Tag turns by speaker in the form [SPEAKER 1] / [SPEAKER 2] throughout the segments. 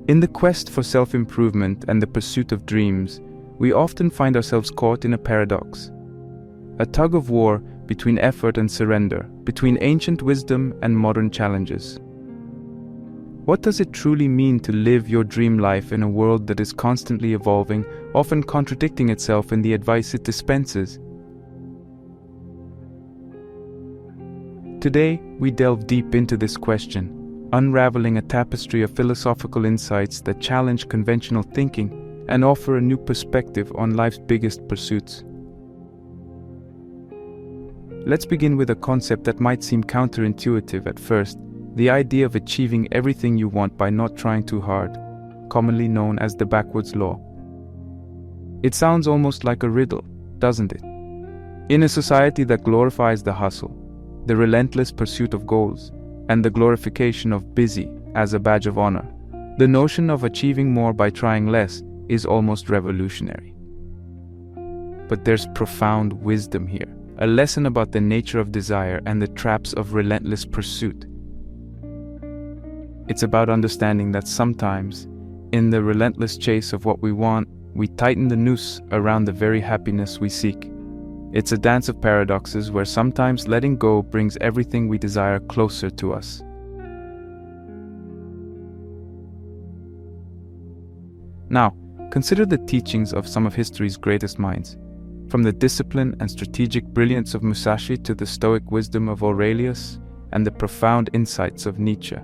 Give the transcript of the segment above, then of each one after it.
[SPEAKER 1] In the quest for self-improvement and the pursuit of dreams, we often find ourselves caught in a paradox. A tug of war between effort and surrender, between ancient wisdom and modern challenges. What does it truly mean to live your dream life in a world that is constantly evolving, often contradicting itself in the advice it dispenses? Today, we delve deep into this question, unraveling a tapestry of philosophical insights that challenge conventional thinking and offer a new perspective on life's biggest pursuits. Let's begin with a concept that might seem counterintuitive at first, the idea of achieving everything you want by not trying too hard, commonly known as the backwards law. It sounds almost like a riddle, doesn't it? In a society that glorifies the hustle, the relentless pursuit of goals, and the glorification of busy as a badge of honor, the notion of achieving more by trying less is almost revolutionary. But there's profound wisdom here, a lesson about the nature of desire and the traps of relentless pursuit. It's about understanding that sometimes, in the relentless chase of what we want, we tighten the noose around the very happiness we seek. It's a dance of paradoxes where sometimes letting go brings everything we desire closer to us. Now, consider the teachings of some of history's greatest minds. From the discipline and strategic brilliance of Musashi to the Stoic wisdom of Aurelius and the profound insights of Nietzsche.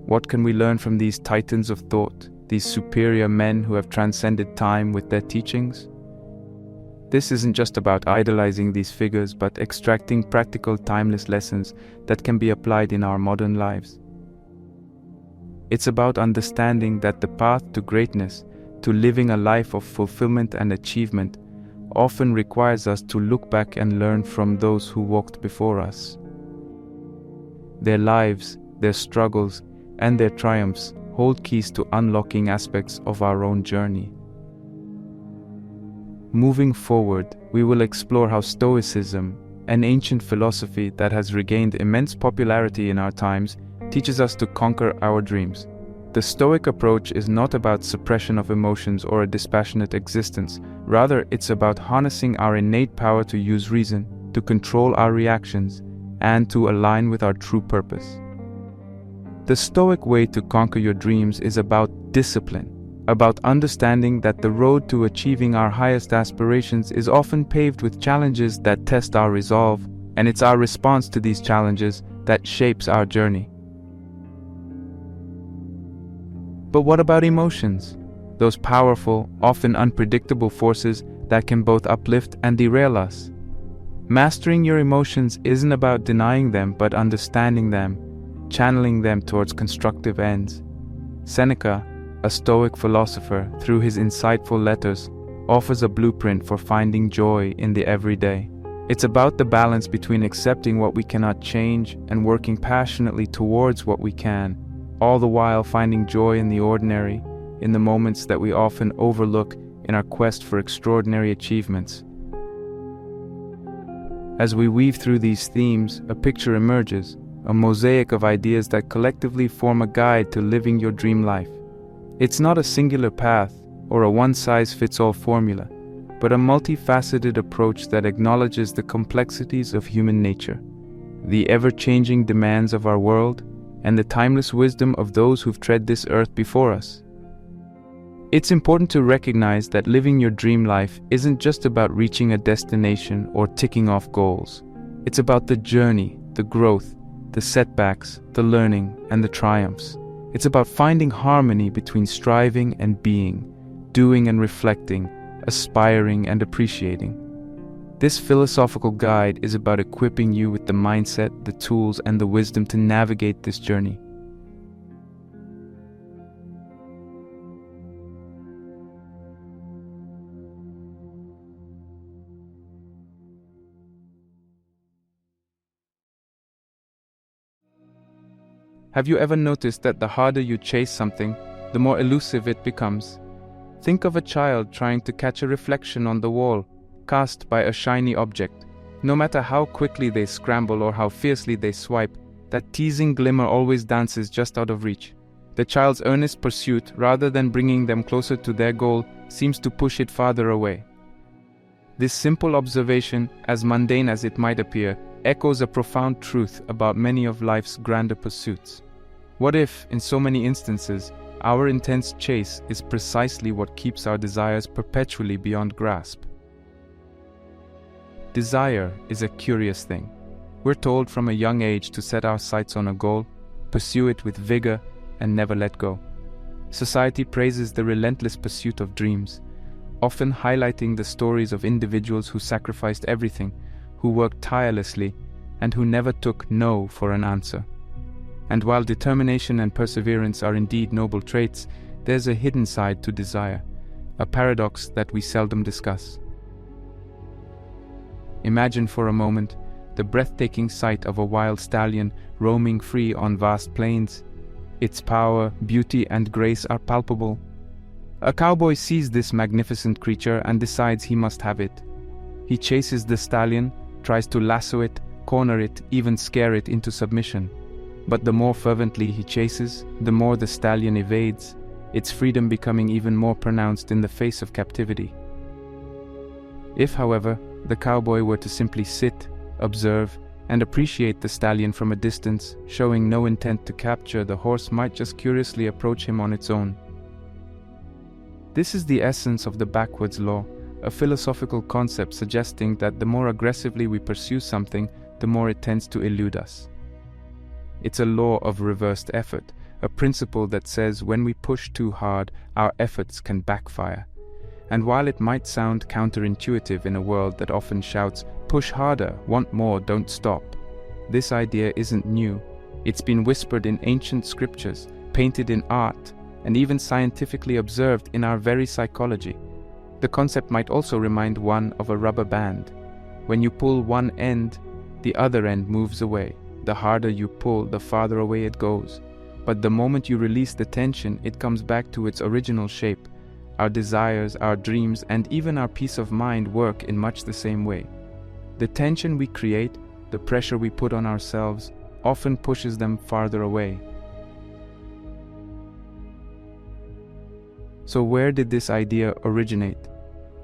[SPEAKER 1] What can we learn from these titans of thought, these superior men who have transcended time with their teachings? This isn't just about idolizing these figures, but extracting practical, timeless lessons that can be applied in our modern lives. It's about understanding that the path to greatness, to living a life of fulfillment and achievement, often requires us to look back and learn from those who walked before us. Their lives, their struggles, and their triumphs hold keys to unlocking aspects of our own journey. Moving forward, we will explore how Stoicism, an ancient philosophy that has regained immense popularity in our times, teaches us to conquer our dreams. The Stoic approach is not about suppression of emotions or a dispassionate existence. Rather, it's about harnessing our innate power to use reason, to control our reactions, and to align with our true purpose. The Stoic way to conquer your dreams is about discipline, about understanding that the road to achieving our highest aspirations is often paved with challenges that test our resolve, and it's our response to these challenges that shapes our journey. But what about emotions? Those powerful, often unpredictable forces that can both uplift and derail us. Mastering your emotions isn't about denying them, but understanding them, channeling them towards constructive ends. Seneca, a Stoic philosopher, through his insightful letters, offers a blueprint for finding joy in the everyday. It's about the balance between accepting what we cannot change and working passionately towards what we can, all the while finding joy in the ordinary, in the moments that we often overlook in our quest for extraordinary achievements. As we weave through these themes, a picture emerges, a mosaic of ideas that collectively form a guide to living your dream life. It's not a singular path or a one-size-fits-all formula, but a multifaceted approach that acknowledges the complexities of human nature, the ever-changing demands of our world, and the timeless wisdom of those who've tread this earth before us. It's important to recognize that living your dream life isn't just about reaching a destination or ticking off goals. It's about the journey, the growth, the setbacks, the learning, and the triumphs. It's about finding harmony between striving and being, doing and reflecting, aspiring and appreciating. This philosophical guide is about equipping you with the mindset, the tools, and the wisdom to navigate this journey. Have you ever noticed that the harder you chase something, the more elusive it becomes? Think of a child trying to catch a reflection on the wall, cast by a shiny object. No matter how quickly they scramble or how fiercely they swipe, that teasing glimmer always dances just out of reach. The child's earnest pursuit, rather than bringing them closer to their goal, seems to push it farther away. This simple observation, as mundane as it might appear, echoes a profound truth about many of life's grander pursuits. What if, in so many instances, our intense chase is precisely what keeps our desires perpetually beyond grasp? Desire is a curious thing. We're told from a young age to set our sights on a goal, pursue it with vigor, and never let go. Society praises the relentless pursuit of dreams, often highlighting the stories of individuals who sacrificed everything, who worked tirelessly, and who never took no for an answer. And while determination and perseverance are indeed noble traits, there's a hidden side to desire, a paradox that we seldom discuss. Imagine for a moment the breathtaking sight of a wild stallion roaming free on vast plains. Its power, beauty, and grace are palpable. A cowboy sees this magnificent creature and decides he must have it. He chases the stallion, tries to lasso it, corner it, even scare it into submission. But the more fervently he chases, the more the stallion evades, its freedom becoming even more pronounced in the face of captivity. If, however, the cowboy were to simply sit, observe, and appreciate the stallion from a distance, showing no intent to capture, the horse might just curiously approach him on its own. This is the essence of the backwards law, a philosophical concept suggesting that the more aggressively we pursue something, the more it tends to elude us. It's a law of reversed effort, a principle that says when we push too hard, our efforts can backfire. And while it might sound counterintuitive in a world that often shouts, "Push harder, want more, don't stop," this idea isn't new. It's been whispered in ancient scriptures, painted in art, and even scientifically observed in our very psychology. The concept might also remind one of a rubber band. When you pull one end, the other end moves away. The harder you pull, the farther away it goes. But the moment you release the tension, it comes back to its original shape. Our desires, our dreams, and even our peace of mind work in much the same way. The tension we create, the pressure we put on ourselves, often pushes them farther away. So where did this idea originate?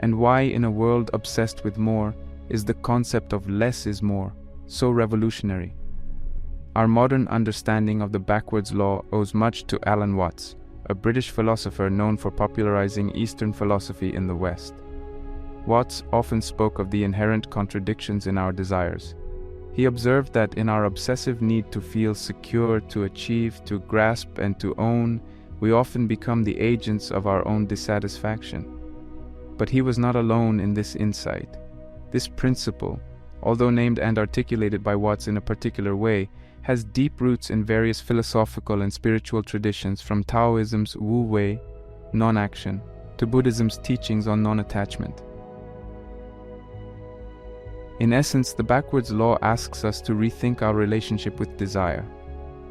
[SPEAKER 1] And why, in a world obsessed with more, is the concept of less is more so revolutionary? Our modern understanding of the backwards law owes much to Alan Watts, a British philosopher known for popularizing Eastern philosophy in the West. Watts often spoke of the inherent contradictions in our desires. He observed that in our obsessive need to feel secure, to achieve, to grasp, and to own, we often become the agents of our own dissatisfaction. But he was not alone in this insight. This principle, although named and articulated by Watts in a particular way, has deep roots in various philosophical and spiritual traditions, from Taoism's Wu Wei, non-action, to Buddhism's teachings on non-attachment. In essence, the backwards law asks us to rethink our relationship with desire.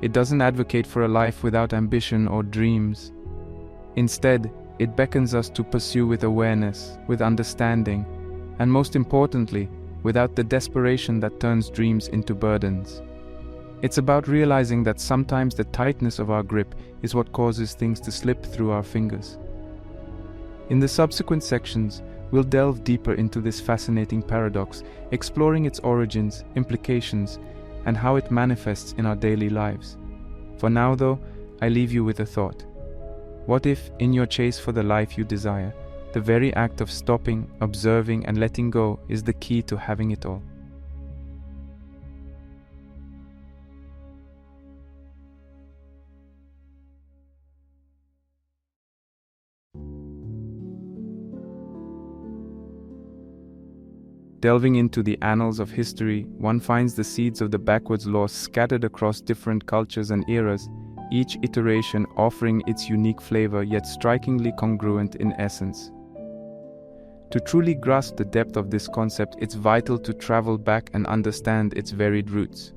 [SPEAKER 1] It doesn't advocate for a life without ambition or dreams. Instead, it beckons us to pursue with awareness, with understanding, and most importantly, without the desperation that turns dreams into burdens. It's about realizing that sometimes the tightness of our grip is what causes things to slip through our fingers. In the subsequent sections, we'll delve deeper into this fascinating paradox, exploring its origins, implications, and how it manifests in our daily lives. For now, though, I leave you with a thought. What if, in your chase for the life you desire, the very act of stopping, observing, and letting go is the key to having it all? Delving into the annals of history, one finds the seeds of the backwards law scattered across different cultures and eras, each iteration offering its unique flavor yet strikingly congruent in essence. To truly grasp the depth of this concept, it's vital to travel back and understand its varied roots.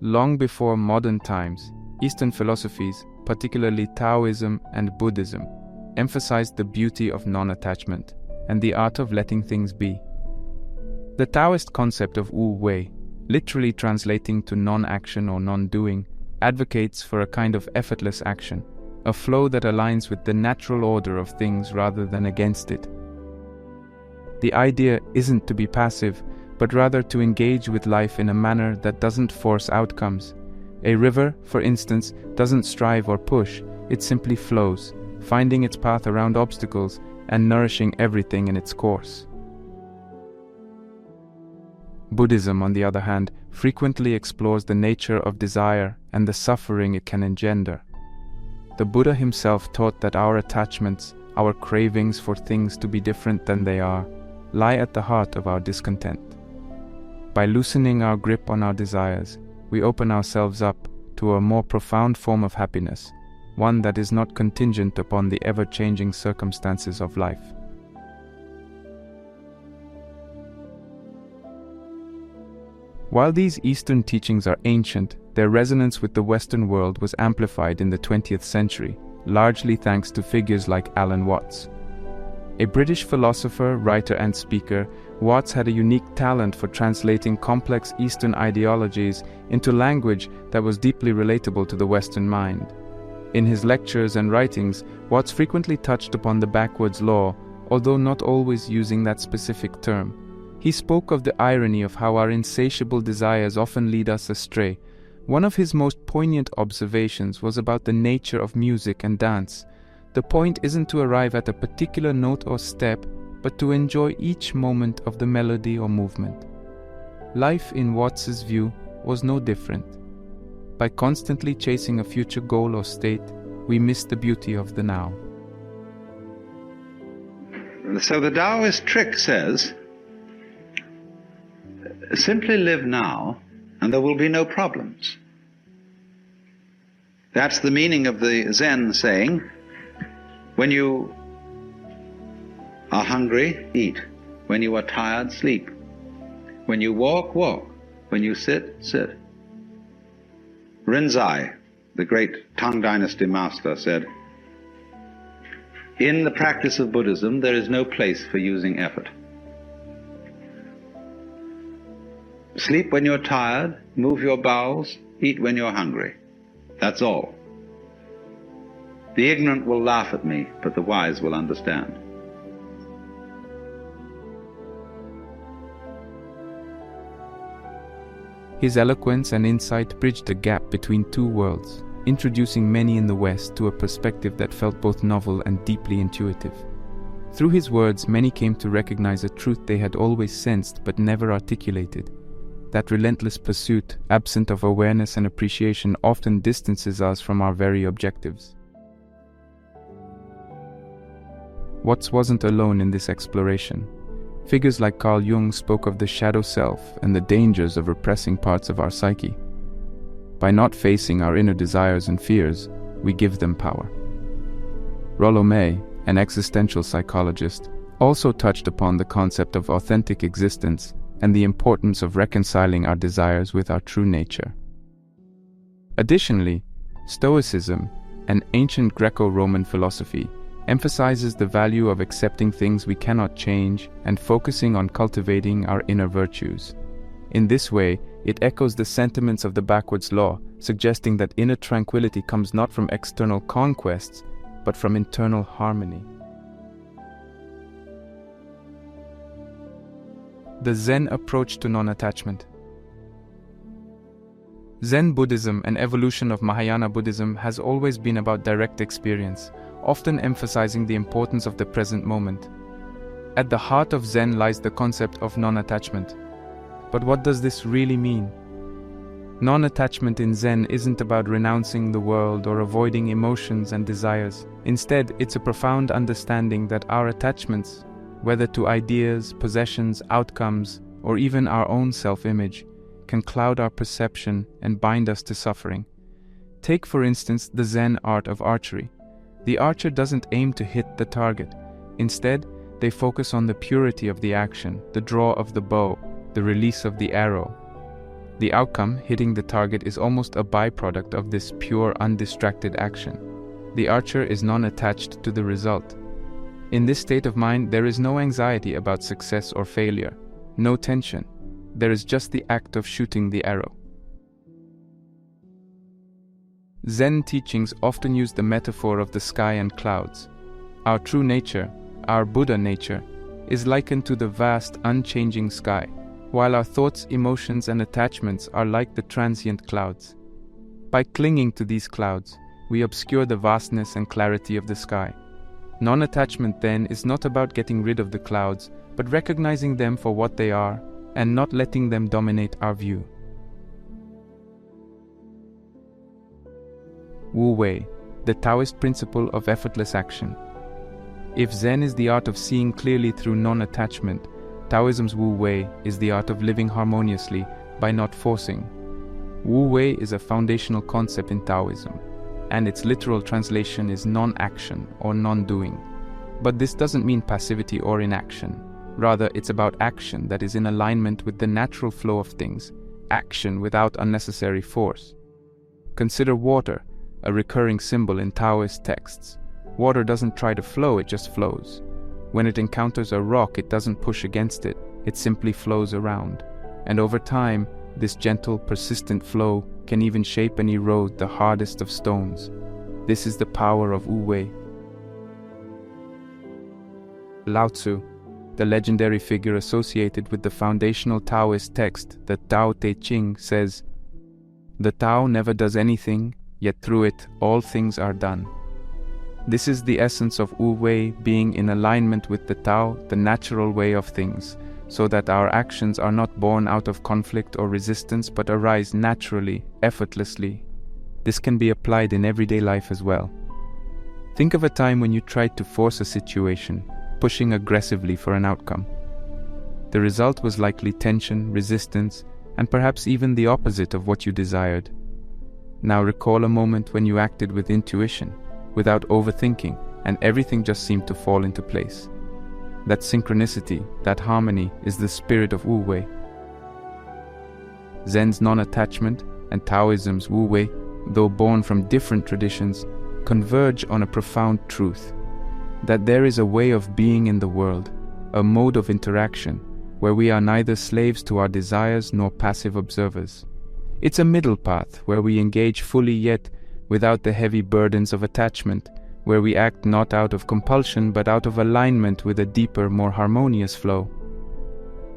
[SPEAKER 1] Long before modern times, Eastern philosophies, particularly Taoism and Buddhism, emphasized the beauty of non-attachment and the art of letting things be. The Taoist concept of Wu Wei, literally translating to non-action or non-doing, advocates for a kind of effortless action, a flow that aligns with the natural order of things rather than against it. The idea isn't to be passive, but rather to engage with life in a manner that doesn't force outcomes. A river, for instance, doesn't strive or push, it simply flows, finding its path around obstacles and nourishing everything in its course. Buddhism, on the other hand, frequently explores the nature of desire and the suffering it can engender. The Buddha himself taught that our attachments, our cravings for things to be different than they are, lie at the heart of our discontent. By loosening our grip on our desires, we open ourselves up to a more profound form of happiness, one that is not contingent upon the ever-changing circumstances of life. While these Eastern teachings are ancient, their resonance with the Western world was amplified in the 20th century, largely thanks to figures like Alan Watts. A British philosopher, writer, and speaker, Watts had a unique talent for translating complex Eastern ideologies into language that was deeply relatable to the Western mind. In his lectures and writings, Watts frequently touched upon the backwoods law, although not always using that specific term. He spoke of the irony of how our insatiable desires often lead us astray. One of his most poignant observations was about the nature of music and dance. The point isn't to arrive at a particular note or step, but to enjoy each moment of the melody or movement. Life, in Watts's view, was no different. By constantly chasing a future goal or state, we miss the beauty of the now.
[SPEAKER 2] So the Taoist trick says, simply live now and there will be no problems. That's the meaning of the Zen saying, when you are hungry, eat. When you are tired, sleep. When you walk, walk. When you sit, sit. Rinzai, the great Tang Dynasty master, said, in the practice of Buddhism, there is no place for using effort. Sleep when you're tired, move your bowels, eat when you're hungry. That's all. The ignorant will laugh at me, but the wise will understand.
[SPEAKER 1] His eloquence and insight bridged the gap between two worlds, introducing many in the West to a perspective that felt both novel and deeply intuitive. Through his words, many came to recognize a truth they had always sensed but never articulated. That relentless pursuit, absent of awareness and appreciation, often distances us from our very objectives. Watts wasn't alone in this exploration. Figures like Carl Jung spoke of the shadow self and the dangers of repressing parts of our psyche. By not facing our inner desires and fears, we give them power. Rollo May, an existential psychologist, also touched upon the concept of authentic existence and the importance of reconciling our desires with our true nature. Additionally, Stoicism, an ancient Greco-Roman philosophy, emphasizes the value of accepting things we cannot change and focusing on cultivating our inner virtues. In this way, it echoes the sentiments of the backwoods law, suggesting that inner tranquility comes not from external conquests, but from internal harmony. The Zen approach to non-attachment. Zen Buddhism, an evolution of Mahayana Buddhism, has always been about direct experience, often emphasizing the importance of the present moment. At the heart of Zen lies the concept of non-attachment. But what does this really mean? Non-attachment in Zen isn't about renouncing the world or avoiding emotions and desires. Instead, it's a profound understanding that our attachments, whether to ideas, possessions, outcomes, or even our own self-image, can cloud our perception and bind us to suffering. Take, for instance, the Zen art of archery. The archer doesn't aim to hit the target. Instead, they focus on the purity of the action, the draw of the bow, the release of the arrow. The outcome, hitting the target, is almost a byproduct of this pure, undistracted action. The archer is non-attached to the result. In this state of mind, there is no anxiety about success or failure, no tension. There is just the act of shooting the arrow. Zen teachings often use the metaphor of the sky and clouds. Our true nature, our Buddha nature, is likened to the vast, unchanging sky, while our thoughts, emotions, and attachments are like the transient clouds. By clinging to these clouds, we obscure the vastness and clarity of the sky. Non-attachment, then, is not about getting rid of the clouds, but recognizing them for what they are and not letting them dominate our view. Wu Wei, the Taoist principle of effortless action. If Zen is the art of seeing clearly through non-attachment, Taoism's Wu Wei is the art of living harmoniously by not forcing. Wu Wei is a foundational concept in Taoism, and its literal translation is non-action or non-doing. But this doesn't mean passivity or inaction. Rather, it's about action that is in alignment with the natural flow of things, action without unnecessary force. Consider water, a recurring symbol in Taoist texts. Water doesn't try to flow, it just flows. When it encounters a rock, it doesn't push against it, it simply flows around. And over time, this gentle, persistent flow can even shape and erode the hardest of stones. This is the power of Wu Wei. Lao Tzu, the legendary figure associated with the foundational Taoist text, the Tao Te Ching, says, "The Tao never does anything, yet through it all things are done." This is the essence of Wu Wei, being in alignment with the Tao, the natural way of things, so that our actions are not born out of conflict or resistance but arise naturally, effortlessly. This can be applied in everyday life as well. Think of a time when you tried to force a situation, pushing aggressively for an outcome. The result was likely tension, resistance, and perhaps even the opposite of what you desired. Now recall a moment when you acted with intuition, without overthinking, and everything just seemed to fall into place. That synchronicity, that harmony, is the spirit of Wu Wei. Zen's non-attachment and Taoism's Wu Wei, though born from different traditions, converge on a profound truth: that there is a way of being in the world, a mode of interaction, where we are neither slaves to our desires nor passive observers. It's a middle path where we engage fully yet without the heavy burdens of attachment, where we act not out of compulsion but out of alignment with a deeper, more harmonious flow.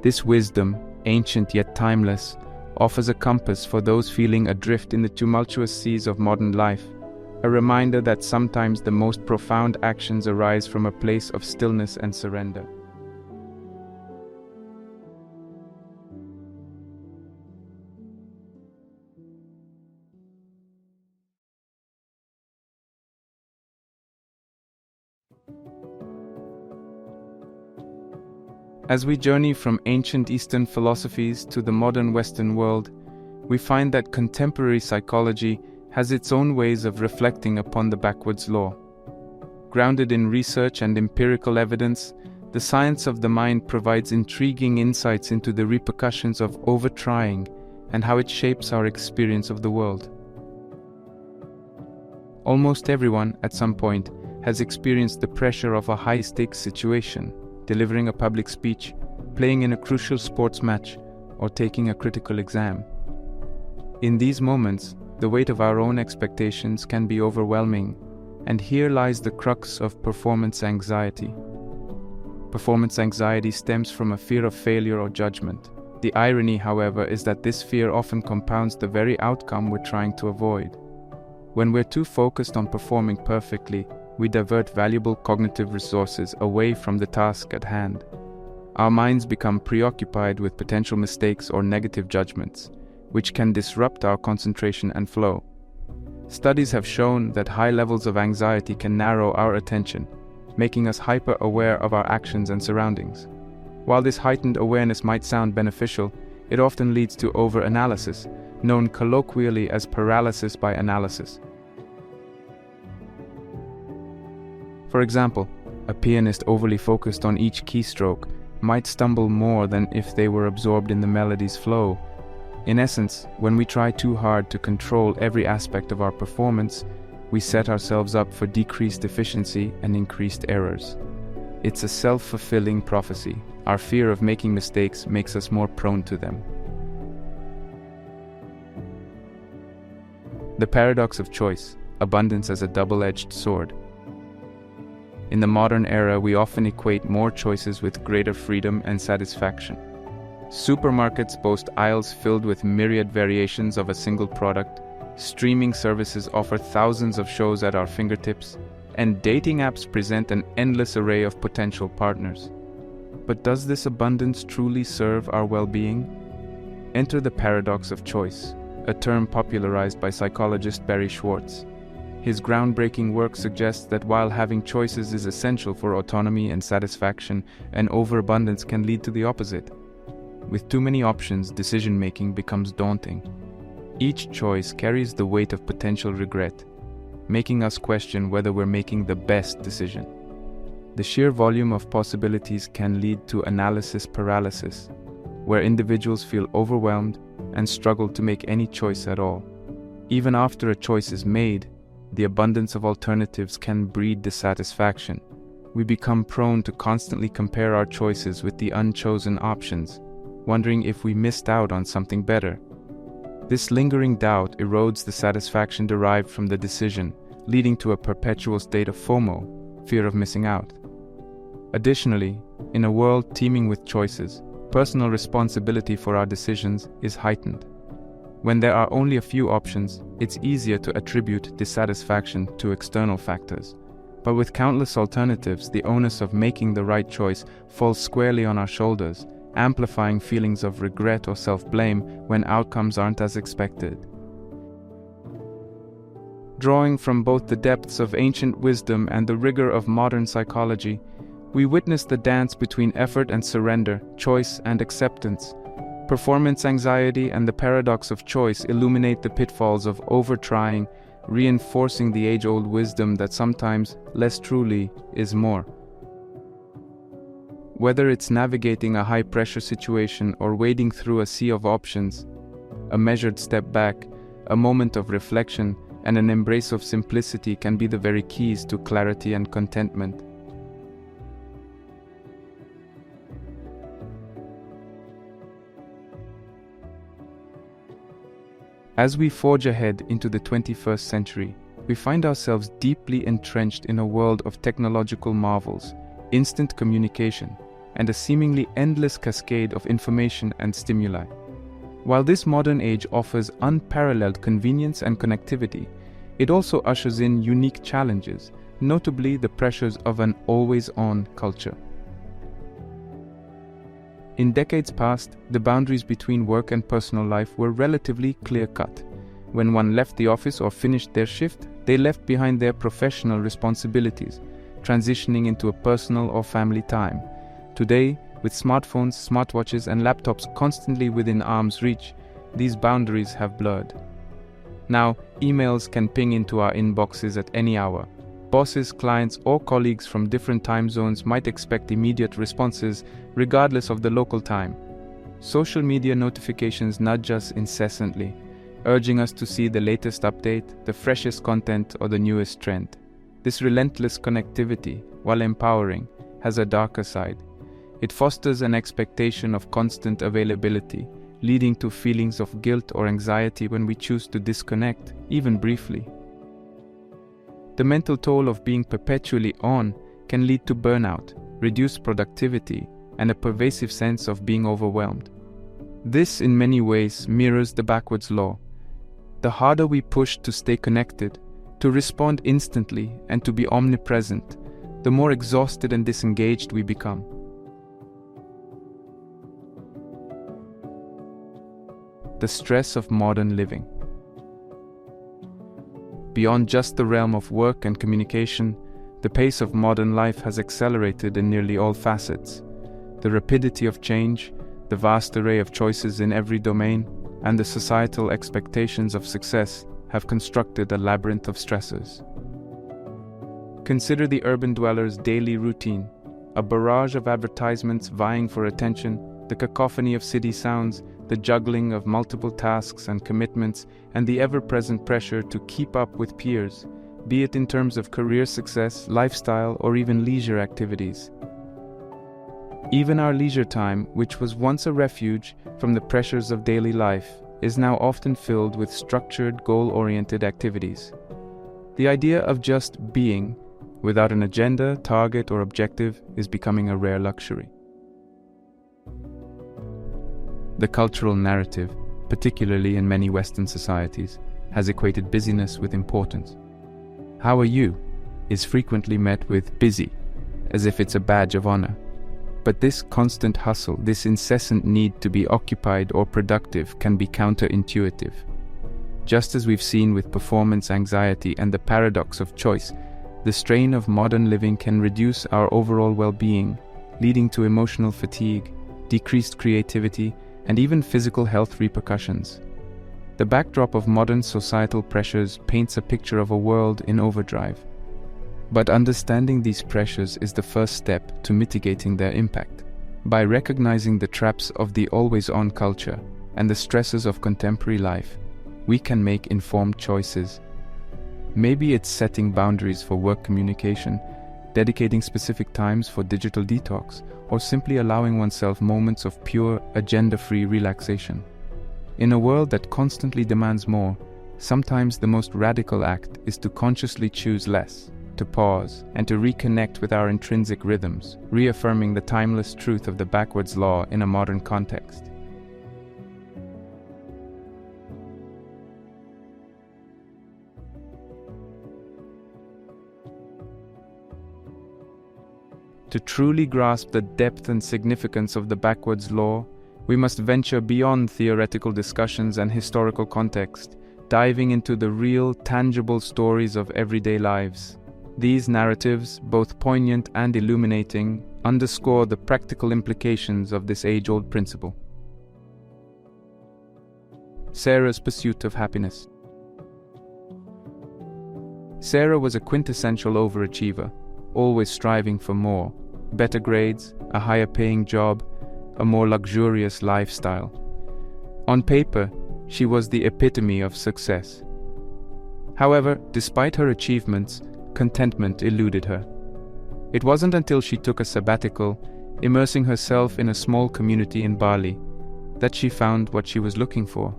[SPEAKER 1] This wisdom, ancient yet timeless, offers a compass for those feeling adrift in the tumultuous seas of modern life, a reminder that sometimes the most profound actions arise from a place of stillness and surrender. As we journey from ancient Eastern philosophies to the modern Western world, we find that contemporary psychology has its own ways of reflecting upon the backwards law. Grounded in research and empirical evidence, the science of the mind provides intriguing insights into the repercussions of overtrying and how it shapes our experience of the world. Almost everyone, at some point, has experienced the pressure of a high-stakes situation, delivering a public speech, playing in a crucial sports match, or taking a critical exam. In these moments, the weight of our own expectations can be overwhelming, and here lies the crux of performance anxiety. Performance anxiety stems from a fear of failure or judgment. The irony, however, is that this fear often compounds the very outcome we're trying to avoid. When we're too focused on performing perfectly, we divert valuable cognitive resources away from the task at hand. Our minds become preoccupied with potential mistakes or negative judgments, which can disrupt our concentration and flow. Studies have shown that high levels of anxiety can narrow our attention, making us hyper-aware of our actions and surroundings. While this heightened awareness might sound beneficial, it often leads to over-analysis, known colloquially as paralysis by analysis. For example, a pianist overly focused on each keystroke might stumble more than if they were absorbed in the melody's flow. In essence, when we try too hard to control every aspect of our performance, we set ourselves up for decreased efficiency and increased errors. It's a self-fulfilling prophecy. Our fear of making mistakes makes us more prone to them. The paradox of choice, abundance as a double-edged sword. In the modern era, we often equate more choices with greater freedom and satisfaction. Supermarkets boast aisles filled with myriad variations of a single product, streaming services offer thousands of shows at our fingertips, and dating apps present an endless array of potential partners. But does this abundance truly serve our well-being? Enter the paradox of choice, a term popularized by psychologist Barry Schwartz. His groundbreaking work suggests that while having choices is essential for autonomy and satisfaction, an overabundance can lead to the opposite. With too many options, decision-making becomes daunting. Each choice carries the weight of potential regret, making us question whether we're making the best decision. The sheer volume of possibilities can lead to analysis paralysis, where individuals feel overwhelmed and struggle to make any choice at all. Even after a choice is made, the abundance of alternatives can breed dissatisfaction. We become prone to constantly compare our choices with the unchosen options, wondering if we missed out on something better. This lingering doubt erodes the satisfaction derived from the decision, leading to a perpetual state of FOMO, fear of missing out. Additionally, in a world teeming with choices, personal responsibility for our decisions is heightened. When there are only a few options, it's easier to attribute dissatisfaction to external factors. But with countless alternatives, the onus of making the right choice falls squarely on our shoulders, amplifying feelings of regret or self-blame when outcomes aren't as expected. Drawing from both the depths of ancient wisdom and the rigor of modern psychology, we witness the dance between effort and surrender, choice and acceptance. Performance anxiety and the paradox of choice illuminate the pitfalls of over-trying, reinforcing the age-old wisdom that sometimes less truly is more. Whether it's navigating a high-pressure situation or wading through a sea of options, a measured step back, a moment of reflection, and an embrace of simplicity can be the very keys to clarity and contentment. As we forge ahead into the 21st century, we find ourselves deeply entrenched in a world of technological marvels, instant communication, and a seemingly endless cascade of information and stimuli. While this modern age offers unparalleled convenience and connectivity, it also ushers in unique challenges, notably the pressures of an always-on culture. In decades past, the boundaries between work and personal life were relatively clear-cut. When one left the office or finished their shift, they left behind their professional responsibilities, transitioning into a personal or family time. Today, with smartphones, smartwatches, and laptops constantly within arm's reach, these boundaries have blurred. Now, emails can ping into our inboxes at any hour. Bosses, clients, or colleagues from different time zones might expect immediate responses regardless of the local time. Social media notifications nudge us incessantly, urging us to see the latest update, the freshest content, or the newest trend. This relentless connectivity, while empowering, has a darker side. It fosters an expectation of constant availability, leading to feelings of guilt or anxiety when we choose to disconnect, even briefly. The mental toll of being perpetually on can lead to burnout, reduced productivity, and a pervasive sense of being overwhelmed. This, in many ways, mirrors the backwards law. The harder we push to stay connected, to respond instantly, and to be omnipresent, the more exhausted and disengaged we become. The stress of modern living. Beyond just the realm of work and communication, the pace of modern life has accelerated in nearly all facets. The rapidity of change, the vast array of choices in every domain, and the societal expectations of success have constructed a labyrinth of stressors. Consider the urban dweller's daily routine, a barrage of advertisements vying for attention, the cacophony of city sounds, the juggling of multiple tasks and commitments, and the ever-present pressure to keep up with peers, be it in terms of career success, lifestyle, or even leisure activities. Even our leisure time, which was once a refuge from the pressures of daily life, is now often filled with structured, goal-oriented activities. The idea of just being, without an agenda, target, or objective, is becoming a rare luxury. The cultural narrative, particularly in many Western societies, has equated busyness with importance. "How are you?" is frequently met with "busy," as if it's a badge of honor. But this constant hustle, this incessant need to be occupied or productive, can be counterintuitive. Just as we've seen with performance anxiety and the paradox of choice, the strain of modern living can reduce our overall well-being, leading to emotional fatigue, decreased creativity, and even physical health repercussions. The backdrop of modern societal pressures paints a picture of a world in overdrive. But understanding these pressures is the first step to mitigating their impact. By recognizing the traps of the always-on culture and the stresses of contemporary life, we can make informed choices. Maybe it's setting boundaries for work communication, dedicating specific times for digital detox, or simply allowing oneself moments of pure, agenda-free relaxation. In a world that constantly demands more, sometimes the most radical act is to consciously choose less, to pause, and to reconnect with our intrinsic rhythms, reaffirming the timeless truth of the backwards law in a modern context. To truly grasp the depth and significance of the backwards law, we must venture beyond theoretical discussions and historical context, diving into the real, tangible stories of everyday lives. These narratives, both poignant and illuminating, underscore the practical implications of this age-old principle. Sarah's pursuit of happiness. Sarah was a quintessential overachiever, always striving for more, better grades, a higher-paying job, a more luxurious lifestyle. On paper, she was the epitome of success. However, despite her achievements, contentment eluded her. It wasn't until she took a sabbatical, immersing herself in a small community in Bali, that she found what she was looking for.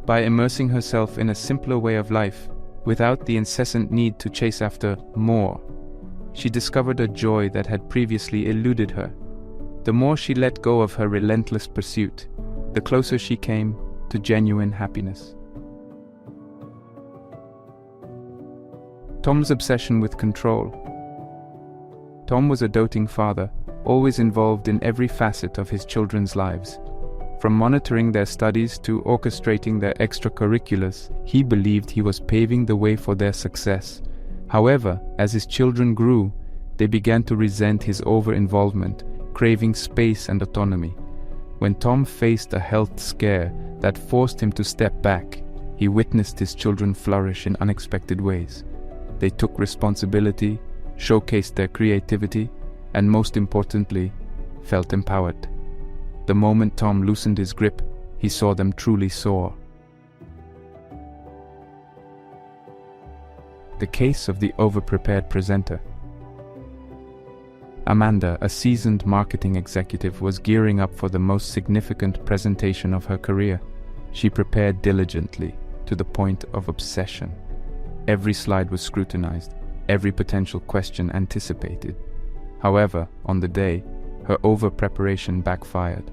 [SPEAKER 1] By immersing herself in a simpler way of life, without the incessant need to chase after more, she discovered a joy that had previously eluded her. The more she let go of her relentless pursuit, the closer she came to genuine happiness. Tom's obsession with control. Tom was a doting father, always involved in every facet of his children's lives. From monitoring their studies to orchestrating their extracurriculars, he believed he was paving the way for their success. However, as his children grew, they began to resent his over-involvement, craving space and autonomy. When Tom faced a health scare that forced him to step back, he witnessed his children flourish in unexpected ways. They took responsibility, showcased their creativity, and most importantly, felt empowered. The moment Tom loosened his grip, he saw them truly soar. The case of the over-prepared presenter. Amanda, a seasoned marketing executive, was gearing up for the most significant presentation of her career. She prepared diligently, to the point of obsession. Every slide was scrutinized, every potential question anticipated. However, on the day, her over-preparation backfired.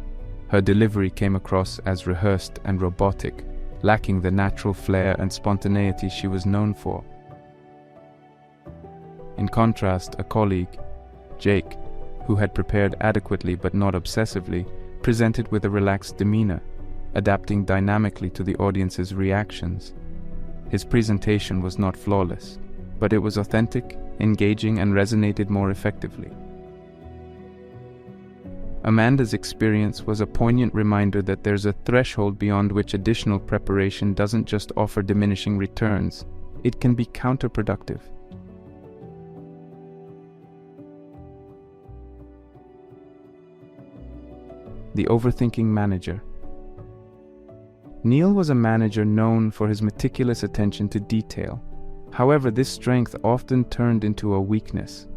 [SPEAKER 1] Her delivery came across as rehearsed and robotic, lacking the natural flair and spontaneity she was known for. In contrast, a colleague, Jake, who had prepared adequately but not obsessively, presented with a relaxed demeanor, adapting dynamically to the audience's reactions. His presentation was not flawless, but it was authentic, engaging, and resonated more effectively. Amanda's experience was a poignant reminder that there's a threshold beyond which additional preparation doesn't just offer diminishing returns, it can be counterproductive. The overthinking manager. Neil was a manager known for his meticulous attention to detail. However, this strength often turned into a weakness.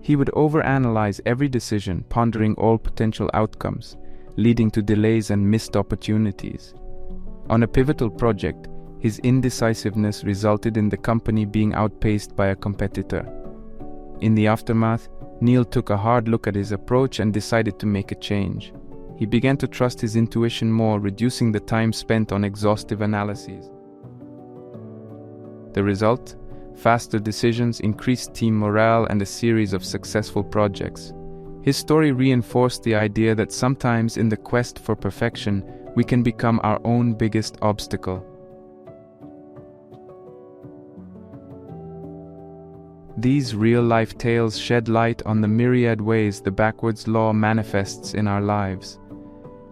[SPEAKER 1] He would overanalyze every decision, pondering all potential outcomes, leading to delays and missed opportunities. On a pivotal project, his indecisiveness resulted in the company being outpaced by a competitor. In the aftermath, Neil took a hard look at his approach and decided to make a change. He began to trust his intuition more, reducing the time spent on exhaustive analyses. The result? Faster decisions, increased team morale, and a series of successful projects. His story reinforced the idea that sometimes in the quest for perfection, we can become our own biggest obstacle. These real-life tales shed light on the myriad ways the backwards law manifests in our lives.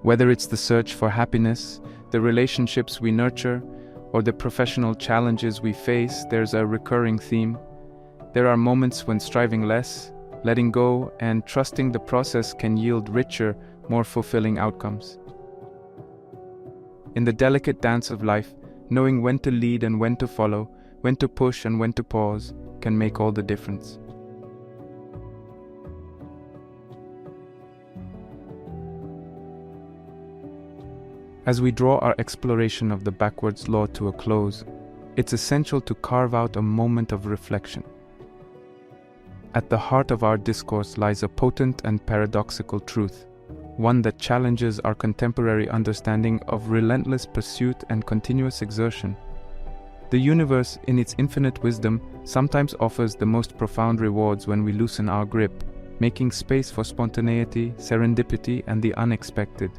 [SPEAKER 1] Whether it's the search for happiness, the relationships we nurture, or the professional challenges we face, there's a recurring theme. There are moments when striving less, letting go, and trusting the process can yield richer, more fulfilling outcomes. In the delicate dance of life, knowing when to lead and when to follow, when to push and when to pause, can make all the difference. As we draw our exploration of the backwards law to a close, it's essential to carve out a moment of reflection. At the heart of our discourse lies a potent and paradoxical truth, one that challenges our contemporary understanding of relentless pursuit and continuous exertion. The universe, in its infinite wisdom, sometimes offers the most profound rewards when we loosen our grip, making space for spontaneity, serendipity, and the unexpected.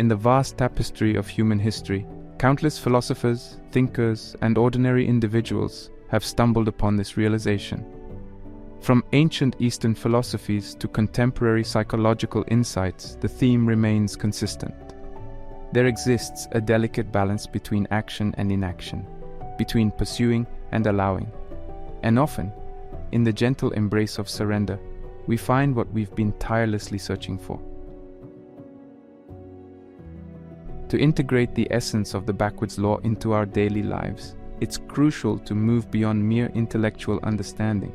[SPEAKER 1] In the vast tapestry of human history, countless philosophers, thinkers, and ordinary individuals have stumbled upon this realization. From ancient Eastern philosophies to contemporary psychological insights, the theme remains consistent. There exists a delicate balance between action and inaction, between pursuing and allowing. And often, in the gentle embrace of surrender, we find what we've been tirelessly searching for. To integrate the essence of the backwards law into our daily lives, it's crucial to move beyond mere intellectual understanding.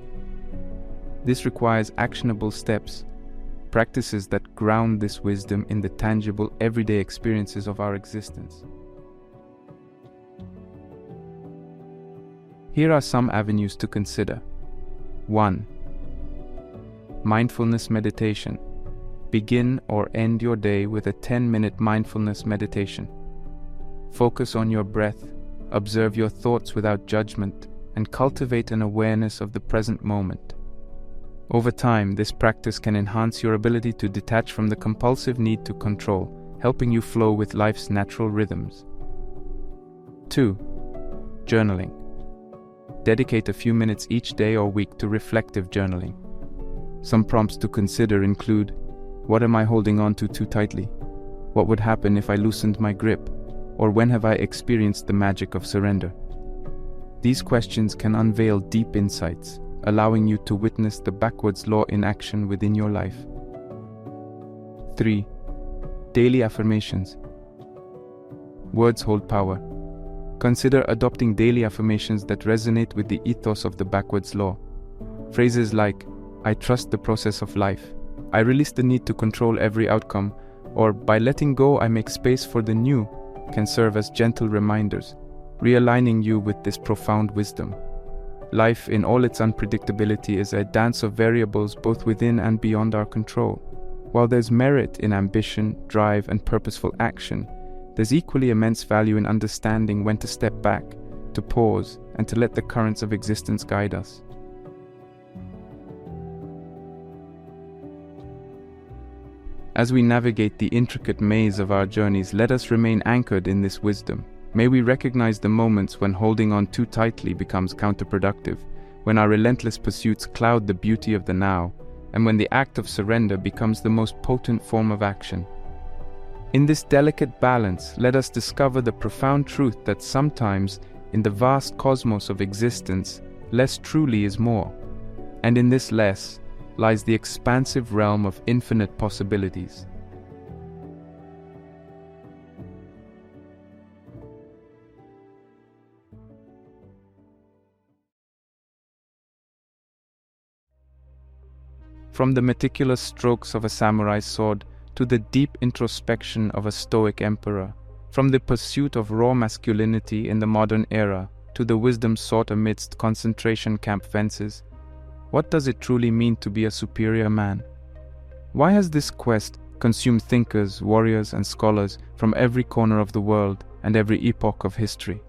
[SPEAKER 1] This requires actionable steps, practices that ground this wisdom in the tangible, everyday experiences of our existence. Here are some avenues to consider. 1. Mindfulness meditation. Begin or end your day with a 10-minute mindfulness meditation. Focus on your breath, observe your thoughts without judgment, and cultivate an awareness of the present moment. Over time, this practice can enhance your ability to detach from the compulsive need to control, helping you flow with life's natural rhythms. 2. Journaling. Dedicate a few minutes each day or week to reflective journaling. Some prompts to consider include: what am I holding on to too tightly? What would happen if I loosened my grip? Or when have I experienced the magic of surrender? These questions can unveil deep insights, allowing you to witness the backwards law in action within your life. 3. Daily affirmations. Words hold power. Consider adopting daily affirmations that resonate with the ethos of the backwards law. Phrases like, "I trust the process of life," "I release the need to control every outcome," or "by letting go I make space for the new," can serve as gentle reminders, realigning you with this profound wisdom. Life, in all its unpredictability, is a dance of variables both within and beyond our control. While there's merit in ambition, drive, and purposeful action, there's equally immense value in understanding when to step back, to pause, and to let the currents of existence guide us. As we navigate the intricate maze of our journeys, let us remain anchored in this wisdom. May we recognize the moments when holding on too tightly becomes counterproductive, when our relentless pursuits cloud the beauty of the now, and when the act of surrender becomes the most potent form of action. In this delicate balance, let us discover the profound truth that sometimes, in the vast cosmos of existence, less truly is more, and in this less lies the expansive realm of infinite possibilities. From the meticulous strokes of a samurai's sword to the deep introspection of a Stoic emperor, From the pursuit of raw masculinity in the modern era to the wisdom sought amidst concentration camp fences, what does it truly mean to be a superior man? Why has this quest consumed thinkers, warriors, and scholars from every corner of the world and every epoch of history?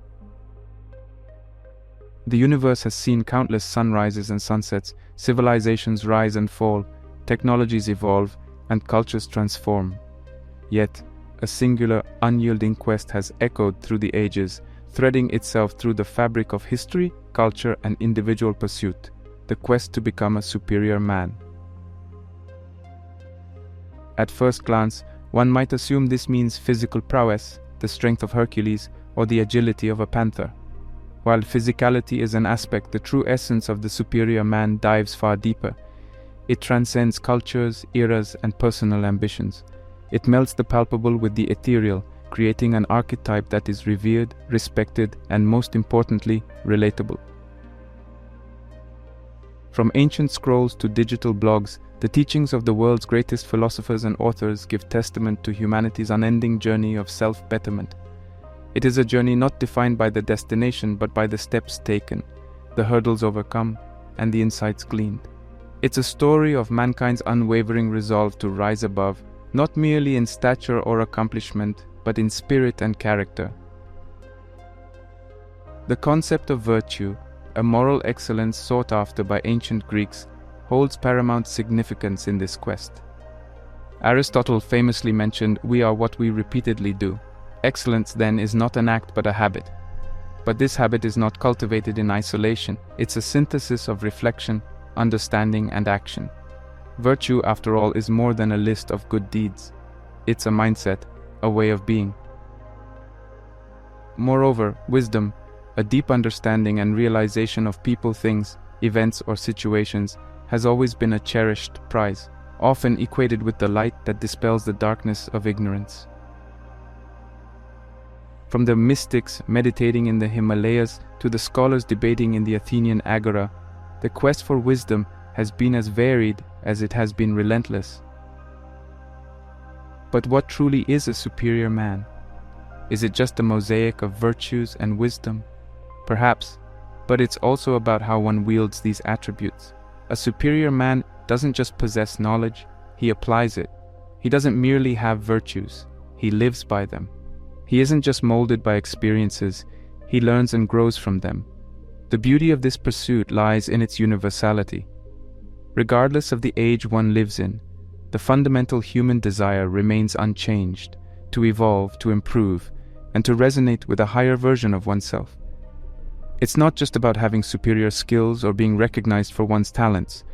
[SPEAKER 1] The universe has seen countless sunrises and sunsets, civilizations rise and fall, technologies evolve, and cultures transform. Yet, a singular, unyielding quest has echoed through the ages, threading itself through the fabric of history, culture, and individual pursuit: the quest to become a superior man. At first glance, one might assume this means physical prowess, the strength of Hercules, or the agility of a panther. While physicality is an aspect, the true essence of the superior man dives far deeper. It transcends cultures, eras, and personal ambitions. It melts the palpable with the ethereal, creating an archetype that is revered, respected, and most importantly, relatable. From ancient scrolls to digital blogs, the teachings of the world's greatest philosophers and authors give testament to humanity's unending journey of self-betterment. It is a journey not defined by the destination but by the steps taken, the hurdles overcome, and the insights gleaned. It's a story of mankind's unwavering resolve to rise above, not merely in stature or accomplishment, but in spirit and character. The concept of virtue, a moral excellence sought after by ancient Greeks, holds paramount significance in this quest. Aristotle famously mentioned, "We are what we repeatedly do." Excellence, then, is not an act but a habit. But this habit is not cultivated in isolation. It's a synthesis of reflection, understanding, and action. Virtue, after all, is more than a list of good deeds. It's a mindset, a way of being. Moreover, wisdom, a deep understanding and realization of people, things, events, or situations, has always been a cherished prize, often equated with the light that dispels the darkness of ignorance. From the mystics meditating in the Himalayas to the scholars debating in the Athenian agora, the quest for wisdom has been as varied as it has been relentless. But what truly is a superior man? Is it just a mosaic of virtues and wisdom? Perhaps, but it's also about how one wields these attributes. A superior man doesn't just possess knowledge, he applies it. He doesn't merely have virtues, he lives by them. He isn't just molded by experiences, he learns and grows from them. The beauty of this pursuit lies in its universality. Regardless of the age one lives in, the fundamental human desire remains unchanged: to evolve, to improve, and to resonate with a higher version of oneself. It's not just about having superior skills or being recognized for one's talents.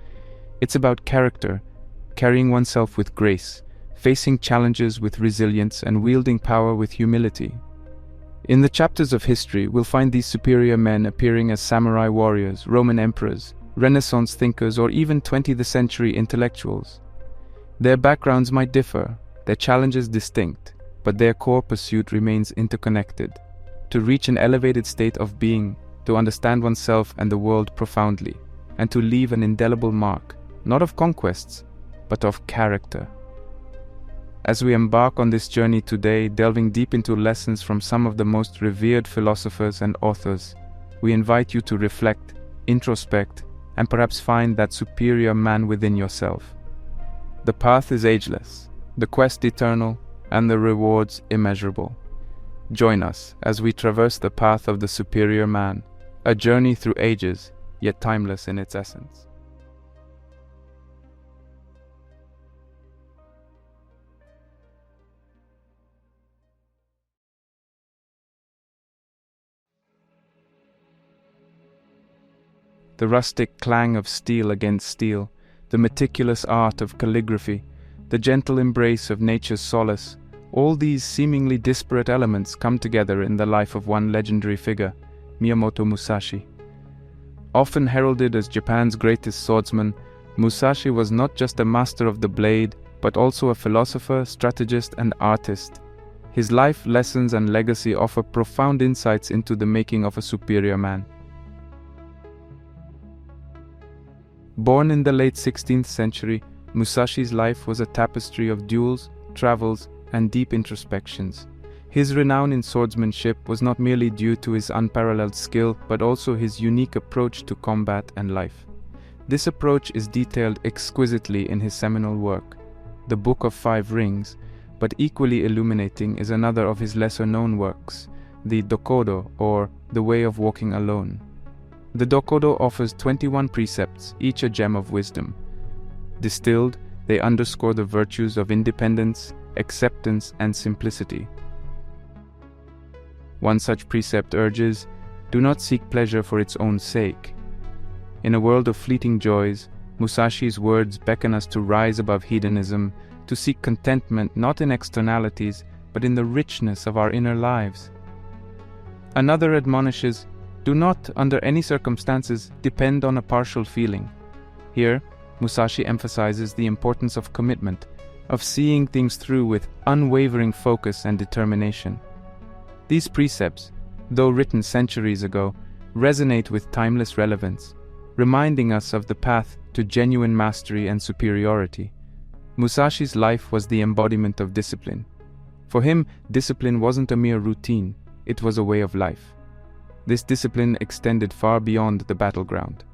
[SPEAKER 1] It's about character, carrying oneself with grace, facing challenges with resilience, and wielding power with humility. In the chapters of history, we'll find these superior men appearing as samurai warriors, Roman emperors, Renaissance thinkers, or even 20th century intellectuals. Their backgrounds might differ, their challenges distinct, but their core pursuit remains interconnected: to reach an elevated state of being, to understand oneself and the world profoundly, and to leave an indelible mark, not of conquests, but of character. As we embark on this journey today, delving deep into lessons from some of the most revered philosophers and authors, we invite you to reflect, introspect, and perhaps find that superior man within yourself. The path is ageless, the quest eternal, and the rewards immeasurable. Join us as we traverse the path of the superior man, a journey through ages, yet timeless in its essence. The rustic clang of steel against steel, the meticulous art of calligraphy, the gentle embrace of nature's solace, all these seemingly disparate elements come together in the life of one legendary figure, Miyamoto Musashi. Often heralded as Japan's greatest swordsman, Musashi was not just a master of the blade, but also a philosopher, strategist, and artist. His life lessons and legacy offer profound insights into the making of a superior man. Born in the late 16th century, Musashi's life was a tapestry of duels, travels, and deep introspections. His renown in swordsmanship was not merely due to his unparalleled skill, but also his unique approach to combat and life. This approach is detailed exquisitely in his seminal work, The Book of Five Rings, but equally illuminating is another of his lesser-known works, the Dokodo, or The Way of Walking Alone. The Dokodo offers 21 precepts, each a gem of wisdom. Distilled, they underscore the virtues of independence, acceptance, and simplicity. One such precept urges, "Do not seek pleasure for its own sake." In a world of fleeting joys, Musashi's words beckon us to rise above hedonism, to seek contentment not in externalities, but in the richness of our inner lives. Another admonishes, "Do not, under any circumstances, depend on a partial feeling." Here, Musashi emphasizes the importance of commitment, of seeing things through with unwavering focus and determination. These precepts, though written centuries ago, resonate with timeless relevance, reminding us of the path to genuine mastery and superiority. Musashi's life was the embodiment of discipline. For him, discipline wasn't a mere routine, it was a way of life. This discipline extended far beyond the battleground.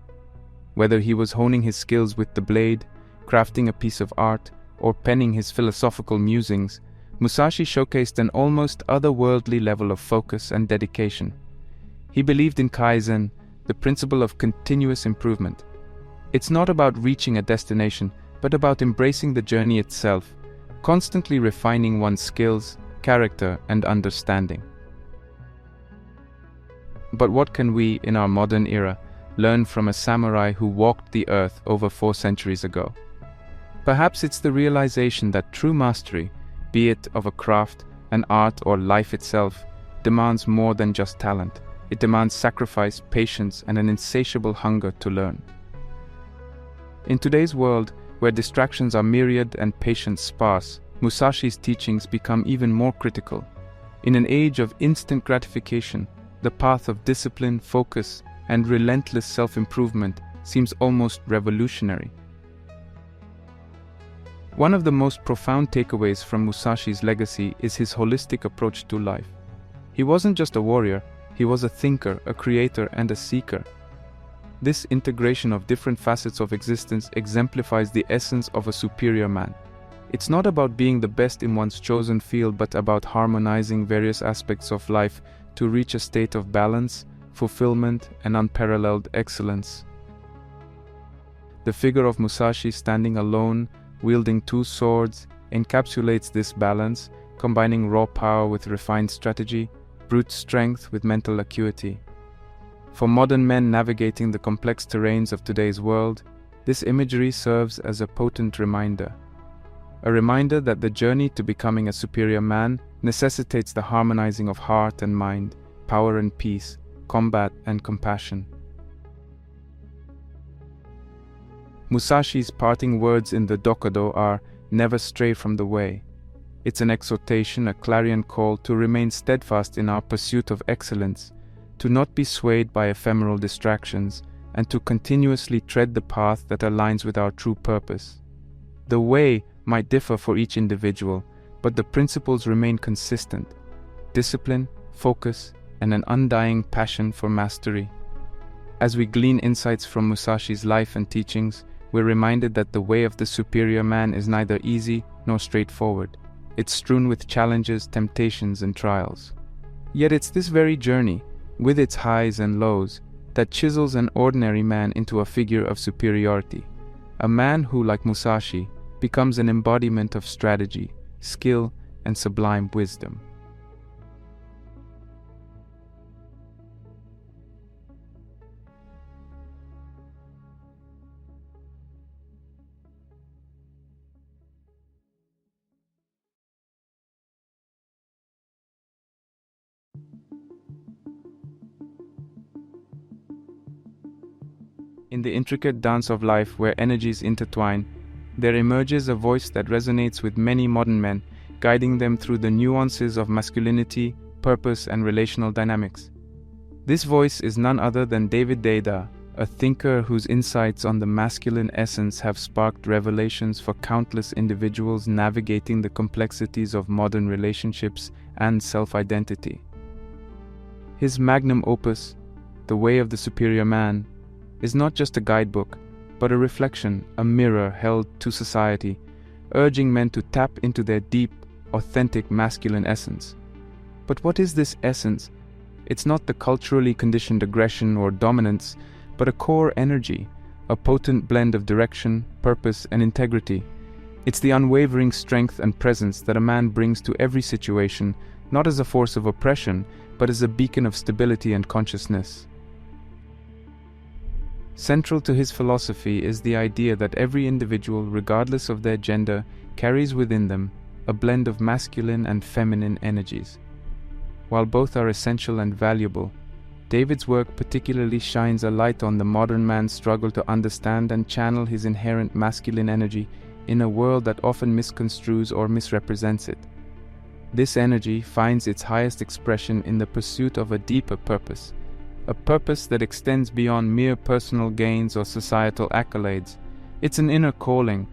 [SPEAKER 1] Whether he was honing his skills with the blade, crafting a piece of art, or penning his philosophical musings, Musashi showcased an almost otherworldly level of focus and dedication. He believed in Kaizen, the principle of continuous improvement. It's not about reaching a destination, but about embracing the journey itself, constantly refining one's skills, character, and understanding. But what can we, in our modern era, learn from a samurai who walked the earth over 4 centuries ago? Perhaps it's the realization that true mastery, be it of a craft, an art, or life itself, demands more than just talent. It demands sacrifice, patience, and an insatiable hunger to learn. In today's world, where distractions are myriad and patience sparse, Musashi's teachings become even more critical. In an age of instant gratification, the path of discipline, focus, and relentless self-improvement seems almost revolutionary. One of the most profound takeaways from Musashi's legacy is his holistic approach to life. He wasn't just a warrior, he was a thinker, a creator, and a seeker. This integration of different facets of existence exemplifies the essence of a superior man. It's not about being the best in one's chosen field, but about harmonizing various aspects of life to reach a state of balance, fulfillment, and unparalleled excellence. The figure of Musashi standing alone, wielding 2 swords, encapsulates this balance, combining raw power with refined strategy, brute strength with mental acuity. For modern men navigating the complex terrains of today's world, this imagery serves as a potent reminder. A reminder that the journey to becoming a superior man necessitates the harmonizing of heart and mind, power and peace, combat and compassion. Musashi's parting words in the Dokodo are, "Never stray from the way." It's an exhortation, a clarion call to remain steadfast in our pursuit of excellence, to not be swayed by ephemeral distractions, and to continuously tread the path that aligns with our true purpose. The way might differ for each individual, but the principles remain consistent: discipline, focus, and an undying passion for mastery. As we glean insights from Musashi's life and teachings, we're reminded that the way of the superior man is neither easy nor straightforward. It's strewn with challenges, temptations, and trials. Yet it's this very journey, with its highs and lows, that chisels an ordinary man into a figure of superiority. A man who, like Musashi, becomes an embodiment of strategy, skill, and sublime wisdom. In the intricate dance of life where energies intertwine, there emerges a voice that resonates with many modern men, guiding them through the nuances of masculinity, purpose, and relational dynamics. This voice is none other than David Deida, a thinker whose insights on the masculine essence have sparked revelations for countless individuals navigating the complexities of modern relationships and self-identity. His magnum opus, The Way of the Superior Man, is not just a guidebook, but a reflection, a mirror held to society, urging men to tap into their deep, authentic masculine essence. But what is this essence? It's not the culturally conditioned aggression or dominance, but a core energy, a potent blend of direction, purpose, and integrity. It's the unwavering strength and presence that a man brings to every situation, not as a force of oppression, but as a beacon of stability and consciousness. Central to his philosophy is the idea that every individual, regardless of their gender, carries within them a blend of masculine and feminine energies. While both are essential and valuable, David's work particularly shines a light on the modern man's struggle to understand and channel his inherent masculine energy in a world that often misconstrues or misrepresents it. This energy finds its highest expression in the pursuit of a deeper purpose, a purpose that extends beyond mere personal gains or societal accolades. It's an inner calling,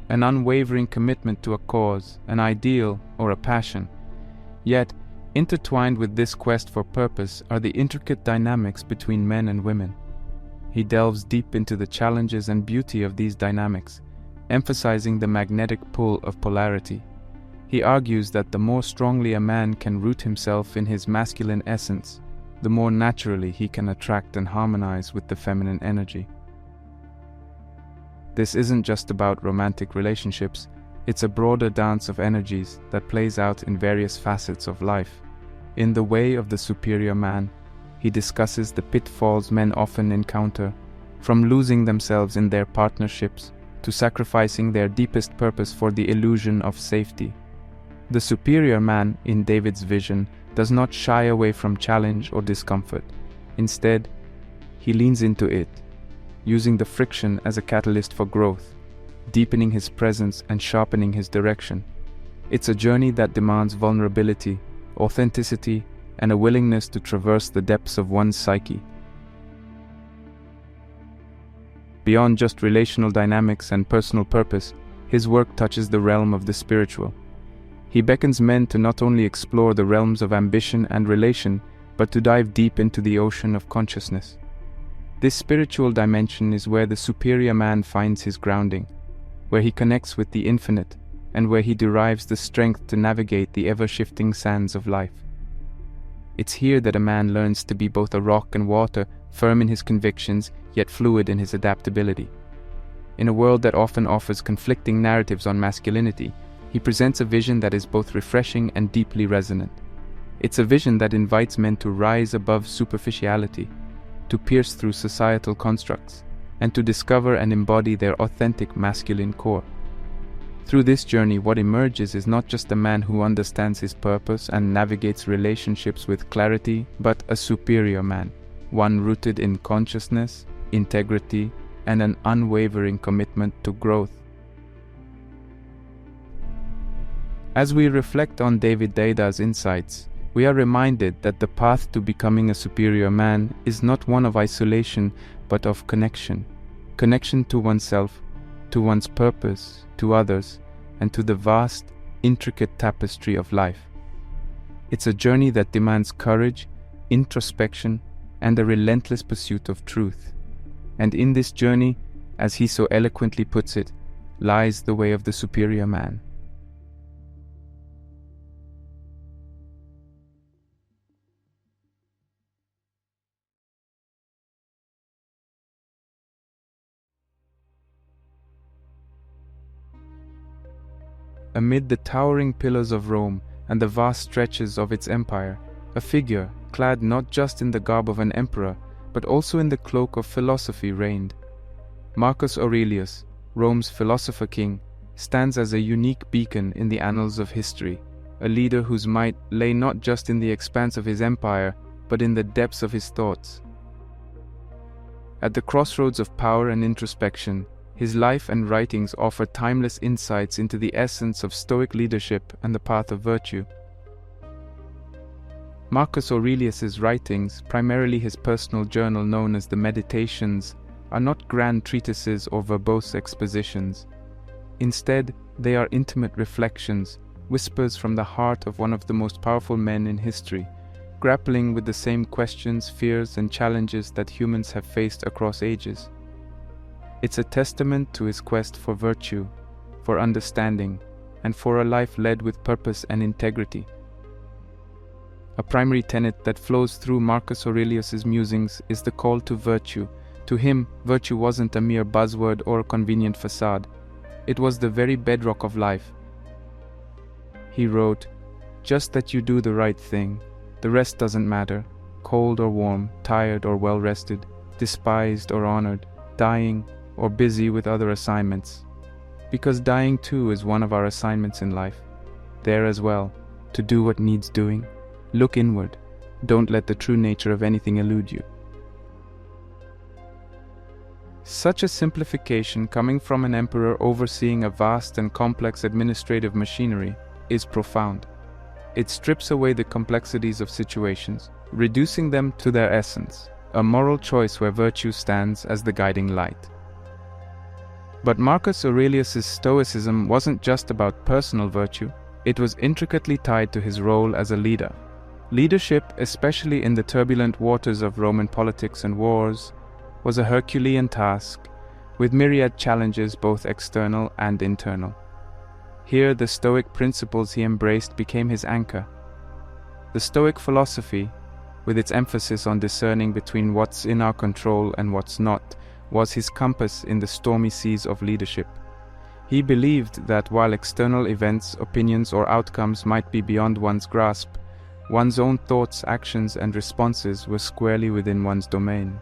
[SPEAKER 1] an unwavering commitment to a cause, an ideal, or a passion. Yet, intertwined with this quest for purpose are the intricate dynamics between men and women. He delves deep into the challenges and beauty of these dynamics, emphasizing the magnetic pull of polarity. He argues that the more strongly a man can root himself in his masculine essence, the more naturally he can attract and harmonize with the feminine energy. This isn't just about romantic relationships, it's a broader dance of energies that plays out in various facets of life. In The Way of the Superior Man, he discusses the pitfalls men often encounter, from losing themselves in their partnerships to sacrificing their deepest purpose for the illusion of safety. The superior man, in David's vision, does not shy away from challenge or discomfort. Instead, he leans into it, using the friction as a catalyst for growth, deepening his presence and sharpening his direction. It's a journey that demands vulnerability, authenticity, and a willingness to traverse the depths of one's psyche. Beyond just relational dynamics and personal purpose, his work touches the realm of the spiritual. He beckons men to not only explore the realms of ambition and relation, but to dive deep into the ocean of consciousness. This spiritual dimension is where the superior man finds his grounding, where he connects with the infinite, and where he derives the strength to navigate the ever-shifting sands of life. It's here that a man learns to be both a rock and water, firm in his convictions, yet fluid in his adaptability. In a world that often offers conflicting narratives on masculinity, he presents a vision that is both refreshing and deeply resonant. It's a vision that invites men to rise above superficiality, to pierce through societal constructs, and to discover and embody their authentic masculine core. Through this journey, what emerges is not just a man who understands his purpose and navigates relationships with clarity, but a superior man, one rooted in consciousness, integrity, and an unwavering commitment to growth. As we reflect on David Deida's insights, we are reminded that the path to becoming a superior man is not one of isolation, but of connection. Connection to oneself, to one's purpose, to others, and to the vast, intricate tapestry of life. It's a journey that demands courage, introspection, and a relentless pursuit of truth. And in this journey, as he so eloquently puts it, lies the way of the superior man. Amid the towering pillars of Rome and the vast stretches of its empire, a figure, clad not just in the garb of an emperor, but also in the cloak of philosophy, reigned. Marcus Aurelius, Rome's philosopher king, stands as a unique beacon in the annals of history, a leader whose might lay not just in the expanse of his empire, but in the depths of his thoughts. At the crossroads of power and introspection, his life and writings offer timeless insights into the essence of Stoic leadership and the path of virtue. Marcus Aurelius's writings, primarily his personal journal known as the Meditations, are not grand treatises or verbose expositions. Instead, they are intimate reflections, whispers from the heart of one of the most powerful men in history, grappling with the same questions, fears, and challenges that humans have faced across ages. It's a testament to his quest for virtue, for understanding, and for a life led with purpose and integrity. A primary tenet that flows through Marcus Aurelius's musings is the call to virtue. To him, virtue wasn't a mere buzzword or a convenient facade. It was the very bedrock of life. He wrote, "Just that you do the right thing. The rest doesn't matter, cold or warm, tired or well-rested, despised or honored, dying or busy with other assignments. Because dying too is one of our assignments in life. There as well, to do what needs doing. Look inward. Don't let the true nature of anything elude you." Such a simplification, coming from an emperor overseeing a vast and complex administrative machinery, is profound. It strips away the complexities of situations, reducing them to their essence, a moral choice where virtue stands as the guiding light. But Marcus Aurelius's Stoicism wasn't just about personal virtue, it was intricately tied to his role as a leader. Leadership, especially in the turbulent waters of Roman politics and wars, was a Herculean task, with myriad challenges both external and internal. Here, the Stoic principles he embraced became his anchor. The Stoic philosophy, with its emphasis on discerning between what's in our control and what's not, was his compass in the stormy seas of leadership. He believed that while external events, opinions, or outcomes might be beyond one's grasp, one's own thoughts, actions, and responses were squarely within one's domain.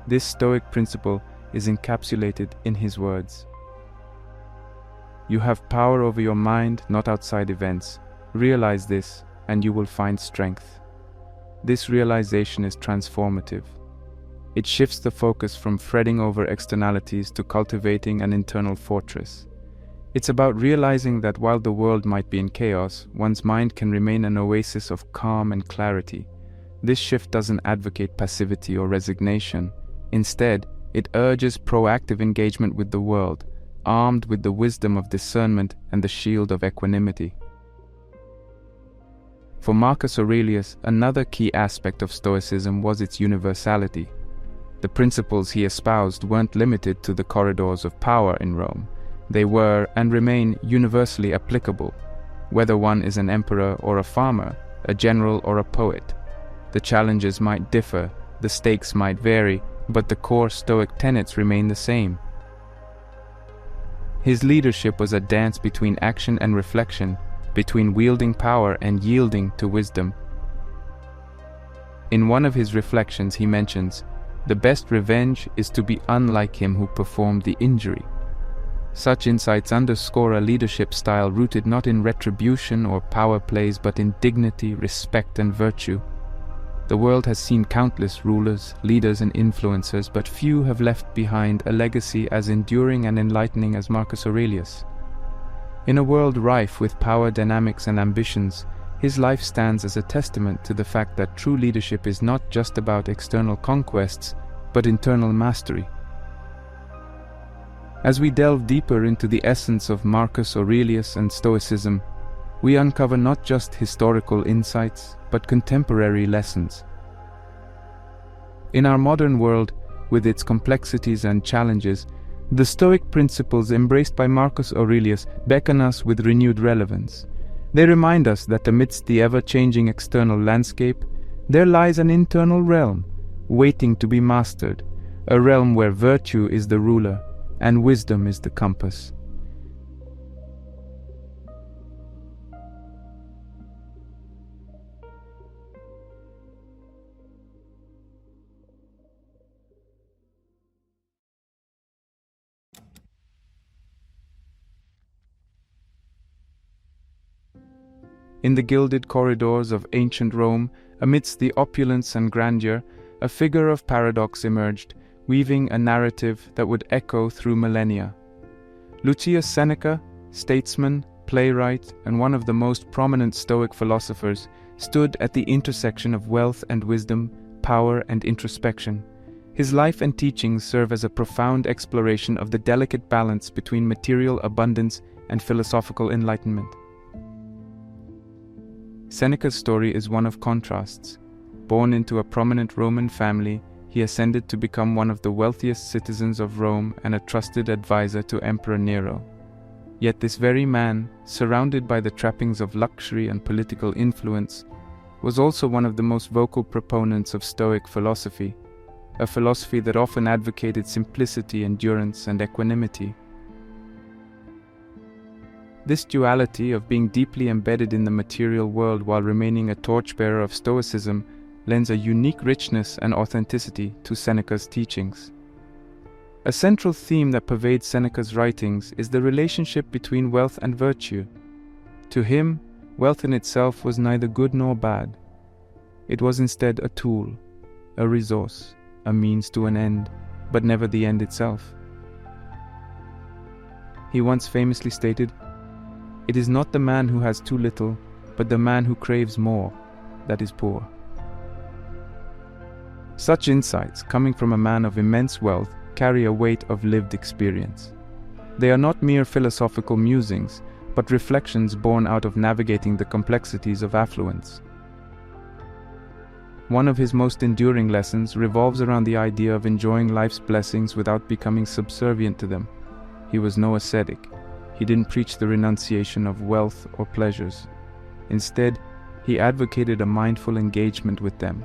[SPEAKER 1] This Stoic principle is encapsulated in his words. "You have power over your mind, not outside events. Realize this, and you will find strength." This realization is transformative. It shifts the focus from fretting over externalities to cultivating an internal fortress. It's about realizing that while the world might be in chaos, one's mind can remain an oasis of calm and clarity. This shift doesn't advocate passivity or resignation. Instead, it urges proactive engagement with the world, armed with the wisdom of discernment and the shield of equanimity. For Marcus Aurelius, another key aspect of Stoicism was its universality. The principles he espoused weren't limited to the corridors of power in Rome. They were, and remain, universally applicable, whether one is an emperor or a farmer, a general or a poet. The challenges might differ, the stakes might vary, but the core Stoic tenets remain the same. His leadership was a dance between action and reflection, between wielding power and yielding to wisdom. In one of his reflections he mentions, "The best revenge is to be unlike him who performed the injury." Such insights underscore a leadership style rooted not in retribution or power plays but in dignity, respect, and virtue. The world has seen countless rulers, leaders, and influencers, but few have left behind a legacy as enduring and enlightening as Marcus Aurelius. In a world rife with power dynamics and ambitions, his life stands as a testament to the fact that true leadership is not just about external conquests, but internal mastery. As we delve deeper into the essence of Marcus Aurelius and Stoicism, we uncover not just historical insights, but contemporary lessons. In our modern world, with its complexities and challenges, the Stoic principles embraced by Marcus Aurelius beckon us with renewed relevance. They remind us that amidst the ever-changing external landscape, there lies an internal realm, waiting to be mastered, a realm where virtue is the ruler and wisdom is the compass. In the gilded corridors of ancient Rome, amidst the opulence and grandeur, a figure of paradox emerged, weaving a narrative that would echo through millennia. Lucius Seneca, statesman, playwright and one of the most prominent Stoic philosophers, stood at the intersection of wealth and wisdom, power and introspection. His life and teachings serve as a profound exploration of the delicate balance between material abundance and philosophical enlightenment. Seneca's story is one of contrasts. Born into a prominent Roman family, he ascended to become one of the wealthiest citizens of Rome and a trusted advisor to Emperor Nero. Yet this very man, surrounded by the trappings of luxury and political influence, was also one of the most vocal proponents of Stoic philosophy, a philosophy that often advocated simplicity, endurance, and equanimity. This duality of being deeply embedded in the material world while remaining a torchbearer of Stoicism lends a unique richness and authenticity to Seneca's teachings. A central theme that pervades Seneca's writings is the relationship between wealth and virtue. To him, wealth in itself was neither good nor bad. It was instead a tool, a resource, a means to an end, but never the end itself. He once famously stated, "It is not the man who has too little, but the man who craves more, that is poor." Such insights, coming from a man of immense wealth, carry a weight of lived experience. They are not mere philosophical musings, but reflections born out of navigating the complexities of affluence. One of his most enduring lessons revolves around the idea of enjoying life's blessings without becoming subservient to them. He was no ascetic. He didn't preach the renunciation of wealth or pleasures. Instead, he advocated a mindful engagement with them,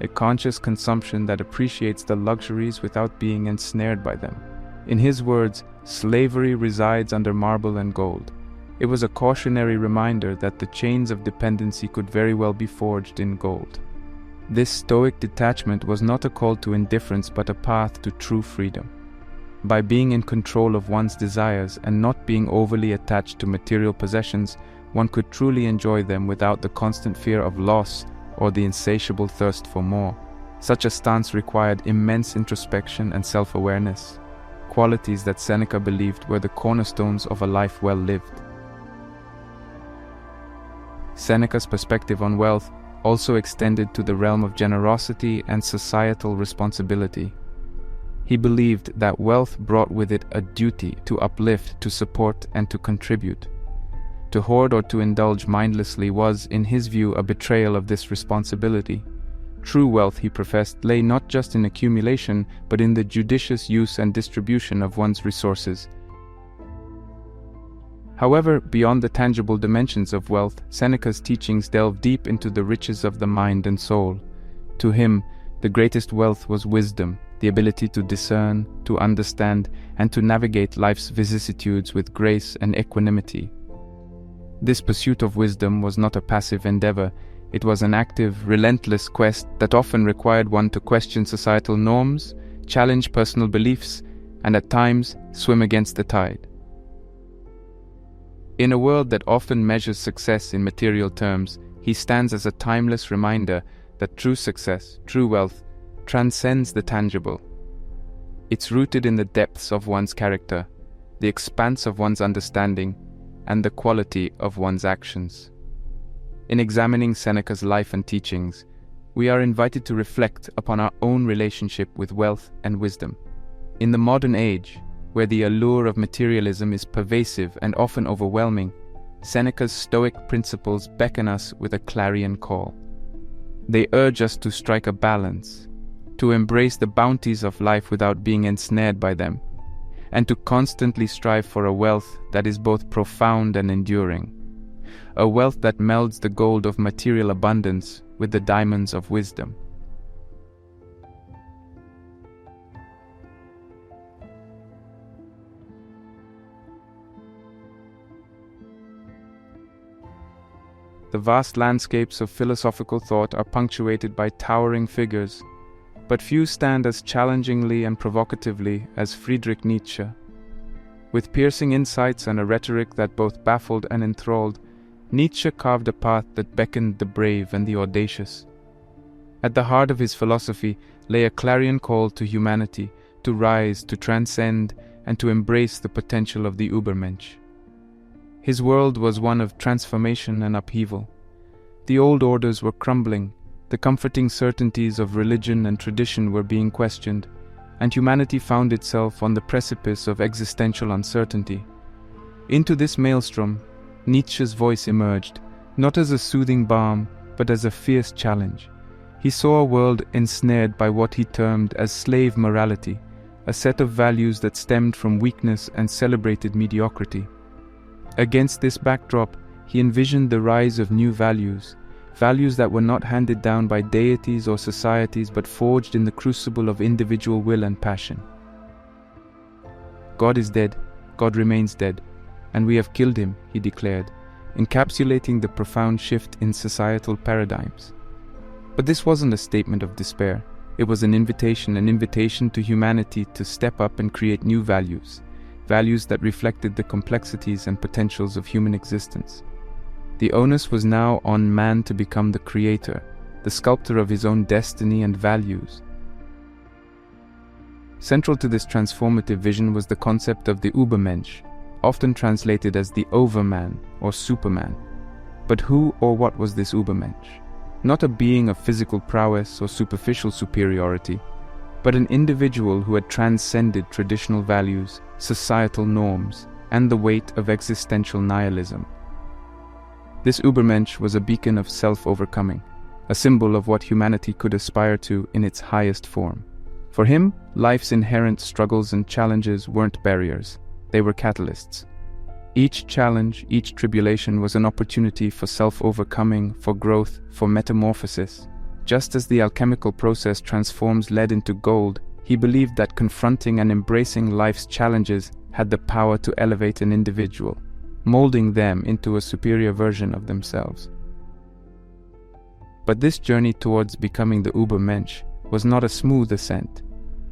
[SPEAKER 1] a conscious consumption that appreciates the luxuries without being ensnared by them. In his words, slavery resides under marble and gold. It was a cautionary reminder that the chains of dependency could very well be forged in gold. This Stoic detachment was not a call to indifference but a path to true freedom. By being in control of one's desires and not being overly attached to material possessions, one could truly enjoy them without the constant fear of loss or the insatiable thirst for more. Such a stance required immense introspection and self-awareness, qualities that Seneca believed were the cornerstones of a life well lived. Seneca's perspective on wealth also extended to the realm of generosity and societal responsibility. He believed that wealth brought with it a duty to uplift, to support, and to contribute. To hoard or to indulge mindlessly was, in his view, a betrayal of this responsibility. True wealth, he professed, lay not just in accumulation, but in the judicious use and distribution of one's resources. However, beyond the tangible dimensions of wealth, Seneca's teachings delve deep into the riches of the mind and soul. To him, the greatest wealth was wisdom, the ability to discern, to understand, and to navigate life's vicissitudes with grace and equanimity. This pursuit of wisdom was not a passive endeavor. It was an active, relentless quest that often required one to question societal norms, challenge personal beliefs, and at times swim against the tide. In a world that often measures success in material terms, he stands as a timeless reminder that true success, true wealth, transcends the tangible. It's rooted in the depths of one's character, the expanse of one's understanding, and the quality of one's actions. In examining Seneca's life and teachings, we are invited to reflect upon our own relationship with wealth and wisdom. In the modern age, where the allure of materialism is pervasive and often overwhelming, Seneca's Stoic principles beckon us with a clarion call. They urge us to strike a balance, to embrace the bounties of life without being ensnared by them, and to constantly strive for a wealth that is both profound and enduring, a wealth that melds the gold of material abundance with the diamonds of wisdom. The vast landscapes of philosophical thought are punctuated by towering figures, but few stand as challengingly and provocatively as Friedrich Nietzsche. With piercing insights and a rhetoric that both baffled and enthralled, Nietzsche carved a path that beckoned the brave and the audacious. At the heart of his philosophy lay a clarion call to humanity, to rise, to transcend, and to embrace the potential of the Übermensch. His world was one of transformation and upheaval. The old orders were crumbling, the comforting certainties of religion and tradition were being questioned, and humanity found itself on the precipice of existential uncertainty. Into this maelstrom, Nietzsche's voice emerged, not as a soothing balm, but as a fierce challenge. He saw a world ensnared by what he termed as slave morality, a set of values that stemmed from weakness and celebrated mediocrity. Against this backdrop, he envisioned the rise of new values, values that were not handed down by deities or societies but forged in the crucible of individual will and passion. God is dead, God remains dead, and we have killed him, he declared, encapsulating the profound shift in societal paradigms. But this wasn't a statement of despair. It was an invitation to humanity to step up and create new values, values that reflected the complexities and potentials of human existence. The onus was now on man to become the creator, the sculptor of his own destiny and values. Central to this transformative vision was the concept of the Übermensch, often translated as the overman or superman. But who or what was this Übermensch? Not a being of physical prowess or superficial superiority, but an individual who had transcended traditional values, societal norms, and the weight of existential nihilism. This Übermensch was a beacon of self-overcoming, a symbol of what humanity could aspire to in its highest form. For him, life's inherent struggles and challenges weren't barriers, they were catalysts. Each challenge, each tribulation was an opportunity for self-overcoming, for growth, for metamorphosis. Just as the alchemical process transforms lead into gold, he believed that confronting and embracing life's challenges had the power to elevate an individual, molding them into a superior version of themselves. But this journey towards becoming the Übermensch was not a smooth ascent.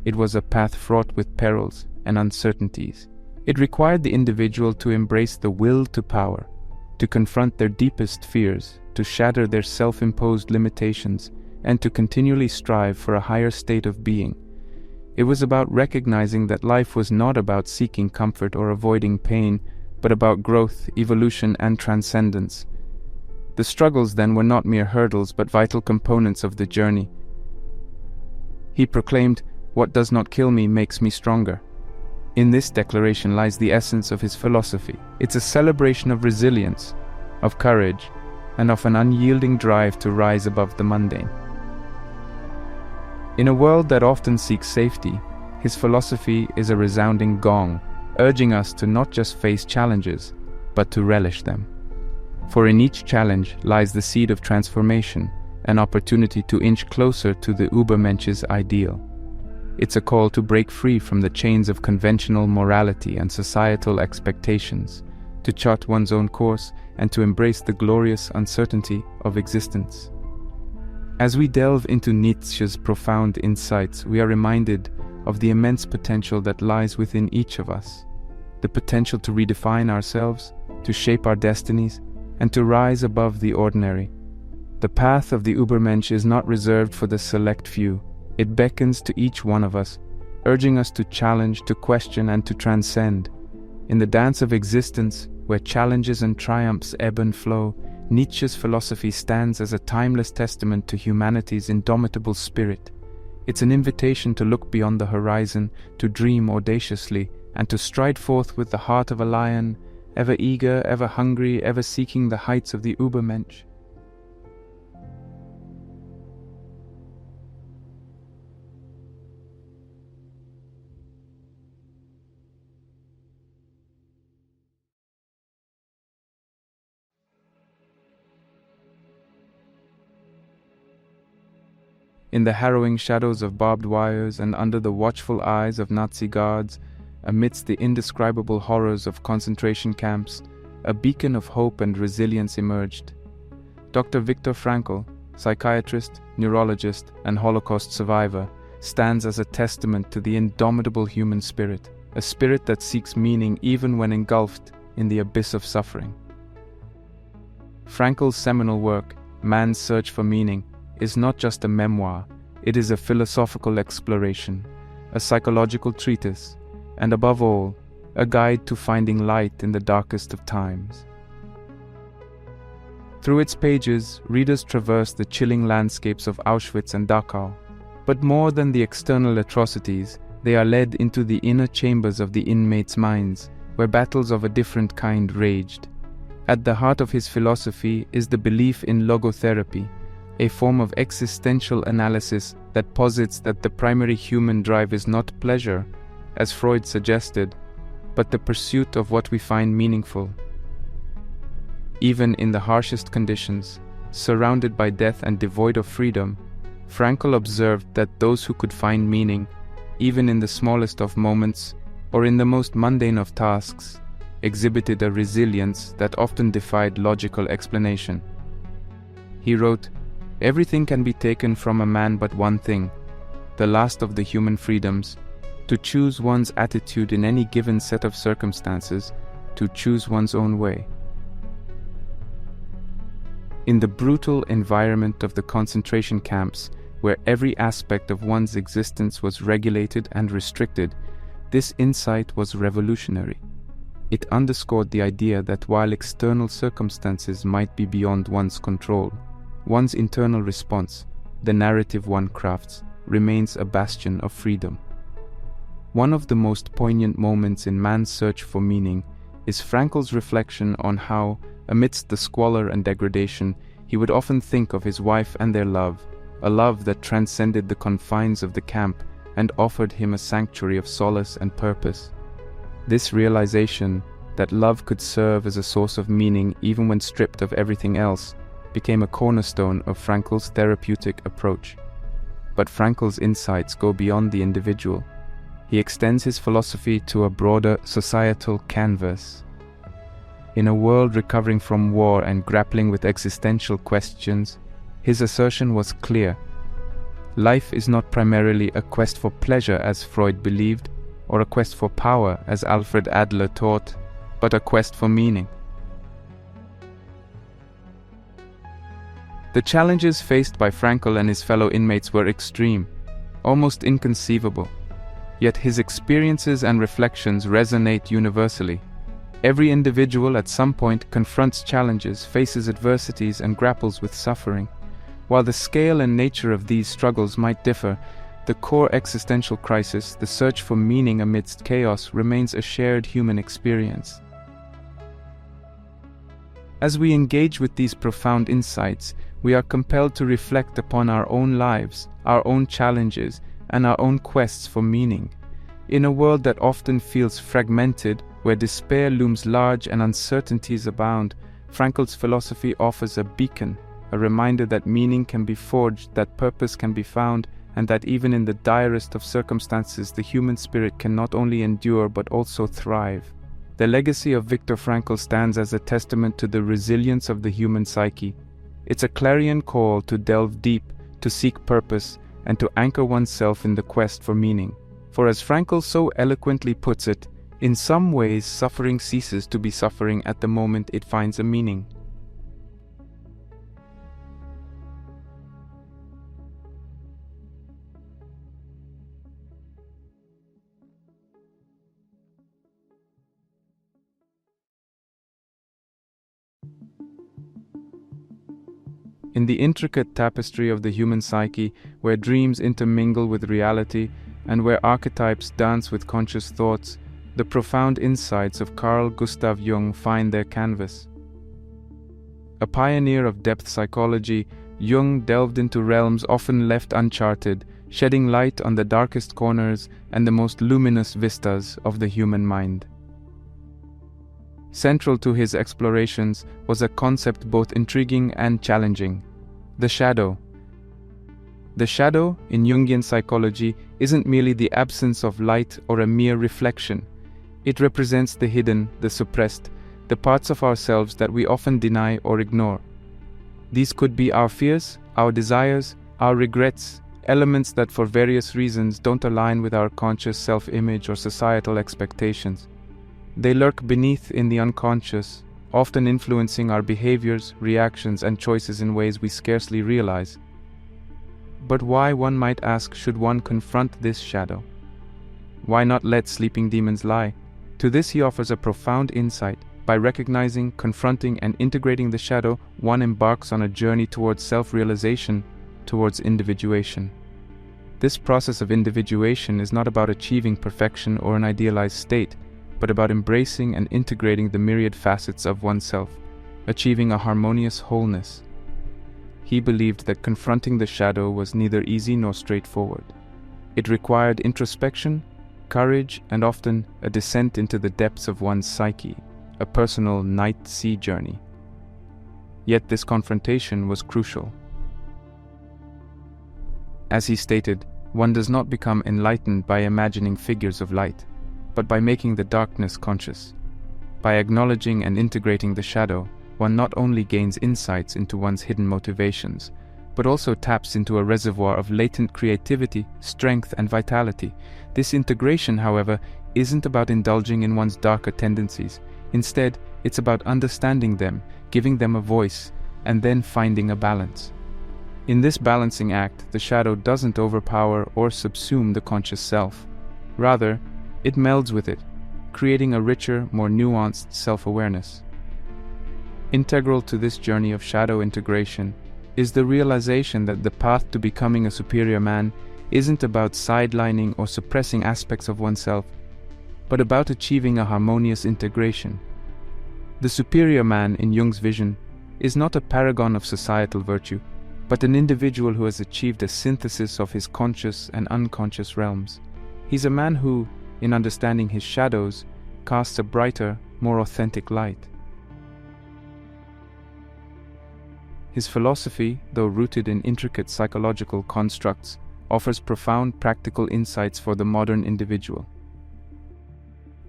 [SPEAKER 1] It was a path fraught with perils and uncertainties. It required the individual to embrace the will to power, to confront their deepest fears, to shatter their self-imposed limitations, and to continually strive for a higher state of being. It was about recognizing that life was not about seeking comfort or avoiding pain, but about growth, evolution, and transcendence. The struggles then were not mere hurdles, but vital components of the journey. He proclaimed, "What does not kill me makes me stronger." In this declaration lies the essence of his philosophy. It's a celebration of resilience, of courage, and of an unyielding drive to rise above the mundane. In a world that often seeks safety, his philosophy is a resounding gong, urging us to not just face challenges, but to relish them. For in each challenge lies the seed of transformation, an opportunity to inch closer to the Übermensch's ideal. It's a call to break free from the chains of conventional morality and societal expectations, to chart one's own course, and to embrace the glorious uncertainty of existence. As we delve into Nietzsche's profound insights, we are reminded of the immense potential that lies within each of us, the potential to redefine ourselves, to shape our destinies, and to rise above the ordinary. The path of the Übermensch is not reserved for the select few. It beckons to each one of us, urging us to challenge, to question, and to transcend. In the dance of existence, where challenges and triumphs ebb and flow, Nietzsche's philosophy stands as a timeless testament to humanity's indomitable spirit. It's an invitation to look beyond the horizon, to dream audaciously, and to stride forth with the heart of a lion, ever eager, ever hungry, ever seeking the heights of the Übermensch. In the harrowing shadows of barbed wires and under the watchful eyes of Nazi guards, amidst the indescribable horrors of concentration camps, a beacon of hope and resilience emerged. Dr. Viktor Frankl, psychiatrist, neurologist, and Holocaust survivor, stands as a testament to the indomitable human spirit, a spirit that seeks meaning even when engulfed in the abyss of suffering. Frankl's seminal work, Man's Search for Meaning, is not just a memoir, it is a philosophical exploration, a psychological treatise, and above all, a guide to finding light in the darkest of times. Through its pages, readers traverse the chilling landscapes of Auschwitz and Dachau. But more than the external atrocities, they are led into the inner chambers of the inmates' minds, where battles of a different kind raged. At the heart of his philosophy is the belief in logotherapy, a form of existential analysis that posits that the primary human drive is not pleasure, as Freud suggested, but the pursuit of what we find meaningful. Even in the harshest conditions, surrounded by death and devoid of freedom, Frankl observed that those who could find meaning, even in the smallest of moments or in the most mundane of tasks, exhibited a resilience that often defied logical explanation. He wrote, "Everything can be taken from a man but one thing, the last of the human freedoms, to choose one's attitude in any given set of circumstances, to choose one's own way." In the brutal environment of the concentration camps, where every aspect of one's existence was regulated and restricted, this insight was revolutionary. It underscored the idea that while external circumstances might be beyond one's control, one's internal response, the narrative one crafts, remains a bastion of freedom. One of the most poignant moments in man's search for meaning is Frankl's reflection on how, amidst the squalor and degradation, he would often think of his wife and their love, a love that transcended the confines of the camp and offered him a sanctuary of solace and purpose. This realization that love could serve as a source of meaning even when stripped of everything else became a cornerstone of Frankl's therapeutic approach. But Frankl's insights go beyond the individual. He extends his philosophy to a broader societal canvas. In a world recovering from war and grappling with existential questions, his assertion was clear. Life is not primarily a quest for pleasure as Freud believed, or a quest for power as Alfred Adler taught, but a quest for meaning. The challenges faced by Frankl and his fellow inmates were extreme, almost inconceivable. Yet his experiences and reflections resonate universally. Every individual at some point confronts challenges, faces adversities, and grapples with suffering. While the scale and nature of these struggles might differ, the core existential crisis, the search for meaning amidst chaos, remains a shared human experience. As we engage with these profound insights, we are compelled to reflect upon our own lives, our own challenges, and our own quests for meaning. In a world that often feels fragmented, where despair looms large and uncertainties abound, Frankl's philosophy offers a beacon, a reminder that meaning can be forged, that purpose can be found, and that even in the direst of circumstances, the human spirit can not only endure but also thrive. The legacy of Viktor Frankl stands as a testament to the resilience of the human psyche. It's a clarion call to delve deep, to seek purpose, and to anchor oneself in the quest for meaning. For as Frankl so eloquently puts it, in some ways suffering ceases to be suffering at the moment it finds a meaning. In the intricate tapestry of the human psyche, where dreams intermingle with reality and where archetypes dance with conscious thoughts, the profound insights of Carl Gustav Jung find their canvas. A pioneer of depth psychology, Jung delved into realms often left uncharted, shedding light on the darkest corners and the most luminous vistas of the human mind. Central to his explorations was a concept both intriguing and challenging: the shadow. The shadow, in Jungian psychology, isn't merely the absence of light or a mere reflection. It represents the hidden, the suppressed, the parts of ourselves that we often deny or ignore. These could be our fears, our desires, our regrets, elements that for various reasons don't align with our conscious self-image or societal expectations. They lurk beneath in the unconscious, often influencing our behaviors, reactions, and choices in ways we scarcely realize. But why, one might ask, should one confront this shadow? Why not let sleeping demons lie? To this he offers a profound insight. By recognizing, confronting, and integrating the shadow, one embarks on a journey towards self-realization, towards individuation. This process of individuation is not about achieving perfection or an idealized state, but about embracing and integrating the myriad facets of oneself, achieving a harmonious wholeness. He believed that confronting the shadow was neither easy nor straightforward. It required introspection, courage, and often a descent into the depths of one's psyche, a personal night-sea journey. Yet this confrontation was crucial. As he stated, one does not become enlightened by imagining figures of light, but by making the darkness conscious. By acknowledging and integrating the shadow, one not only gains insights into one's hidden motivations, but also taps into a reservoir of latent creativity, strength, and vitality. This integration, however, isn't about indulging in one's darker tendencies. Instead, it's about understanding them, giving them a voice, and then finding a balance. In this balancing act, the shadow doesn't overpower or subsume the conscious self. Rather, it melds with it, creating a richer, more nuanced self-awareness. Integral to this journey of shadow integration is the realization that the path to becoming a superior man isn't about sidelining or suppressing aspects of oneself, but about achieving a harmonious integration. The superior man, in Jung's vision, is not a paragon of societal virtue, but an individual who has achieved a synthesis of his conscious and unconscious realms. He's a man who, in understanding his shadows, casts a brighter, more authentic light. His philosophy, though rooted in intricate psychological constructs, offers profound practical insights for the modern individual.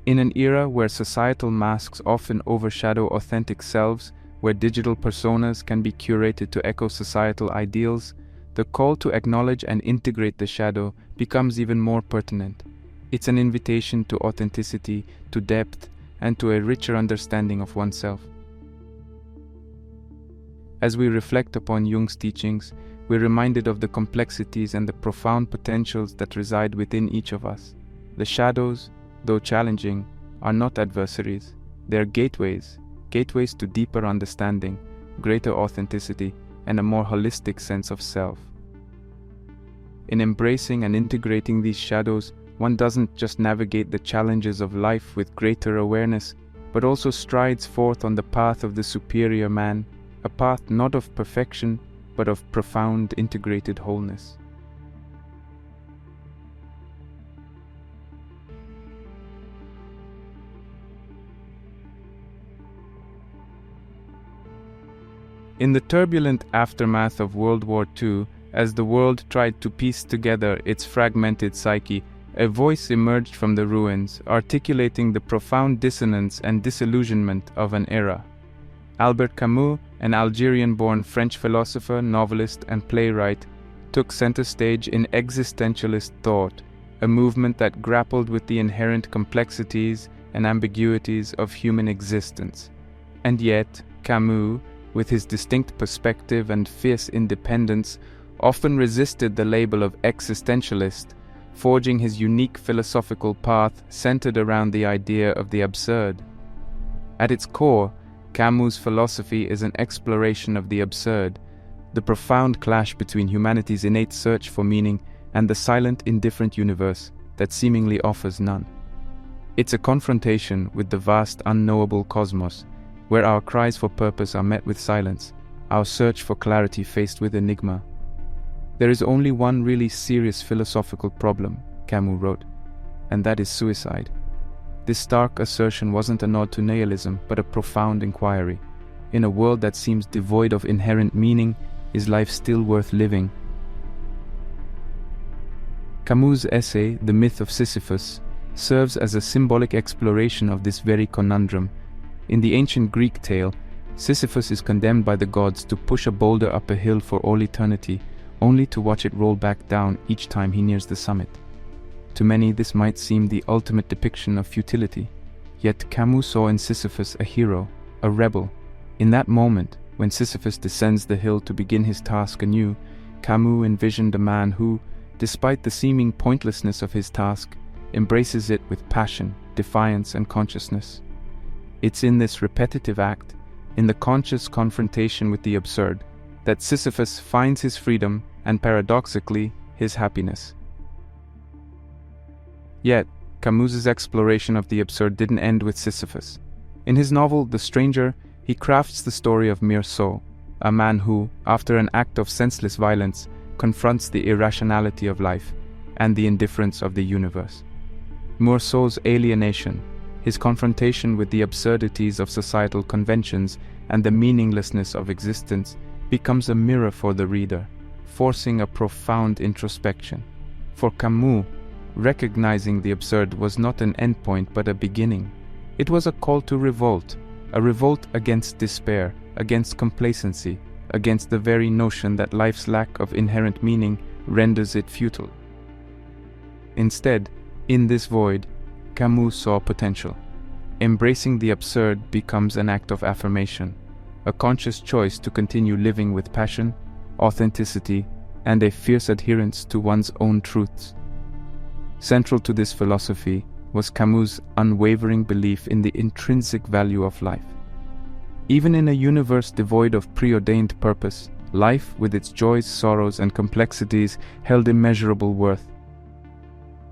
[SPEAKER 1] In an era where societal masks often overshadow authentic selves, where digital personas can be curated to echo societal ideals, the call to acknowledge and integrate the shadow becomes even more pertinent. It's an invitation to authenticity, to depth, and to a richer understanding of oneself. As we reflect upon Jung's teachings, we're reminded of the complexities and the profound potentials that reside within each of us. The shadows, though challenging, are not adversaries. They are gateways to deeper understanding, greater authenticity, and a more holistic sense of self. In embracing and integrating these shadows, one doesn't just navigate the challenges of life with greater awareness, but also strides forth on the path of the superior man, a path not of perfection, but of profound integrated wholeness. In the turbulent aftermath of World War II, as the world tried to piece together its fragmented psyche, a voice emerged from the ruins, articulating the profound dissonance and disillusionment of an era. Albert Camus, an Algerian-born French philosopher, novelist, and playwright, took center stage in existentialist thought, a movement that grappled with the inherent complexities and ambiguities of human existence. And yet, Camus, with his distinct perspective and fierce independence, often resisted the label of existentialist, forging his unique philosophical path centered around the idea of the absurd. At its core, Camus' philosophy is an exploration of the absurd, the profound clash between humanity's innate search for meaning and the silent, indifferent universe that seemingly offers none. It's a confrontation with the vast, unknowable cosmos, where our cries for purpose are met with silence, our search for clarity faced with enigma. There is only one really serious philosophical problem, Camus wrote, and that is suicide. This stark assertion wasn't a nod to nihilism, but a profound inquiry. In a world that seems devoid of inherent meaning, is life still worth living? Camus' essay, The Myth of Sisyphus, serves as a symbolic exploration of this very conundrum. In the ancient Greek tale, Sisyphus is condemned by the gods to push a boulder up a hill for all eternity, only to watch it roll back down each time he nears the summit. To many, this might seem the ultimate depiction of futility. Yet Camus saw in Sisyphus a hero, a rebel. In that moment, when Sisyphus descends the hill to begin his task anew, Camus envisioned a man who, despite the seeming pointlessness of his task, embraces it with passion, defiance, and consciousness. It's in this repetitive act, in the conscious confrontation with the absurd, that Sisyphus finds his freedom and, paradoxically, his happiness. Yet, Camus's exploration of the absurd didn't end with Sisyphus. In his novel The Stranger, he crafts the story of Meursault, a man who, after an act of senseless violence, confronts the irrationality of life and the indifference of the universe. Meursault's alienation, his confrontation with the absurdities of societal conventions and the meaninglessness of existence, becomes a mirror for the reader, forcing a profound introspection. For Camus, recognizing the absurd was not an endpoint but a beginning. It was a call to revolt, a revolt against despair, against complacency, against the very notion that life's lack of inherent meaning renders it futile. Instead, in this void, Camus saw potential. Embracing the absurd becomes an act of affirmation, a conscious choice to continue living with passion, authenticity, and a fierce adherence to one's own truths. Central to this philosophy was Camus' unwavering belief in the intrinsic value of life. Even in a universe devoid of preordained purpose, life, with its joys, sorrows, and complexities, held immeasurable worth.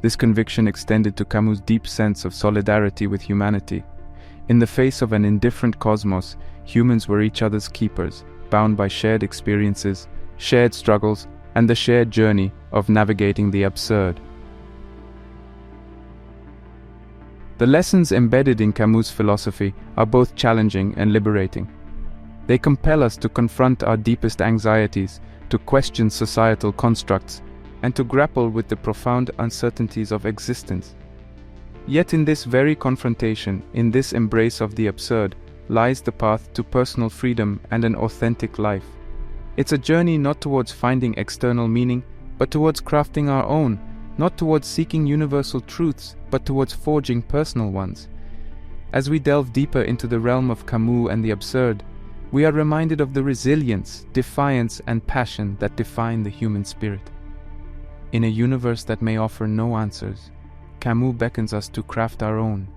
[SPEAKER 1] This conviction extended to Camus' deep sense of solidarity with humanity. In the face of an indifferent cosmos, humans were each other's keepers, bound by shared experiences, shared struggles, and the shared journey of navigating the absurd. The lessons embedded in Camus' philosophy are both challenging and liberating. They compel us to confront our deepest anxieties, to question societal constructs, and to grapple with the profound uncertainties of existence. Yet in this very confrontation, in this embrace of the absurd, lies the path to personal freedom and an authentic life. It's a journey not towards finding external meaning, but towards crafting our own, not towards seeking universal truths, but towards forging personal ones. As we delve deeper into the realm of Camus and the absurd, we are reminded of the resilience, defiance, and passion that define the human spirit. In a universe that may offer no answers, Camus beckons us to craft our own,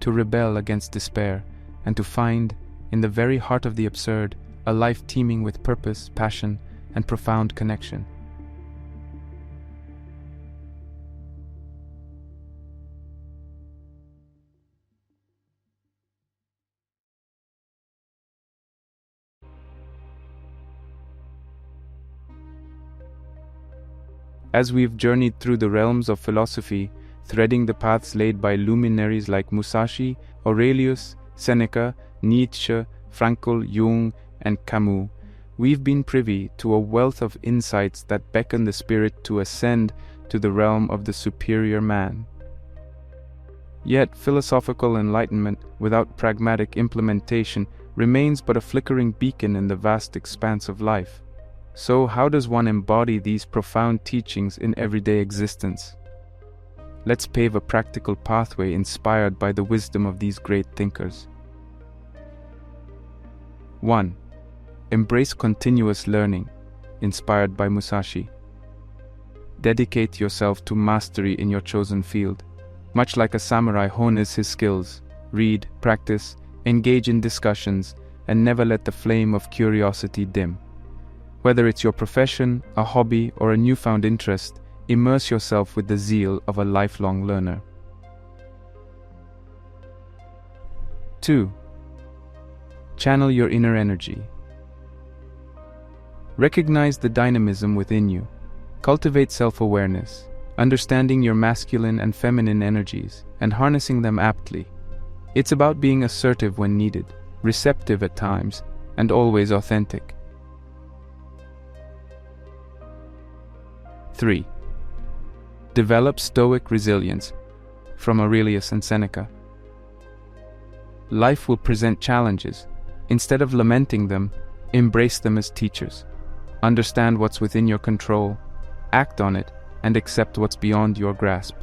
[SPEAKER 1] to rebel against despair, and to find, in the very heart of the absurd, a life teeming with purpose, passion, and profound connection. As we've journeyed through the realms of philosophy, threading the paths laid by luminaries like Musashi, Aurelius, Seneca, Nietzsche, Frankl, Jung, and Camus, we've been privy to a wealth of insights that beckon the spirit to ascend to the realm of the superior man. Yet philosophical enlightenment without pragmatic implementation remains but a flickering beacon in the vast expanse of life. So how does one embody these profound teachings in everyday existence? Let's pave a practical pathway inspired by the wisdom of these great thinkers. 1. Embrace continuous learning, inspired by Musashi. Dedicate yourself to mastery in your chosen field. Much like a samurai hones his skills, read, practice, engage in discussions, and never let the flame of curiosity dim. Whether it's your profession, a hobby, or a newfound interest, immerse yourself with the zeal of a lifelong learner. 2. Channel your inner energy. Recognize the dynamism within you. Cultivate self-awareness, understanding your masculine and feminine energies, and harnessing them aptly. It's about being assertive when needed, receptive at times, and always authentic. 3. Develop Stoic resilience, from Aurelius and Seneca. Life will present challenges. Instead of lamenting them, embrace them as teachers. Understand what's within your control, act on it, and accept what's beyond your grasp.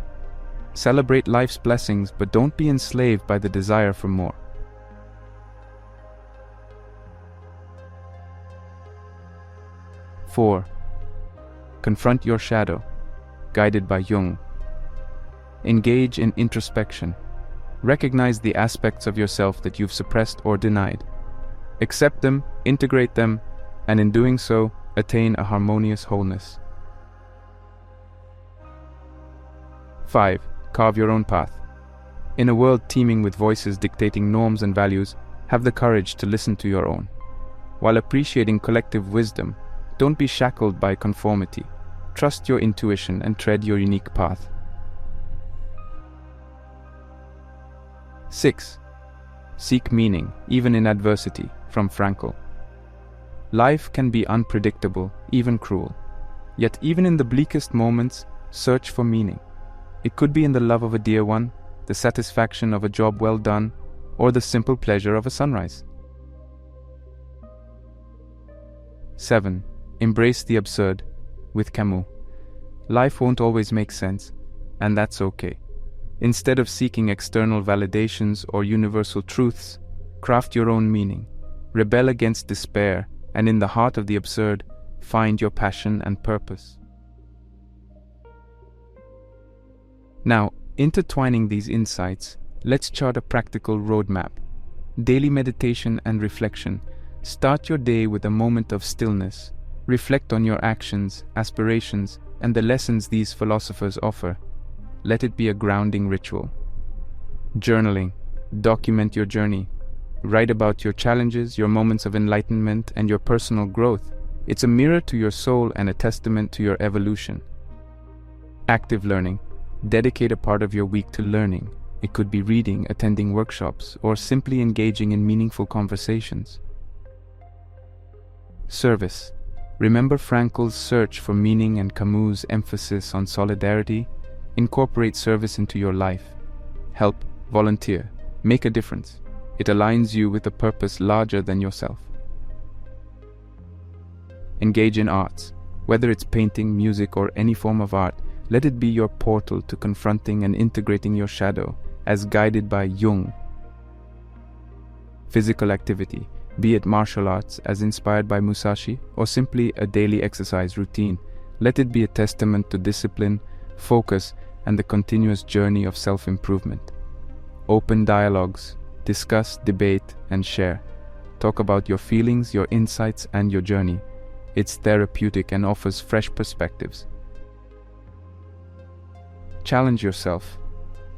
[SPEAKER 1] Celebrate life's blessings, but don't be enslaved by the desire for more. 4. Confront your shadow, guided by Jung. Engage in introspection. Recognize the aspects of yourself that you've suppressed or denied. Accept them, integrate them, and in doing so, attain a harmonious wholeness. 5. Carve your own path. In a world teeming with voices dictating norms and values, have the courage to listen to your own. While appreciating collective wisdom, don't be shackled by conformity. Trust your intuition and tread your unique path. 6. Seek meaning, even in adversity, from Frankl. Life can be unpredictable, even cruel. Yet even in the bleakest moments, search for meaning. It could be in the love of a dear one, the satisfaction of a job well done, or the simple pleasure of a sunrise. 7. Embrace the absurd, with Camus. Life won't always make sense, and that's okay. Instead of seeking external validations or universal truths, craft your own meaning, rebel against despair, and in the heart of the absurd, find your passion and purpose. Now, intertwining these insights, let's chart a practical roadmap. Daily meditation and reflection. Start your day with a moment of stillness. Reflect on your actions, aspirations, and the lessons these philosophers offer. Let it be a grounding ritual. Journaling. Document your journey. Write about your challenges, your moments of enlightenment, and your personal growth. It's a mirror to your soul and a testament to your evolution. Active learning. Dedicate a part of your week to learning. It could be reading, attending workshops, or simply engaging in meaningful conversations. Service. Remember Frankl's search for meaning and Camus' emphasis on solidarity. Incorporate service into your life. Help, volunteer, make a difference. It aligns you with a purpose larger than yourself. Engage in arts. Whether it's painting, music, or any form of art, let it be your portal to confronting and integrating your shadow, as guided by Jung. Physical activity, be it martial arts as inspired by Musashi, or simply a daily exercise routine, let it be a testament to discipline, focus, and the continuous journey of self-improvement. Open dialogues, discuss, debate, and share. Talk about your feelings, your insights, and your journey. It's therapeutic and offers fresh perspectives. Challenge yourself.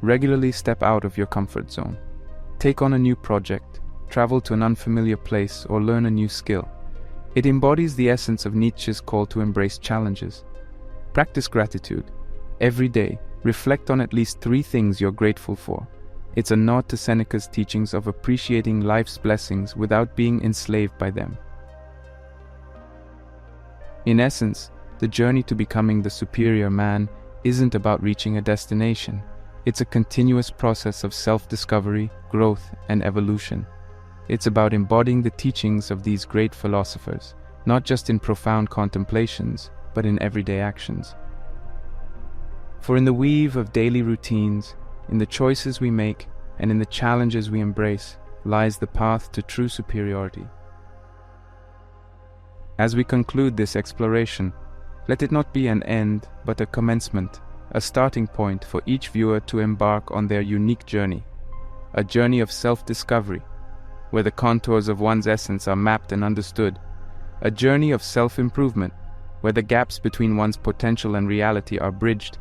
[SPEAKER 1] Regularly step out of your comfort zone. Take on a new project, travel to an unfamiliar place, or learn a new skill. It embodies the essence of Nietzsche's call to embrace challenges. Practice gratitude. Every day, reflect on at least 3 things you're grateful for. It's a nod to Seneca's teachings of appreciating life's blessings without being enslaved by them. In essence, the journey to becoming the superior man isn't about reaching a destination. It's a continuous process of self-discovery, growth, and evolution. It's about embodying the teachings of these great philosophers, not just in profound contemplations, but in everyday actions. For in the weave of daily routines, in the choices we make, and in the challenges we embrace, lies the path to true superiority. As we conclude this exploration, let it not be an end, but a commencement, a starting point for each viewer to embark on their unique journey, a journey of self-discovery, where the contours of one's essence are mapped and understood, a journey of self-improvement, where the gaps between one's potential and reality are bridged,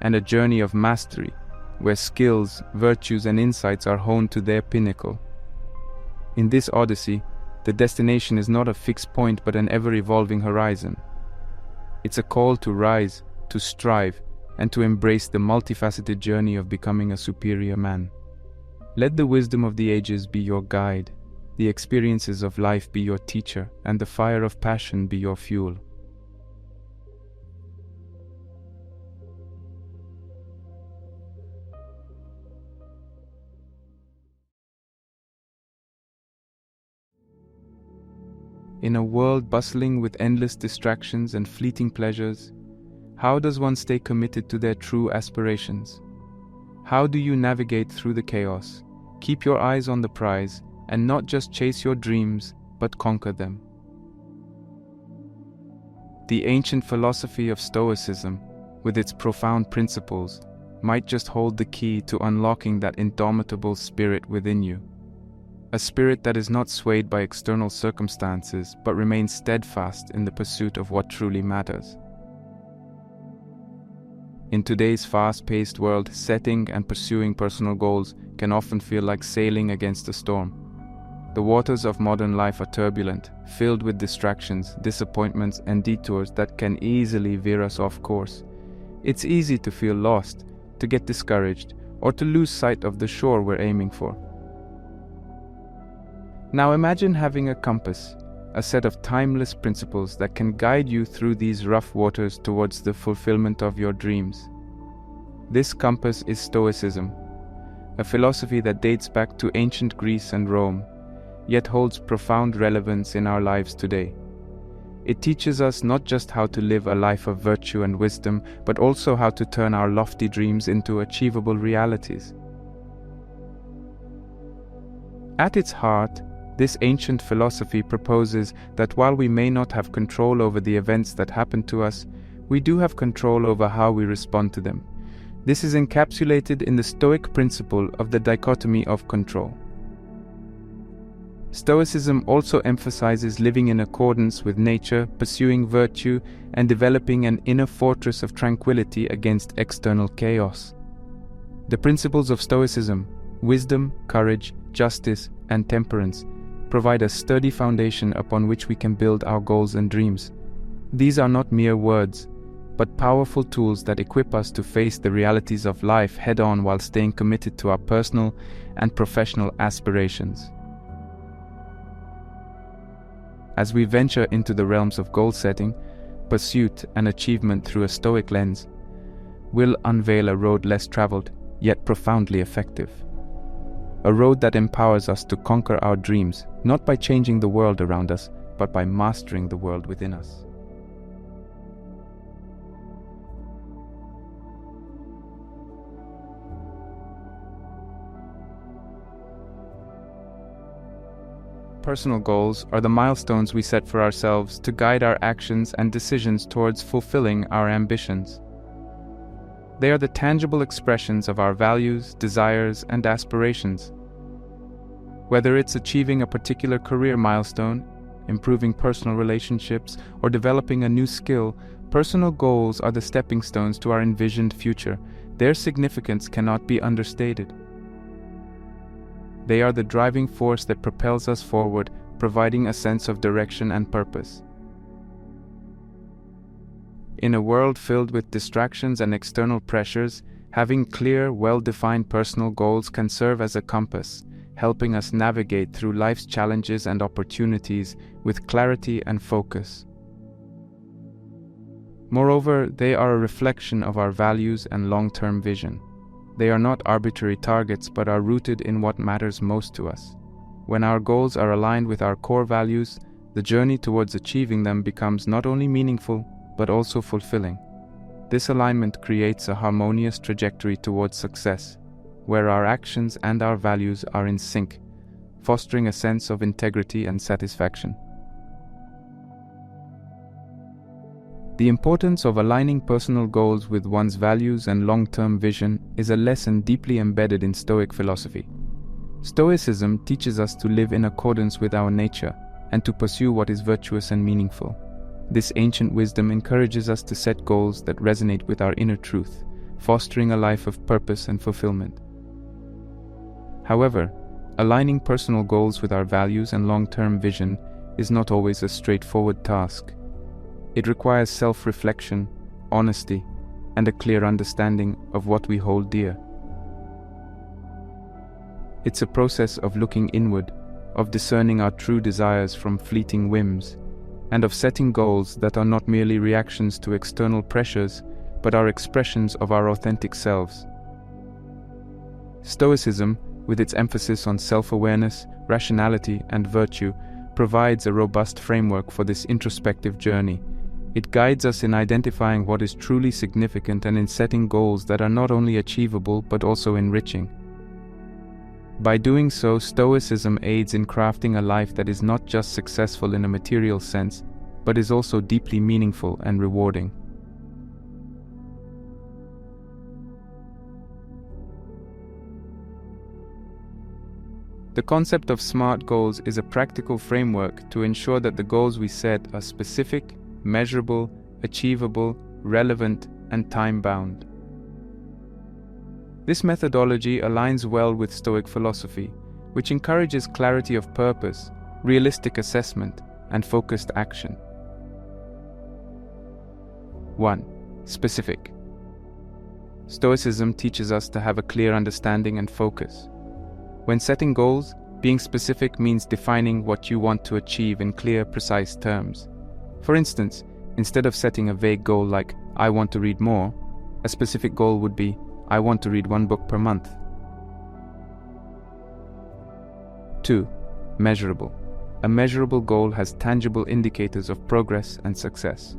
[SPEAKER 1] and a journey of mastery, where skills, virtues, and insights are honed to their pinnacle. In this odyssey, the destination is not a fixed point but an ever-evolving horizon. It's a call to rise, to strive, and to embrace the multifaceted journey of becoming a superior man. Let the wisdom of the ages be your guide, the experiences of life be your teacher, and the fire of passion be your fuel. In a world bustling with endless distractions and fleeting pleasures, how does one stay committed to their true aspirations? How do you navigate through the chaos, keep your eyes on the prize, and not just chase your dreams, but conquer them? The ancient philosophy of Stoicism, with its profound principles, might just hold the key to unlocking that indomitable spirit within you. A spirit that is not swayed by external circumstances, but remains steadfast in the pursuit of what truly matters. In today's fast-paced world, setting and pursuing personal goals can often feel like sailing against a storm. The waters of modern life are turbulent, filled with distractions, disappointments, and detours that can easily veer us off course. It's easy to feel lost, to get discouraged, or to lose sight of the shore we're aiming for. Now imagine having a compass, a set of timeless principles that can guide you through these rough waters towards the fulfillment of your dreams. This compass is Stoicism, a philosophy that dates back to ancient Greece and Rome, yet holds profound relevance in our lives today. It teaches us not just how to live a life of virtue and wisdom, but also how to turn our lofty dreams into achievable realities. At its heart, this ancient philosophy proposes that while we may not have control over the events that happen to us, we do have control over how we respond to them. This is encapsulated in the Stoic principle of the dichotomy of control. Stoicism also emphasizes living in accordance with nature, pursuing virtue, and developing an inner fortress of tranquility against external chaos. The principles of Stoicism, wisdom, courage, justice, and temperance, provide a sturdy foundation upon which we can build our goals and dreams. These are not mere words, but powerful tools that equip us to face the realities of life head-on while staying committed to our personal and professional aspirations. As we venture into the realms of goal setting, pursuit, and achievement through a Stoic lens, we'll unveil a road less traveled, yet profoundly effective. A road that empowers us to conquer our dreams, not by changing the world around us, but by mastering the world within us. Personal goals are the milestones we set for ourselves to guide our actions and decisions towards fulfilling our ambitions. They are the tangible expressions of our values, desires, and aspirations. Whether it's achieving a particular career milestone, improving personal relationships, or developing a new skill, personal goals are the stepping stones to our envisioned future. Their significance cannot be understated. They are the driving force that propels us forward, providing a sense of direction and purpose. In a world filled with distractions and external pressures, having clear, well-defined personal goals can serve as a compass, helping us navigate through life's challenges and opportunities with clarity and focus. Moreover, they are a reflection of our values and long-term vision. They are not arbitrary targets but are rooted in what matters most to us. When our goals are aligned with our core values, the journey towards achieving them becomes not only meaningful, but also fulfilling. This alignment creates a harmonious trajectory towards success, where our actions and our values are in sync, fostering a sense of integrity and satisfaction. The importance of aligning personal goals with one's values and long-term vision is a lesson deeply embedded in Stoic philosophy. Stoicism teaches us to live in accordance with our nature and to pursue what is virtuous and meaningful. This ancient wisdom encourages us to set goals that resonate with our inner truth, fostering a life of purpose and fulfillment. However, aligning personal goals with our values and long-term vision is not always a straightforward task. It requires self-reflection, honesty, and a clear understanding of what we hold dear. It's a process of looking inward, of discerning our true desires from fleeting whims, and of setting goals that are not merely reactions to external pressures, but are expressions of our authentic selves. Stoicism, with its emphasis on self-awareness, rationality, and virtue, provides a robust framework for this introspective journey. It guides us in identifying what is truly significant and in setting goals that are not only achievable but also enriching. By doing so, Stoicism aids in crafting a life that is not just successful in a material sense, but is also deeply meaningful and rewarding. The concept of SMART goals is a practical framework to ensure that the goals we set are specific, measurable, achievable, relevant, and time-bound. This methodology aligns well with Stoic philosophy, which encourages clarity of purpose, realistic assessment, and focused action. 1. Specific. Stoicism teaches us to have a clear understanding and focus. When setting goals, being specific means defining what you want to achieve in clear, precise terms. For instance, instead of setting a vague goal like, I want to read more, a specific goal would be, I want to read 1 book per month. 2. Measurable. A measurable goal has tangible indicators of progress and success.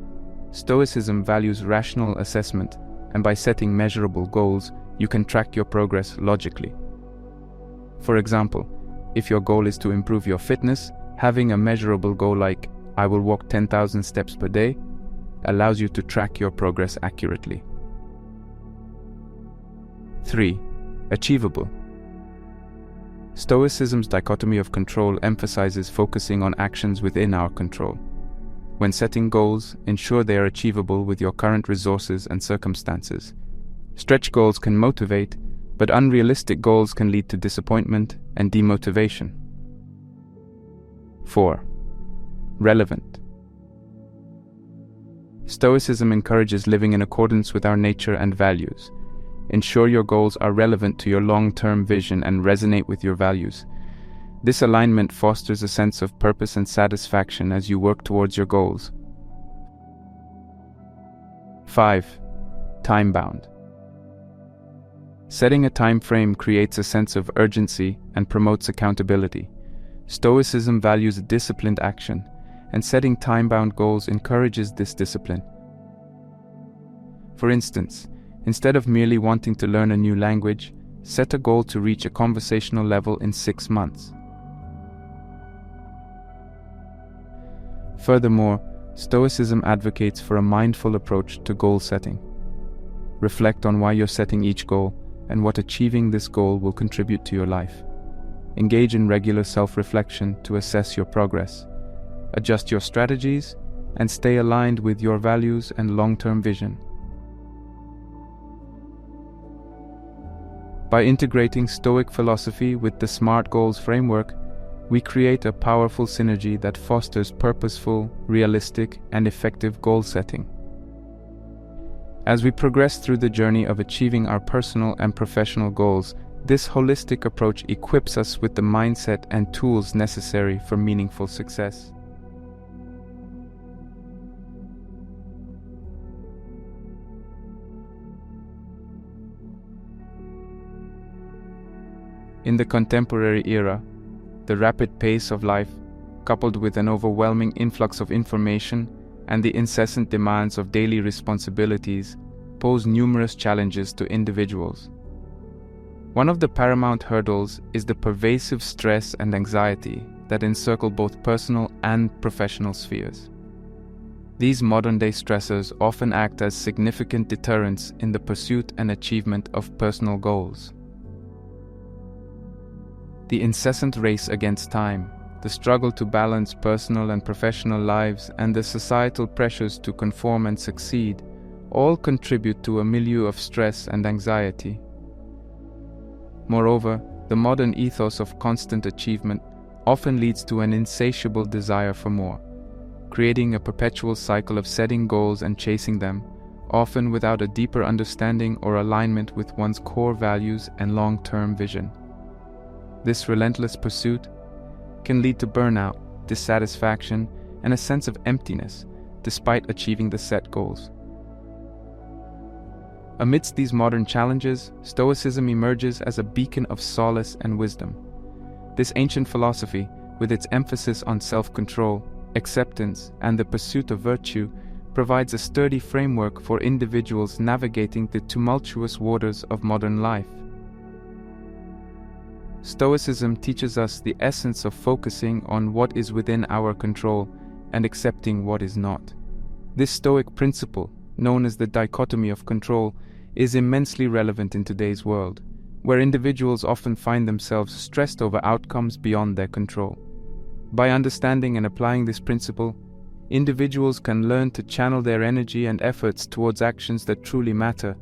[SPEAKER 1] Stoicism values rational assessment, and by setting measurable goals, you can track your progress logically. For example, if your goal is to improve your fitness, having a measurable goal like, I will walk 10,000 steps per day, allows you to track your progress accurately. 3. Achievable. Stoicism's dichotomy of control emphasizes focusing on actions within our control. When setting goals, ensure they are achievable with your current resources and circumstances. Stretch goals can motivate, but unrealistic goals can lead to disappointment and demotivation. 4. Relevant. Stoicism encourages living in accordance with our nature and values. Ensure your goals are relevant to your long-term vision and resonate with your values. This alignment fosters a sense of purpose and satisfaction as you work towards your goals. 5. Time-bound. Setting a time frame creates a sense of urgency and promotes accountability. Stoicism values disciplined action, and setting time-bound goals encourages this discipline. For instance, instead of merely wanting to learn a new language, set a goal to reach a conversational level in 6 months. Furthermore, Stoicism advocates for a mindful approach to goal setting. Reflect on why you're setting each goal and what achieving this goal will contribute to your life. Engage in regular self-reflection to assess your progress. Adjust your strategies and stay aligned with your values and long-term vision. By integrating Stoic philosophy with the SMART goals framework, we create a powerful synergy that fosters purposeful, realistic, and effective goal setting. As we progress through the journey of achieving our personal and professional goals, this holistic approach equips us with the mindset and tools necessary for meaningful success. In the contemporary era, the rapid pace of life, coupled with an overwhelming influx of information and the incessant demands of daily responsibilities, pose numerous challenges to individuals. One of the paramount hurdles is the pervasive stress and anxiety that encircle both personal and professional spheres. These modern-day stressors often act as significant deterrents in the pursuit and achievement of personal goals. The incessant race against time, the struggle to balance personal and professional lives, and the societal pressures to conform and succeed all contribute to a milieu of stress and anxiety. Moreover, the modern ethos of constant achievement often leads to an insatiable desire for more, creating a perpetual cycle of setting goals and chasing them, often without a deeper understanding or alignment with one's core values and long-term vision. This relentless pursuit can lead to burnout, dissatisfaction, and a sense of emptiness despite achieving the set goals. Amidst these modern challenges, Stoicism emerges as a beacon of solace and wisdom. This ancient philosophy, with its emphasis on self-control, acceptance, and the pursuit of virtue, provides a sturdy framework for individuals navigating the tumultuous waters of modern life. Stoicism teaches us the essence of focusing on what is within our control and accepting what is not. This Stoic principle, known as the dichotomy of control, is immensely relevant in today's world, where individuals often find themselves stressed over outcomes beyond their control. By understanding and applying this principle, individuals can learn to channel their energy and efforts towards actions that truly matter,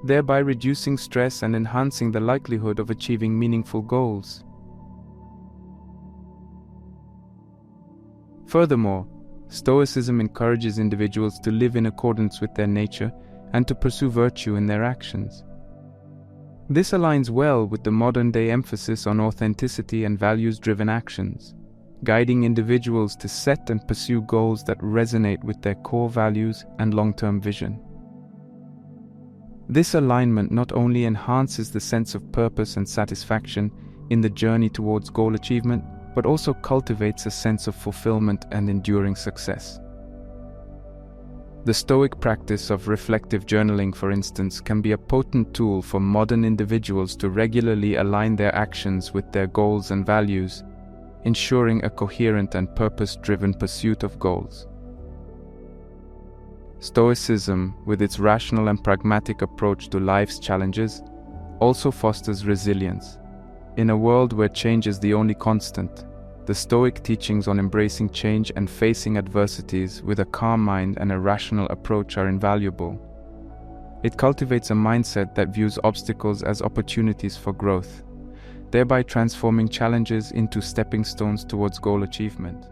[SPEAKER 1] thereby reducing stress and enhancing the likelihood of achieving meaningful goals. Furthermore, Stoicism encourages individuals to live in accordance with their nature and to pursue virtue in their actions. This aligns well with the modern-day emphasis on authenticity and values-driven actions, guiding individuals to set and pursue goals that resonate with their core values and long-term vision. This alignment not only enhances the sense of purpose and satisfaction in the journey towards goal achievement, but also cultivates a sense of fulfillment and enduring success. The Stoic practice of reflective journaling, for instance, can be a potent tool for modern individuals to regularly align their actions with their goals and values, ensuring a coherent and purpose-driven pursuit of goals. Stoicism, with its rational and pragmatic approach to life's challenges, also fosters resilience. In a world where change is the only constant, the Stoic teachings on embracing change and facing adversities with a calm mind and a rational approach are invaluable. It cultivates a mindset that views obstacles as opportunities for growth, thereby transforming challenges into stepping stones towards goal achievement.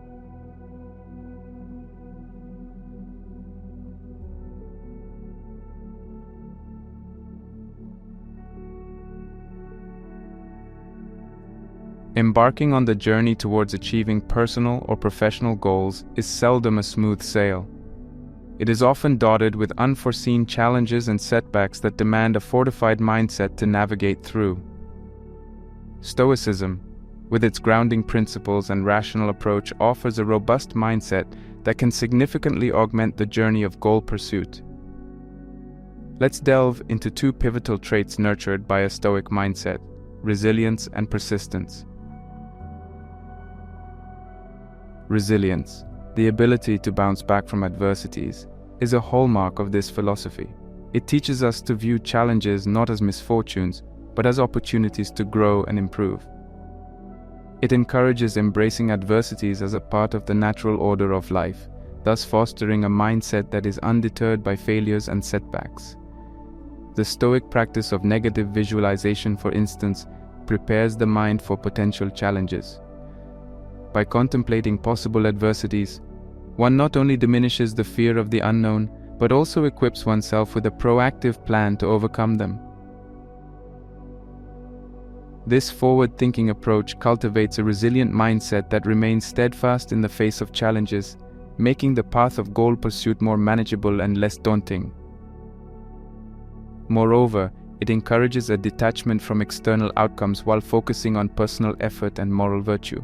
[SPEAKER 1] Embarking on the journey towards achieving personal or professional goals is seldom a smooth sail. It is often dotted with unforeseen challenges and setbacks that demand a fortified mindset to navigate through. Stoicism, with its grounding principles and rational approach, offers a robust mindset that can significantly augment the journey of goal pursuit. Let's delve into two pivotal traits nurtured by a Stoic mindset: resilience and persistence. Resilience, the ability to bounce back from adversities, is a hallmark of this philosophy. It teaches us to view challenges not as misfortunes, but as opportunities to grow and improve. It encourages embracing adversities as a part of the natural order of life, thus fostering a mindset that is undeterred by failures and setbacks. The Stoic practice of negative visualization, for instance, prepares the mind for potential challenges. By contemplating possible adversities, one not only diminishes the fear of the unknown, but also equips oneself with a proactive plan to overcome them. This forward-thinking approach cultivates a resilient mindset that remains steadfast in the face of challenges, making the path of goal pursuit more manageable and less daunting. Moreover, it encourages a detachment from external outcomes while focusing on personal effort and moral virtue.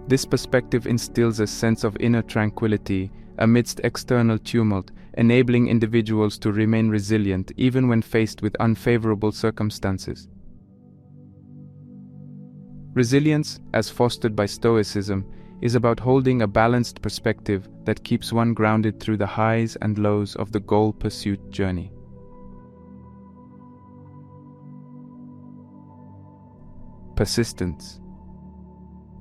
[SPEAKER 1] This perspective instills a sense of inner tranquility amidst external tumult, enabling individuals to remain resilient even when faced with unfavorable circumstances. Resilience, as fostered by Stoicism, is about holding a balanced perspective that keeps one grounded through the highs and lows of the goal pursuit journey. Persistence.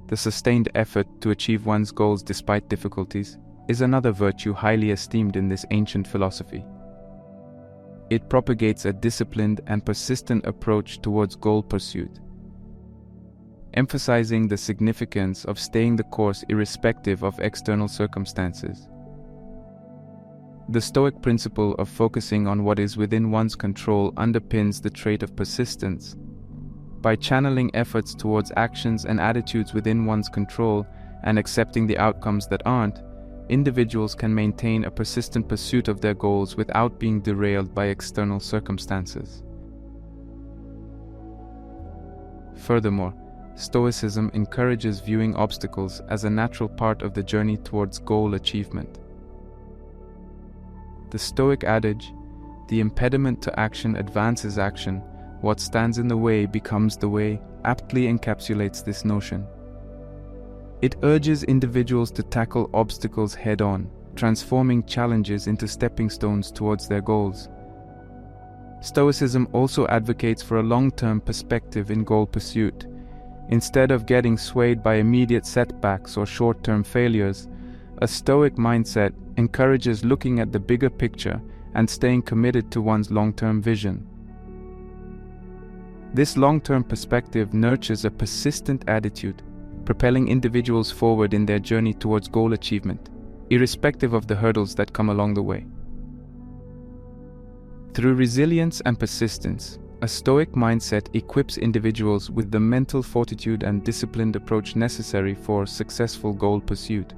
[SPEAKER 1] The sustained effort to achieve one's goals despite difficulties is another virtue highly esteemed in this ancient philosophy. It propagates a disciplined and persistent approach towards goal pursuit, emphasizing the significance of staying the course irrespective of external circumstances. The Stoic principle of focusing on what is within one's control underpins the trait of persistence. By channeling efforts towards actions and attitudes within one's control and accepting the outcomes that aren't, individuals can maintain a persistent pursuit of their goals without being derailed by external circumstances. Furthermore, Stoicism encourages viewing obstacles as a natural part of the journey towards goal achievement. The Stoic adage, "The impediment to action advances action, what stands in the way becomes the way," aptly encapsulates this notion. It urges individuals to tackle obstacles head-on, transforming challenges into stepping stones towards their goals. Stoicism also advocates for a long-term perspective in goal pursuit. Instead of getting swayed by immediate setbacks or short-term failures, a Stoic mindset encourages looking at the bigger picture and staying committed to one's long-term vision. This long-term perspective nurtures a persistent attitude, propelling individuals forward in their journey towards goal achievement, irrespective of the hurdles that come along the way. Through resilience and persistence, a Stoic mindset equips individuals with the mental fortitude and disciplined approach necessary for successful goal pursuit.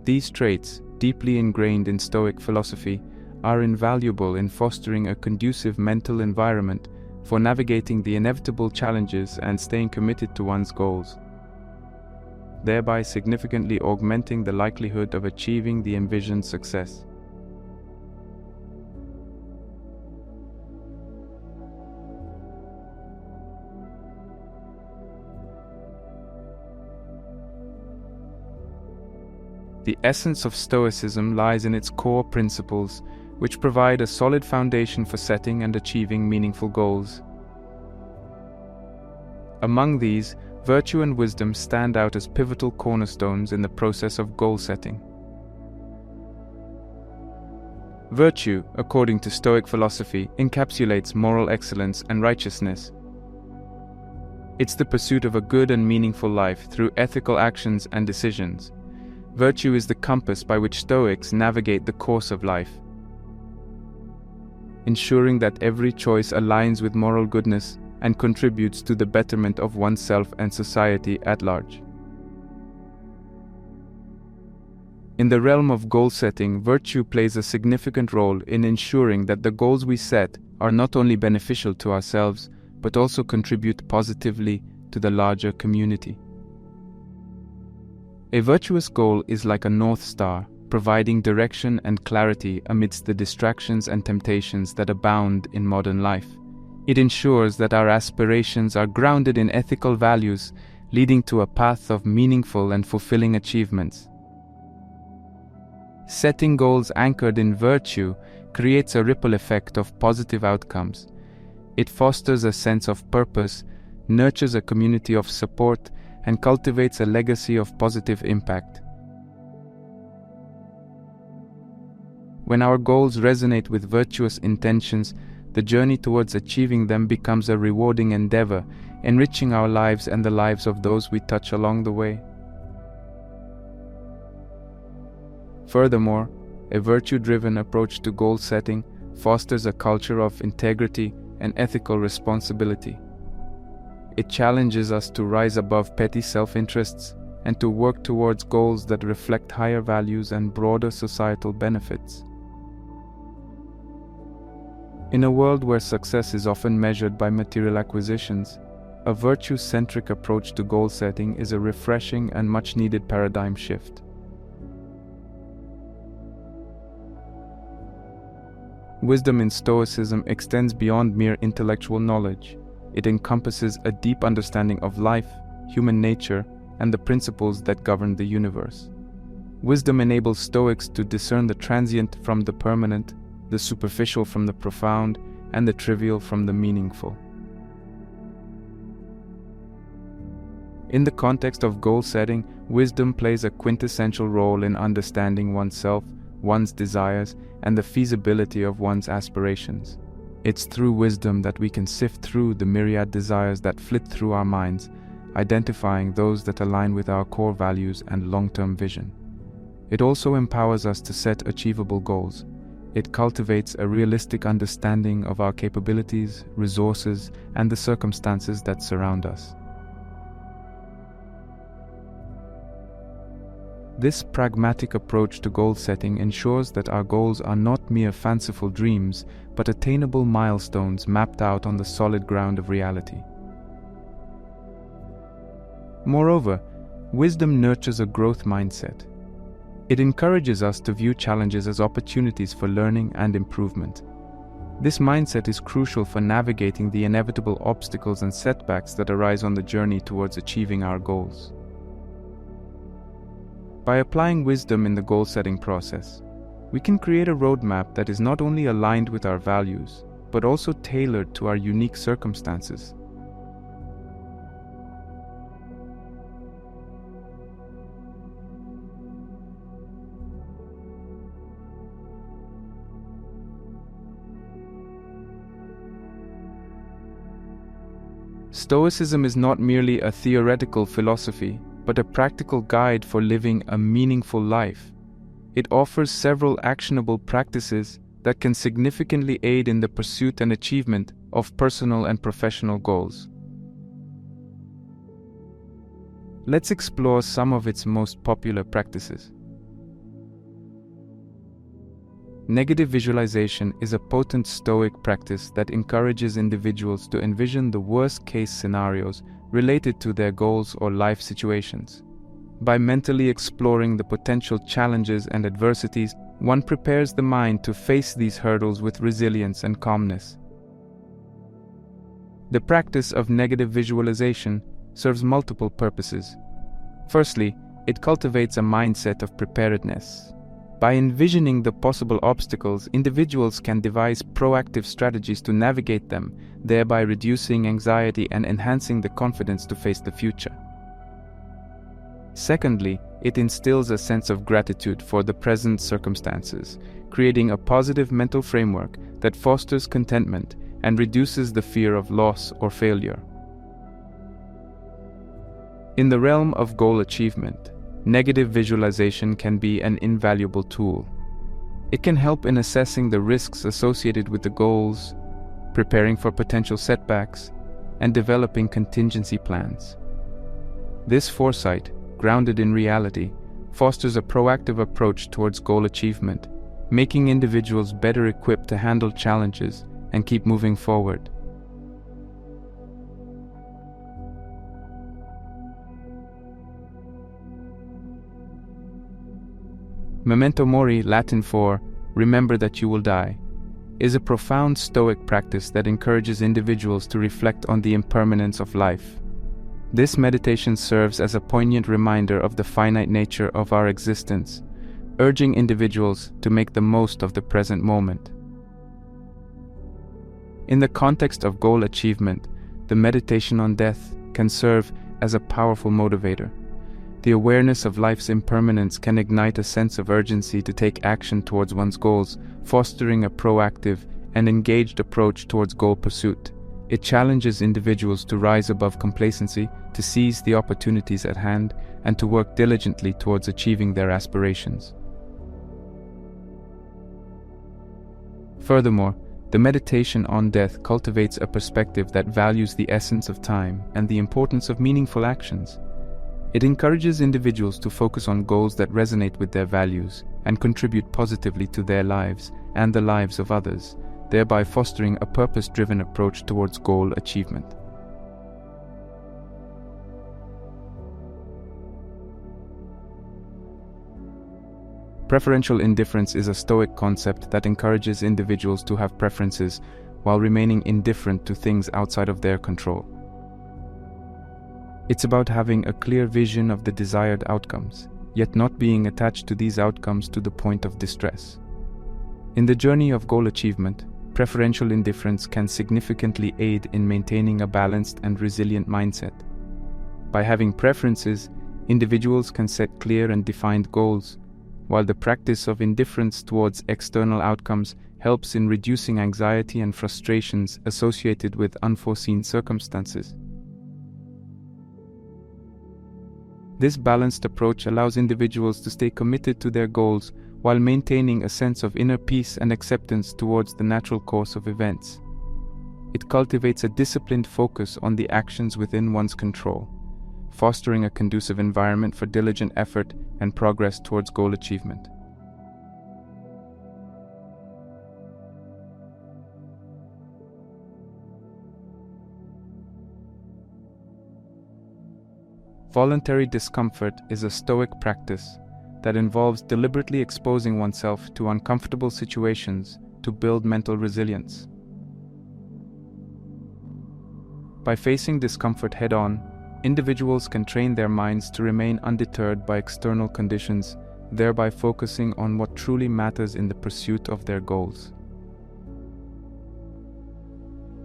[SPEAKER 1] These traits, deeply ingrained in Stoic philosophy, are invaluable in fostering a conducive mental environment for navigating the inevitable challenges and staying committed to one's goals, thereby significantly augmenting the likelihood of achieving the envisioned success. The essence of Stoicism lies in its core principles, which provide a solid foundation for setting and achieving meaningful goals. Among these, virtue and wisdom stand out as pivotal cornerstones in the process of goal setting. Virtue, according to Stoic philosophy, encapsulates moral excellence and righteousness. It's the pursuit of a good and meaningful life through ethical actions and decisions. Virtue is the compass by which Stoics navigate the course of life, ensuring that every choice aligns with moral goodness and contributes to the betterment of oneself and society at large. In the realm of goal setting, virtue plays a significant role in ensuring that the goals we set are not only beneficial to ourselves, but also contribute positively to the larger community. A virtuous goal is like a North Star, providing direction and clarity amidst the distractions and temptations that abound in modern life. It ensures that our aspirations are grounded in ethical values, leading to a path of meaningful and fulfilling achievements. Setting goals anchored in virtue creates a ripple effect of positive outcomes. It fosters a sense of purpose, nurtures a community of support, and cultivates a legacy of positive impact. When our goals resonate with virtuous intentions, the journey towards achieving them becomes a rewarding endeavor, enriching our lives and the lives of those we touch along the way. Furthermore, a virtue-driven approach to goal setting fosters a culture of integrity and ethical responsibility. It challenges us to rise above petty self-interests and to work towards goals that reflect higher values and broader societal benefits. In a world where success is often measured by material acquisitions, a virtue-centric approach to goal setting is a refreshing and much-needed paradigm shift. Wisdom in Stoicism extends beyond mere intellectual knowledge. It encompasses a deep understanding of life, human nature, and the principles that govern the universe. Wisdom enables Stoics to discern the transient from the permanent, the superficial from the profound, and the trivial from the meaningful. In the context of goal setting, wisdom plays a quintessential role in understanding oneself, one's desires, and the feasibility of one's aspirations. It's through wisdom that we can sift through the myriad desires that flit through our minds, identifying those that align with our core values and long-term vision. It also empowers us to set achievable goals. It cultivates a realistic understanding of our capabilities, resources, and the circumstances that surround us. This pragmatic approach to goal setting ensures that our goals are not mere fanciful dreams, but attainable milestones mapped out on the solid ground of reality. Moreover, wisdom nurtures a growth mindset. It encourages us to view challenges as opportunities for learning and improvement. This mindset is crucial for navigating the inevitable obstacles and setbacks that arise on the journey towards achieving our goals. By applying wisdom in the goal-setting process, We can create a roadmap that is not only aligned with our values, but also tailored to our unique circumstances. Stoicism is not merely a theoretical philosophy, but a practical guide for living a meaningful life. It offers several actionable practices that can significantly aid in the pursuit and achievement of personal and professional goals. Let's explore some of its most popular practices. Negative visualization is a potent Stoic practice that encourages individuals to envision the worst-case scenarios related to their goals or life situations. By mentally exploring the potential challenges and adversities, one prepares the mind to face these hurdles with resilience and calmness. The practice of negative visualization serves multiple purposes. Firstly, it cultivates a mindset of preparedness. By envisioning the possible obstacles, individuals can devise proactive strategies to navigate them, thereby reducing anxiety and enhancing the confidence to face the future. Secondly, it instills a sense of gratitude for the present circumstances, creating a positive mental framework that fosters contentment and reduces the fear of loss or failure. In the realm of goal achievement, negative visualization can be an invaluable tool. It can help in assessing the risks associated with the goals, preparing for potential setbacks, and developing contingency plans. This foresight, grounded in reality, fosters a proactive approach towards goal achievement, making individuals better equipped to handle challenges and keep moving forward. Memento mori, Latin for "remember that you will die," is a profound Stoic practice that encourages individuals to reflect on the impermanence of life. This meditation serves as a poignant reminder of the finite nature of our existence, urging individuals to make the most of the present moment. In the context of goal achievement, the meditation on death can serve as a powerful motivator. The awareness of life's impermanence can ignite a sense of urgency to take action towards one's goals, fostering a proactive and engaged approach towards goal pursuit. It challenges individuals to rise above complacency, to seize the opportunities at hand, and to work diligently towards achieving their aspirations. Furthermore, the meditation on death cultivates a perspective that values the essence of time and the importance of meaningful actions. It encourages individuals to focus on goals that resonate with their values and contribute positively to their lives and the lives of others, thereby fostering a purpose-driven approach towards goal achievement. Preferential indifference is a Stoic concept that encourages individuals to have preferences while remaining indifferent to things outside of their control. It's about having a clear vision of the desired outcomes, yet not being attached to these outcomes to the point of distress. In the journey of goal achievement, preferential indifference can significantly aid in maintaining a balanced and resilient mindset. By having preferences, individuals can set clear and defined goals, while the practice of indifference towards external outcomes helps in reducing anxiety and frustrations associated with unforeseen circumstances. This balanced approach allows individuals to stay committed to their goals while maintaining a sense of inner peace and acceptance towards the natural course of events. It cultivates a disciplined focus on the actions within one's control, fostering a conducive environment for diligent effort and progress towards goal achievement. Voluntary discomfort is a Stoic practice that involves deliberately exposing oneself to uncomfortable situations to build mental resilience. By facing discomfort head-on, individuals can train their minds to remain undeterred by external conditions thereby focusing on what truly matters in the pursuit of their goals.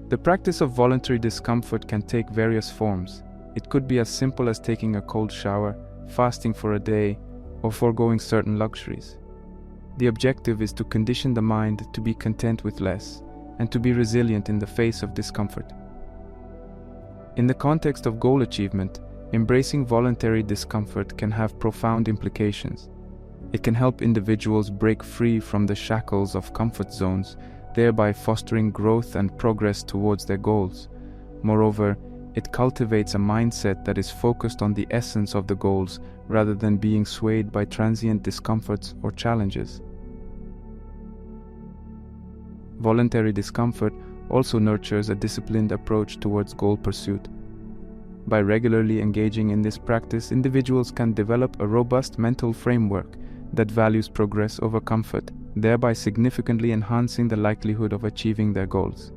[SPEAKER 1] The practice of voluntary discomfort can take various forms. It could be as simple as taking a cold shower, fasting for a day, or foregoing certain luxuries. The objective is to condition the mind to be content with less and to be resilient in the face of discomfort. In the context of goal achievement, embracing voluntary discomfort can have profound implications. It can help individuals break free from the shackles of comfort zones, thereby fostering growth and progress towards their goals. Moreover, it cultivates a mindset that is focused on the essence of the goals rather than being swayed by transient discomforts or challenges. Voluntary discomfort also nurtures a disciplined approach towards goal pursuit. By regularly engaging in this practice, individuals can develop a robust mental framework that values progress over comfort, thereby significantly enhancing the likelihood of achieving their goals.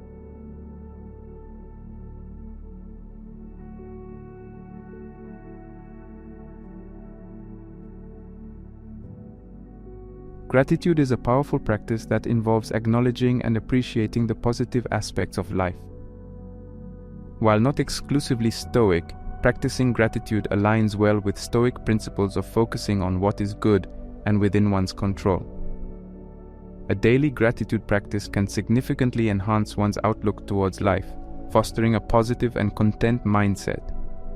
[SPEAKER 1] Gratitude is a powerful practice that involves acknowledging and appreciating the positive aspects of life. While not exclusively Stoic, practicing gratitude aligns well with Stoic principles of focusing on what is good and within one's control. A daily gratitude practice can significantly enhance one's outlook towards life, fostering a positive and content mindset.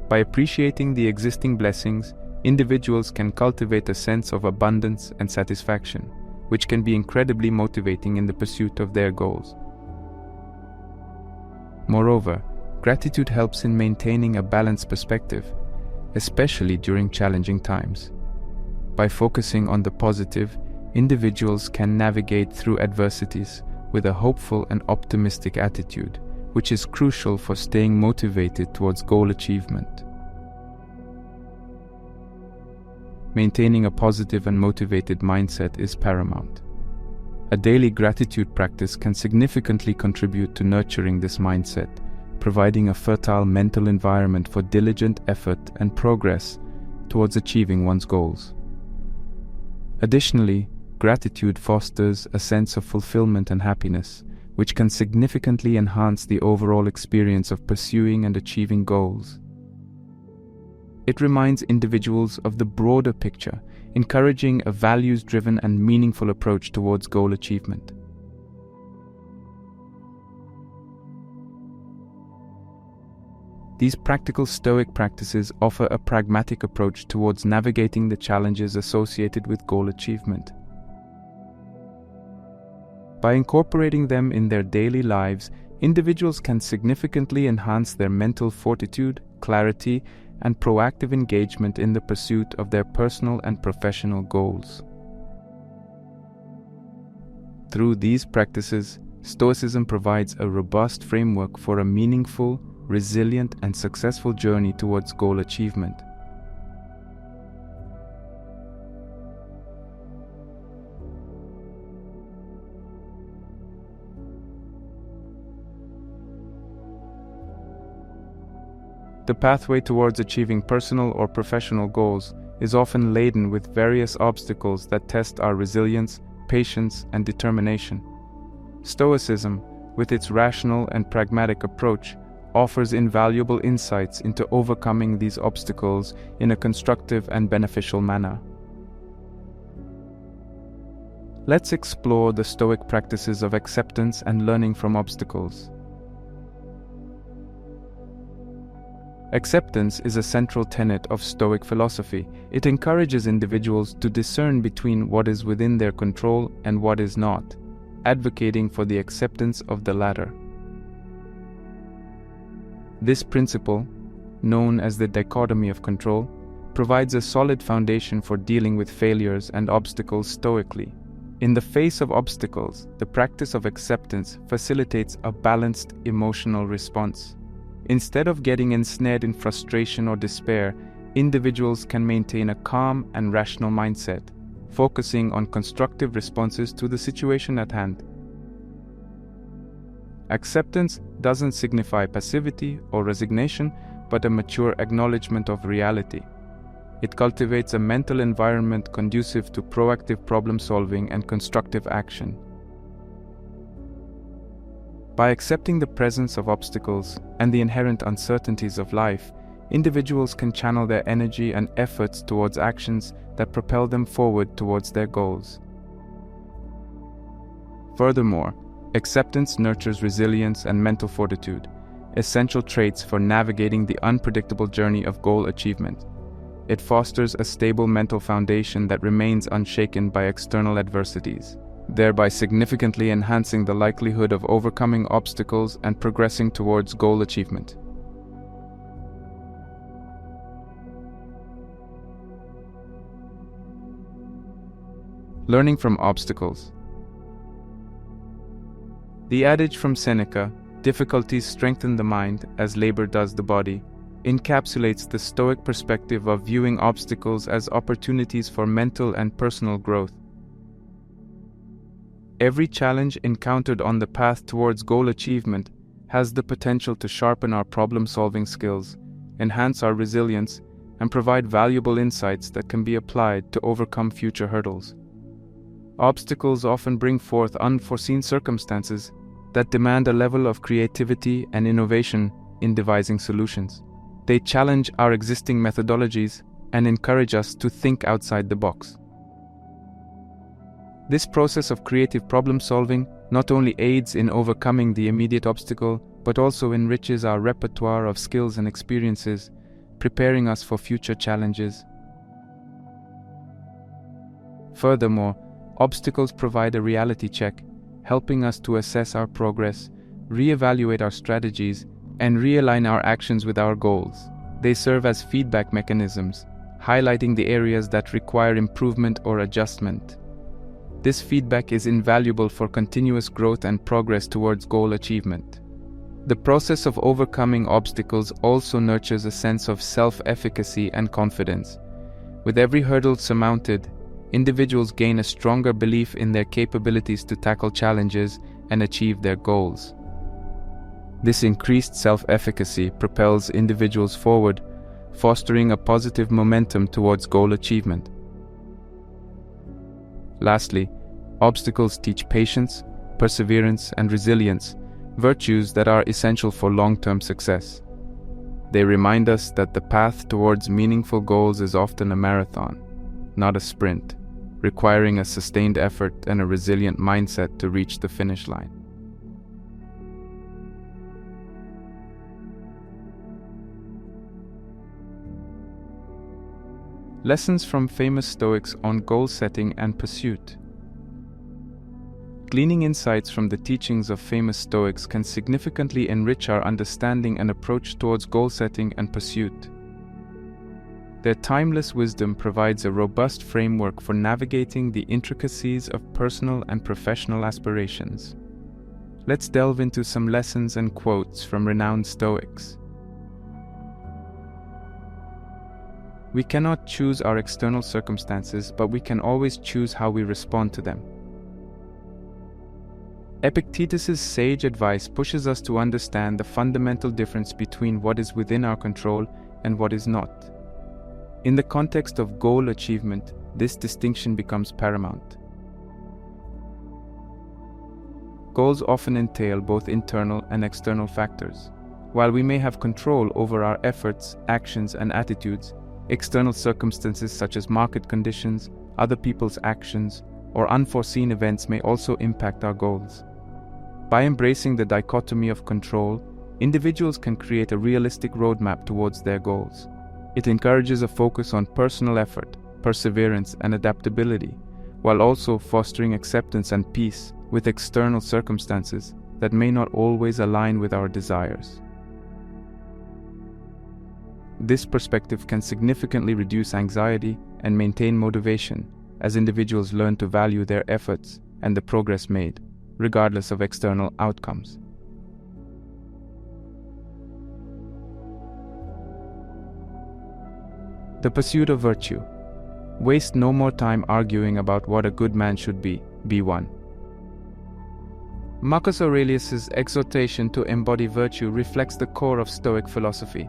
[SPEAKER 1] By appreciating the existing blessings, individuals can cultivate a sense of abundance and satisfaction, which can be incredibly motivating in the pursuit of their goals. Moreover, gratitude helps in maintaining a balanced perspective, especially during challenging times. By focusing on the positive, individuals can navigate through adversities with a hopeful and optimistic attitude, which is crucial for staying motivated towards goal achievement. Maintaining a positive and motivated mindset is paramount. A daily gratitude practice can significantly contribute to nurturing this mindset, providing a fertile mental environment for diligent effort and progress towards achieving one's goals. Additionally, gratitude fosters a sense of fulfillment and happiness, which can significantly enhance the overall experience of pursuing and achieving goals. It reminds individuals of the broader picture, encouraging a values-driven and meaningful approach towards goal achievement. These practical Stoic practices offer a pragmatic approach towards navigating the challenges associated with goal achievement. By incorporating them in their daily lives, individuals can significantly enhance their mental fortitude, clarity, and proactive engagement in the pursuit of their personal and professional goals. Through these practices, Stoicism provides a robust framework for a meaningful, resilient, and successful journey towards goal achievement. The pathway towards achieving personal or professional goals is often laden with various obstacles that test our resilience, patience, and determination. Stoicism, with its rational and pragmatic approach, offers invaluable insights into overcoming these obstacles in a constructive and beneficial manner. Let's explore the Stoic practices of acceptance and learning from obstacles. Acceptance is a central tenet of Stoic philosophy. It encourages individuals to discern between what is within their control and what is not, advocating for the acceptance of the latter. This principle, known as the dichotomy of control, provides a solid foundation for dealing with failures and obstacles stoically. In the face of obstacles, the practice of acceptance facilitates a balanced emotional response. Instead of getting ensnared in frustration or despair, individuals can maintain a calm and rational mindset, focusing on constructive responses to the situation at hand. Acceptance doesn't signify passivity or resignation, but a mature acknowledgement of reality. It cultivates a mental environment conducive to proactive problem-solving and constructive action. By accepting the presence of obstacles and the inherent uncertainties of life, individuals can channel their energy and efforts towards actions that propel them forward towards their goals. Furthermore, acceptance nurtures resilience and mental fortitude, essential traits for navigating the unpredictable journey of goal achievement. It fosters a stable mental foundation that remains unshaken by external adversities, thereby significantly enhancing the likelihood of overcoming obstacles and progressing towards goal achievement. Learning from obstacles. The adage from Seneca, "Difficulties strengthen the mind as labor does the body," encapsulates the Stoic perspective of viewing obstacles as opportunities for mental and personal growth. Every challenge encountered on the path towards goal achievement has the potential to sharpen our problem-solving skills, enhance our resilience, and provide valuable insights that can be applied to overcome future hurdles. Obstacles often bring forth unforeseen circumstances that demand a level of creativity and innovation in devising solutions. They challenge our existing methodologies and encourage us to think outside the box. This process of creative problem-solving not only aids in overcoming the immediate obstacle, but also enriches our repertoire of skills and experiences, preparing us for future challenges. Furthermore, obstacles provide a reality check, helping us to assess our progress, reevaluate our strategies, and realign our actions with our goals. They serve as feedback mechanisms, highlighting the areas that require improvement or adjustment. This feedback is invaluable for continuous growth and progress towards goal achievement. The process of overcoming obstacles also nurtures a sense of self-efficacy and confidence. With every hurdle surmounted, individuals gain a stronger belief in their capabilities to tackle challenges and achieve their goals. This increased self-efficacy propels individuals forward, fostering a positive momentum towards goal achievement. Lastly, obstacles teach patience, perseverance, and resilience, virtues that are essential for long-term success. They remind us that the path towards meaningful goals is often a marathon, not a sprint, requiring a sustained effort and a resilient mindset to reach the finish line. Lessons from famous Stoics on goal setting and pursuit. Gleaning insights from the teachings of famous Stoics can significantly enrich our understanding and approach towards goal setting and pursuit. Their timeless wisdom provides a robust framework for navigating the intricacies of personal and professional aspirations. Let's delve into some lessons and quotes from renowned Stoics. We cannot choose our external circumstances, but we can always choose how we respond to them. Epictetus' sage advice pushes us to understand the fundamental difference between what is within our control and what is not. In the context of goal achievement, this distinction becomes paramount. Goals often entail both internal and external factors. While we may have control over our efforts, actions, and attitudes, external circumstances such as market conditions, other people's actions, or unforeseen events may also impact our goals. By embracing the dichotomy of control, individuals can create a realistic roadmap towards their goals. It encourages a focus on personal effort, perseverance, and adaptability, while also fostering acceptance and peace with external circumstances that may not always align with our desires. This perspective can significantly reduce anxiety and maintain motivation as individuals learn to value their efforts and the progress made, regardless of external outcomes. The pursuit of virtue. Waste no more time arguing about what a good man should be one. Marcus Aurelius' exhortation to embody virtue reflects the core of Stoic philosophy.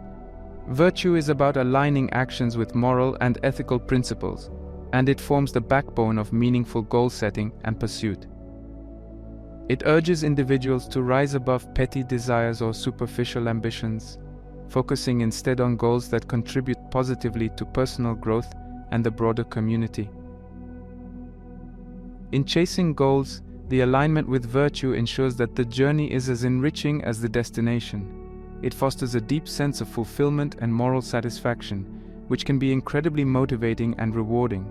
[SPEAKER 1] Virtue is about aligning actions with moral and ethical principles, and it forms the backbone of meaningful goal setting and pursuit. It urges individuals to rise above petty desires or superficial ambitions, focusing instead on goals that contribute positively to personal growth and the broader community. In chasing goals, the alignment with virtue ensures that the journey is as enriching as the destination. It fosters a deep sense of fulfillment and moral satisfaction, which can be incredibly motivating and rewarding.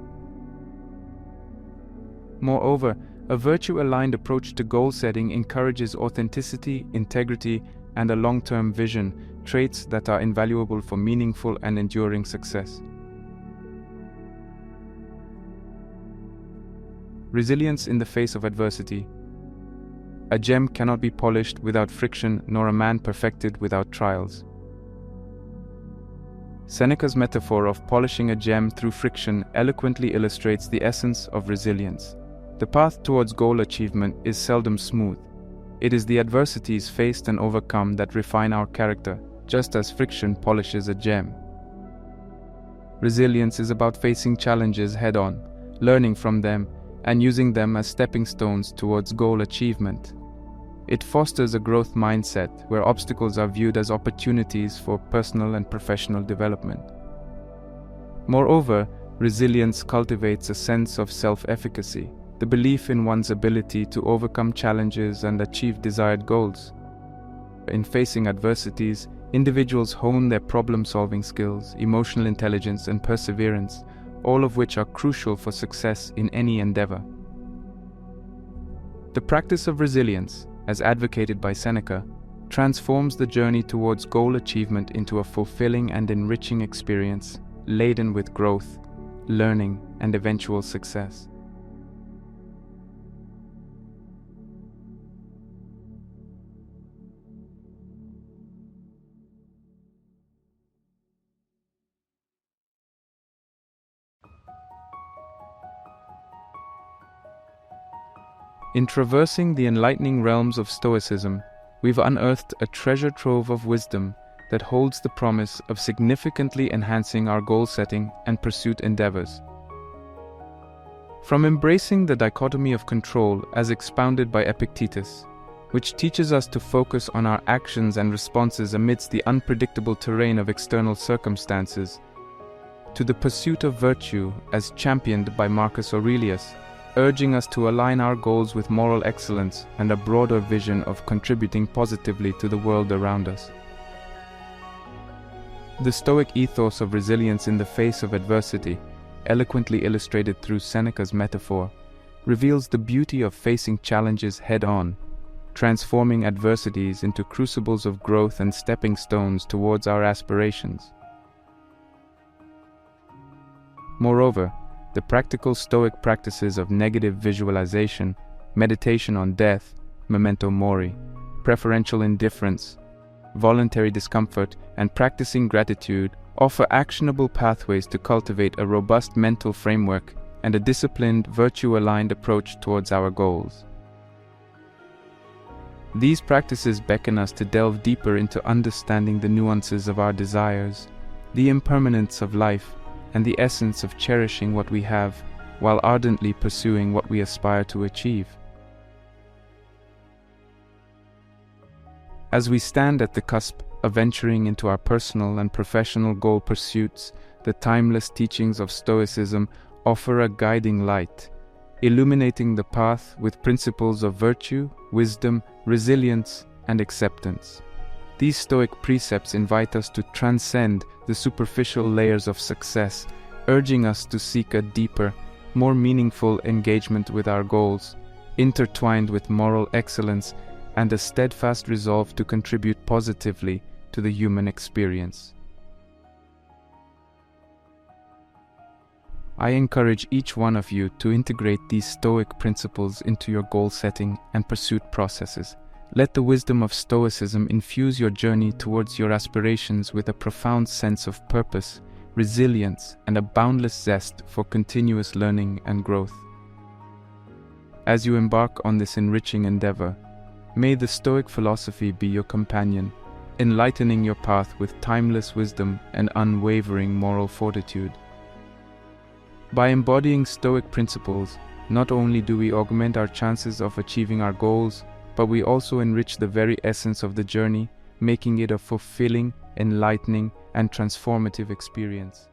[SPEAKER 1] Moreover, a virtue-aligned approach to goal setting encourages authenticity, integrity, and a long-term vision, traits that are invaluable for meaningful and enduring success. Resilience in the face of adversity. A gem cannot be polished without friction, nor a man perfected without trials. Seneca's metaphor of polishing a gem through friction eloquently illustrates the essence of resilience. The path towards goal achievement is seldom smooth. It is the adversities faced and overcome that refine our character, just as friction polishes a gem. Resilience is about facing challenges head-on, learning from them, and using them as stepping stones towards goal achievement. It fosters a growth mindset where obstacles are viewed as opportunities for personal and professional development. Moreover, resilience cultivates a sense of self-efficacy, the belief in one's ability to overcome challenges and achieve desired goals. In facing adversities, individuals hone their problem-solving skills, emotional intelligence, and perseverance, all of which are crucial for success in any endeavor. The practice of resilience, as advocated by Seneca, transforms the journey towards goal achievement into a fulfilling and enriching experience, laden with growth, learning, and eventual success. In traversing the enlightening realms of Stoicism, we've unearthed a treasure trove of wisdom that holds the promise of significantly enhancing our goal-setting and pursuit endeavors. From embracing the dichotomy of control as expounded by Epictetus, which teaches us to focus on our actions and responses amidst the unpredictable terrain of external circumstances, to the pursuit of virtue as championed by Marcus Aurelius, urging us to align our goals with moral excellence and a broader vision of contributing positively to the world around us. The Stoic ethos of resilience in the face of adversity, eloquently illustrated through Seneca's metaphor, reveals the beauty of facing challenges head-on, transforming adversities into crucibles of growth and stepping stones towards our aspirations. Moreover, the practical Stoic practices of negative visualization, meditation on death, memento mori, preferential indifference, voluntary discomfort, and practicing gratitude offer actionable pathways to cultivate a robust mental framework and a disciplined, virtue-aligned approach towards our goals. These practices beckon us to delve deeper into understanding the nuances of our desires, the impermanence of life, and the essence of cherishing what we have while ardently pursuing what we aspire to achieve. As we stand at the cusp of venturing into our personal and professional goal pursuits, the timeless teachings of Stoicism offer a guiding light, illuminating the path with principles of virtue, wisdom, resilience, and acceptance. These Stoic precepts invite us to transcend the superficial layers of success, urging us to seek a deeper, more meaningful engagement with our goals, intertwined with moral excellence and a steadfast resolve to contribute positively to the human experience. I encourage each one of you to integrate these Stoic principles into your goal-setting and pursuit processes. Let the wisdom of Stoicism infuse your journey towards your aspirations with a profound sense of purpose, resilience, and a boundless zest for continuous learning and growth. As you embark on this enriching endeavor, may the Stoic philosophy be your companion, enlightening your path with timeless wisdom and unwavering moral fortitude. By embodying Stoic principles, not only do we augment our chances of achieving our goals, but we also enrich the very essence of the journey, making it a fulfilling, enlightening, and transformative experience.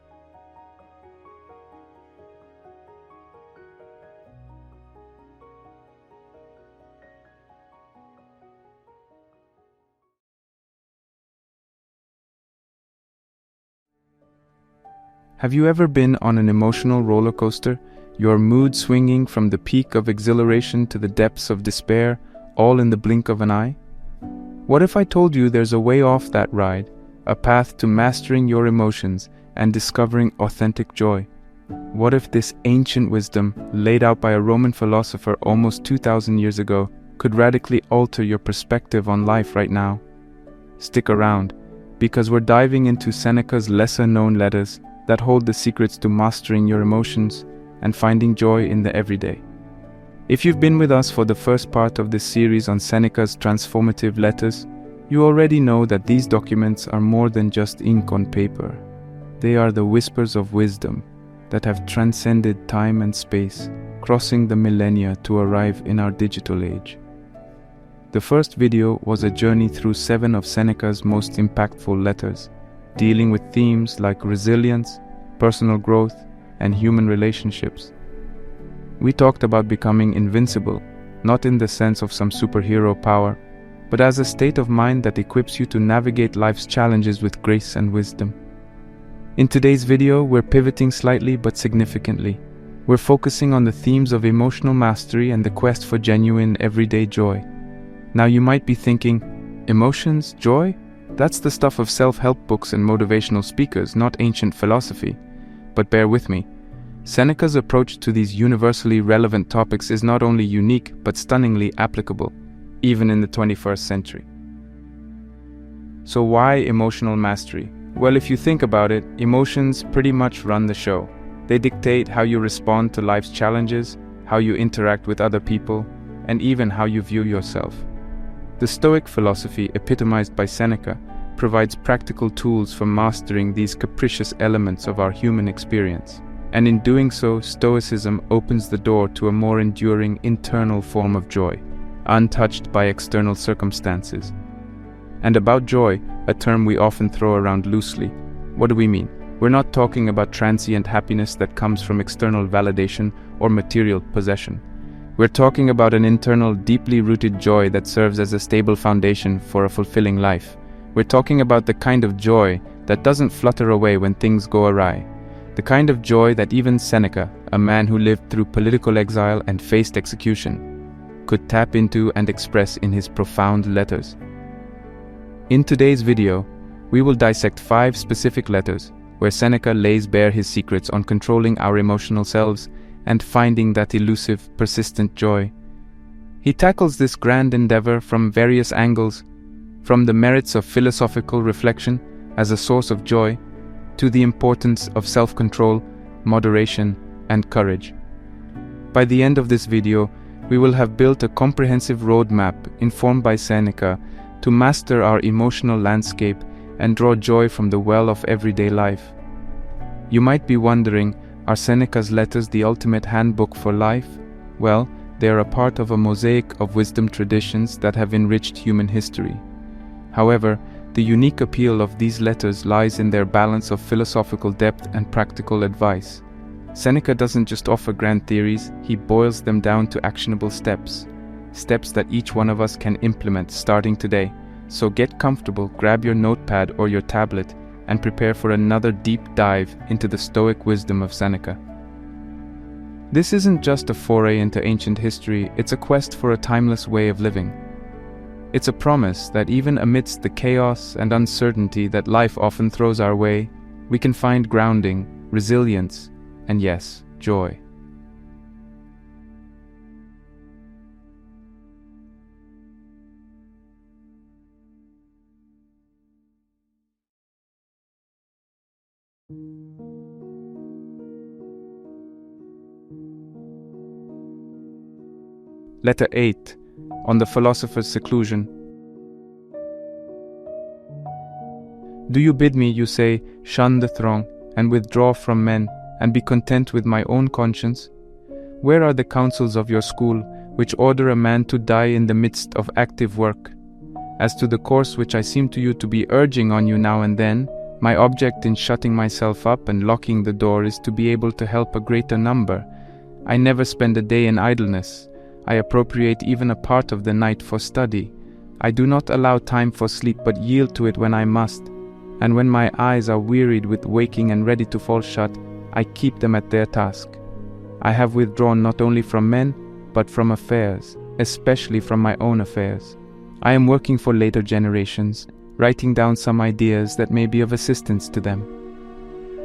[SPEAKER 1] Have you ever been on an emotional roller coaster, your mood swinging from the peak of exhilaration to the depths of despair, all in the blink of an eye? What if I told you there's a way off that ride, a path to mastering your emotions and discovering authentic joy? What if this ancient wisdom, laid out by a Roman philosopher almost 2,000 years ago, could radically alter your perspective on life right now? Stick around, because we're diving into Seneca's lesser-known letters that hold the secrets to mastering your emotions and finding joy in the everyday. If you've been with us for the first part of this series on Seneca's transformative letters, you already know that these documents are more than just ink on paper. They are the whispers of wisdom that have transcended time and space, crossing the millennia to arrive in our digital age. The first video was a journey through 7 of Seneca's most impactful letters, dealing with themes like resilience, personal growth, and human relationships. We talked about becoming invincible, not in the sense of some superhero power, but as a state of mind that equips you to navigate life's challenges with grace and wisdom. In today's video, we're pivoting slightly but significantly. We're focusing on the themes of emotional mastery and the quest for genuine everyday joy. Now you might be thinking, emotions, joy? That's the stuff of self-help books and motivational speakers, not ancient philosophy. But bear with me. Seneca's approach to these universally relevant topics is not only unique, but stunningly applicable, even in the 21st century. So why emotional mastery? Well, if you think about it, emotions pretty much run the show. They dictate how you respond to life's challenges, how you interact with other people, and even how you view yourself. The Stoic philosophy, epitomized by Seneca, provides practical tools for mastering these capricious elements of our human experience. And in doing so, Stoicism opens the door to a more enduring internal form of joy, untouched by external circumstances. And about joy, a term we often throw around loosely. What do we mean? We're not talking about transient happiness that comes from external validation or material possession. We're talking about an internal, deeply rooted joy that serves as a stable foundation for a fulfilling life. We're talking about the kind of joy that doesn't flutter away when things go awry. The kind of joy that even Seneca, a man who lived through political exile and faced execution, could tap into and express in his profound letters. In today's video, we will dissect 5 specific letters where Seneca lays bare his secrets on controlling our emotional selves and finding that elusive, persistent joy. He tackles this grand endeavor from various angles, from the merits of philosophical reflection as a source of joy, to the importance of self-control, moderation, and courage. By the end of this video, we will have built a comprehensive roadmap informed by Seneca to master our emotional landscape and draw joy from the well of everyday life. You might be wondering, are Seneca's letters the ultimate handbook for life? Well, they are a part of a mosaic of wisdom traditions that have enriched human history. However, the unique appeal of these letters lies in their balance of philosophical depth and practical advice. Seneca doesn't just offer grand theories, he boils them down to actionable steps that each one of us can implement starting today. So get comfortable, grab your notepad or your tablet, and prepare for another deep dive into the Stoic wisdom of Seneca. This isn't just a foray into ancient history, it's a quest for a timeless way of living. It's a promise that even amidst the chaos and uncertainty that life often throws our way, we can find grounding, resilience, and yes, joy. Letter 8, on the philosopher's seclusion. Do you bid me, you say, shun the throng, and withdraw from men, and be content with my own conscience? Where are the counsels of your school, which order a man to die in the midst of active work? As to the course which I seem to you to be urging on you now and then, my object in shutting myself up and locking the door is to be able to help a greater number. I never spend a day in idleness. I appropriate even a part of the night for study. I do not allow time for sleep, but yield to it when I must. And when my eyes are wearied with waking and ready to fall shut, I keep them at their task. I have withdrawn not only from men, but from affairs, especially from my own affairs. I am working for later generations, writing down some ideas that may be of assistance to them.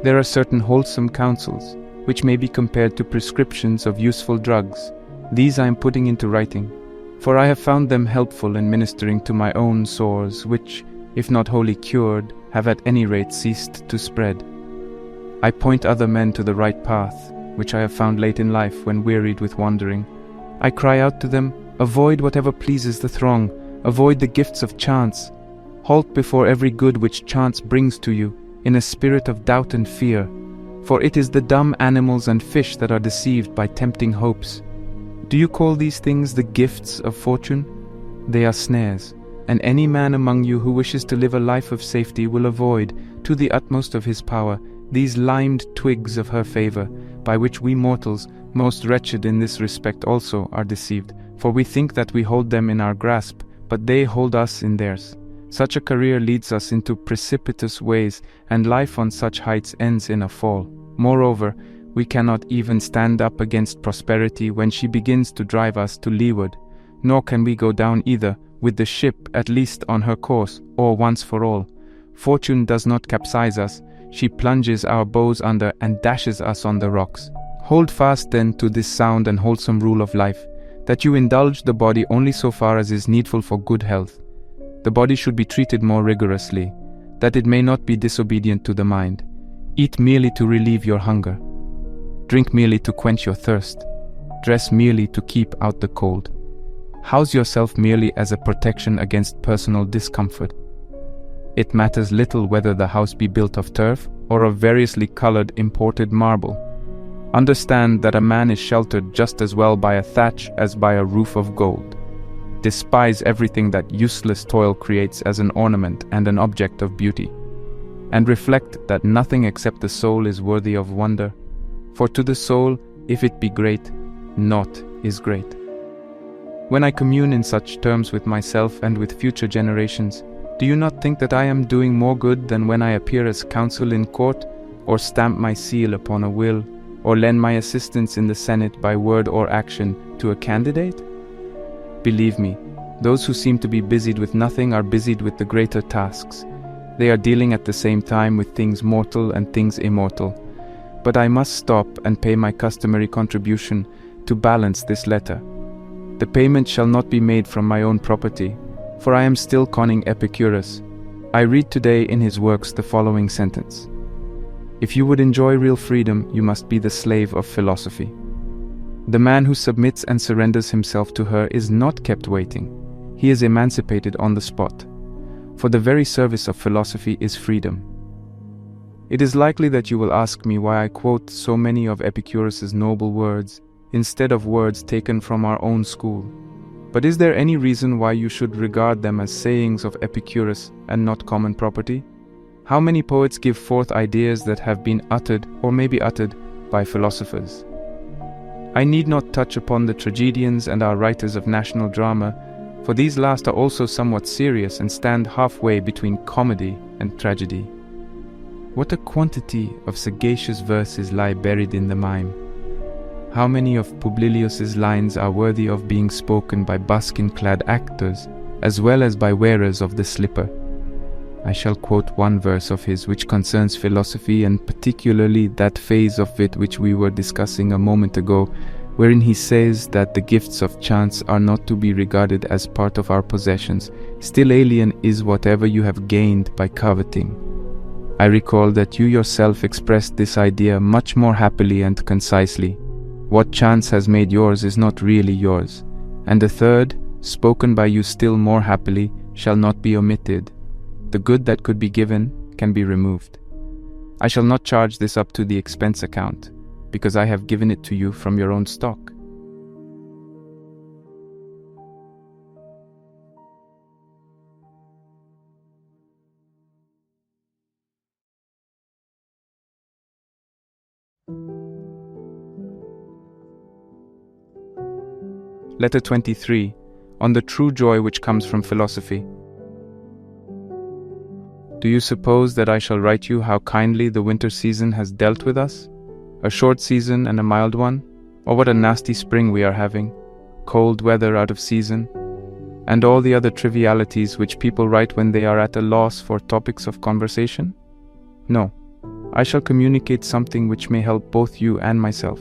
[SPEAKER 1] There are certain wholesome counsels, which may be compared to prescriptions of useful drugs. These I am putting into writing, for I have found them helpful in ministering to my own sores, which, if not wholly cured, have at any rate ceased to spread. I point other men to the right path, which I have found late in life when wearied with wandering. I cry out to them, avoid whatever pleases the throng, avoid the gifts of chance. Halt before every good which chance brings to you, in a spirit of doubt and fear, for it is the dumb animals and fish that are deceived by tempting hopes. Do you call these things the gifts of fortune? They are snares, and any man among you who wishes to live a life of safety will avoid, to the utmost of his power, these limed twigs of her favor, by which we mortals, most wretched in this respect also, are deceived, for we think that we hold them in our grasp, but they hold us in theirs. Such a career leads us into precipitous ways, and life on such heights ends in a fall. Moreover, we cannot even stand up against prosperity when she begins to drive us to leeward, nor can we go down either, with the ship at least on her course, or once for all. Fortune does not capsize us, she plunges our bows under and dashes us on the rocks. Hold fast then to this sound and wholesome rule of life, that you indulge the body only so far as is needful for good health. The body should be treated more rigorously, that it may not be disobedient to the mind. Eat merely to relieve your hunger. Drink merely to quench your thirst. Dress merely to keep out the cold. House yourself merely as a protection against personal discomfort. It matters little whether the house be built of turf or of variously colored imported marble. Understand that a man is sheltered just as well by a thatch as by a roof of gold. Despise everything that useless toil creates as an ornament and an object of beauty, and reflect that nothing except the soul is worthy of wonder. For to the soul, if it be great, naught is great. When I commune in such terms with myself and with future generations, do you not think that I am doing more good than when I appear as counsel in court, or stamp my seal upon a will, or lend my assistance in the Senate by word or action to a candidate? Believe me, those who seem to be busied with nothing are busied with the greater tasks. They are dealing at the same time with things mortal and things immortal. But I must stop and pay my customary contribution to balance this letter. The payment shall not be made from my own property, for I am still conning Epictetus. I read today in his works the following sentence: if you would enjoy real freedom, you must be the slave of philosophy. The man who submits and surrenders himself to her is not kept waiting. He is emancipated on the spot. For the very service of philosophy is freedom. It is likely that you will ask me why I quote so many of Epicurus's noble words, instead of words taken from our own school. But is there any reason why you should regard them as sayings of Epicurus and not common property? How many poets give forth ideas that have been uttered or may be uttered by philosophers? I need not touch upon the tragedians and our writers of national drama, for these last are also somewhat serious and stand halfway between comedy and tragedy. What a quantity of sagacious verses lie buried in the mime! How many of Publilius's lines are worthy of being spoken by buskin-clad actors, as well as by wearers of the slipper? I shall quote one verse of his which concerns philosophy, and particularly that phase of it which we were discussing a moment ago, wherein he says that the gifts of chance are not to be regarded as part of our possessions. Still alien is whatever you have gained by coveting. I recall that you yourself expressed this idea much more happily and concisely. What chance has made yours is not really yours. And the third, spoken by you still more happily, shall not be omitted. The good that could be given can be removed. I shall not charge this up to the expense account, because I have given it to you from your own stock. Letter 23, on the true joy which comes from philosophy. Do you suppose that I shall write you how kindly the winter season has dealt with us? A short season and a mild one? Or what a nasty spring we are having? Cold weather out of season? And all the other trivialities which people write when they are at a loss for topics of conversation? No, I shall communicate something which may help both you and myself.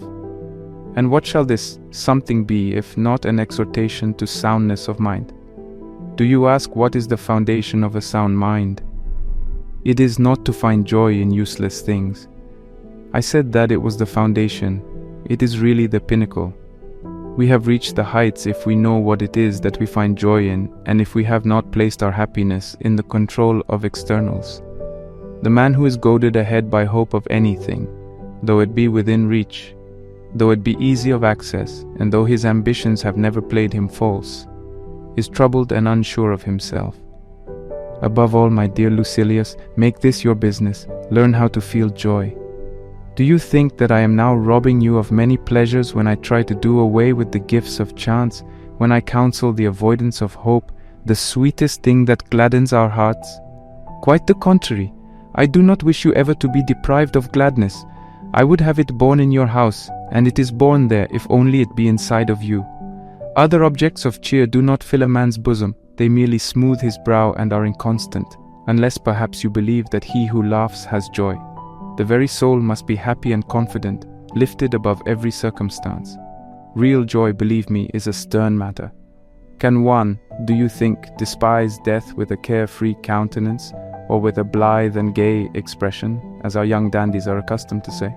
[SPEAKER 1] And what shall this something be if not an exhortation to soundness of mind? Do you ask what is the foundation of a sound mind? It is not to find joy in useless things. I said that it was the foundation. It is really the pinnacle. We have reached the heights if we know what it is that we find joy in, and if we have not placed our happiness in the control of externals. The man who is goaded ahead by hope of anything, though it be within reach, though it be easy of access, and though his ambitions have never played him false, is troubled and unsure of himself. Above all, my dear Lucilius, make this your business. Learn how to feel joy. Do you think that I am now robbing you of many pleasures when I try to do away with the gifts of chance, when I counsel the avoidance of hope, the sweetest thing that gladdens our hearts? Quite the contrary. I do not wish you ever to be deprived of gladness. I would have it born in your house, and it is born there if only it be inside of you. Other objects of cheer do not fill a man's bosom, they merely smooth his brow and are inconstant, unless perhaps you believe that he who laughs has joy. The very soul must be happy and confident, lifted above every circumstance. Real joy, believe me, is a stern matter. Can one, do you think, despise death with a carefree countenance, or with a blithe and gay expression, as our young dandies are accustomed to say?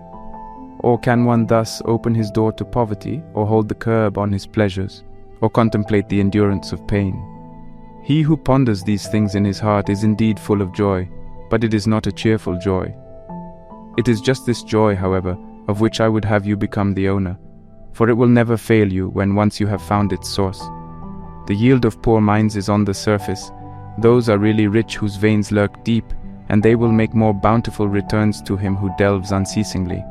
[SPEAKER 1] Or can one thus open his door to poverty, or hold the curb on his pleasures, or contemplate the endurance of pain? He who ponders these things in his heart is indeed full of joy, but it is not a cheerful joy. It is just this joy, however, of which I would have you become the owner, for it will never fail you when once you have found its source. The yield of poor minds is on the surface. Those are really rich whose veins lurk deep, and they will make more bountiful returns to him who delves unceasingly.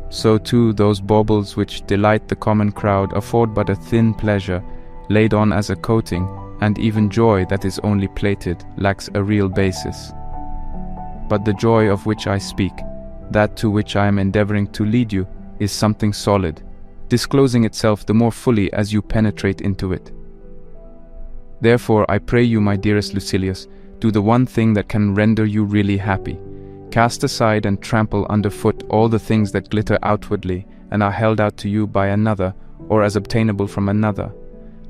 [SPEAKER 1] So too those baubles which delight the common crowd afford but a thin pleasure, laid on as a coating, and even joy that is only plated lacks a real basis. But the joy of which I speak, that to which I am endeavoring to lead you, is something solid, disclosing itself the more fully as you penetrate into it. Therefore, I pray you, my dearest Lucilius, do the one thing that can render you really happy. Cast aside and trample underfoot all the things that glitter outwardly and are held out to you by another, or as obtainable from another.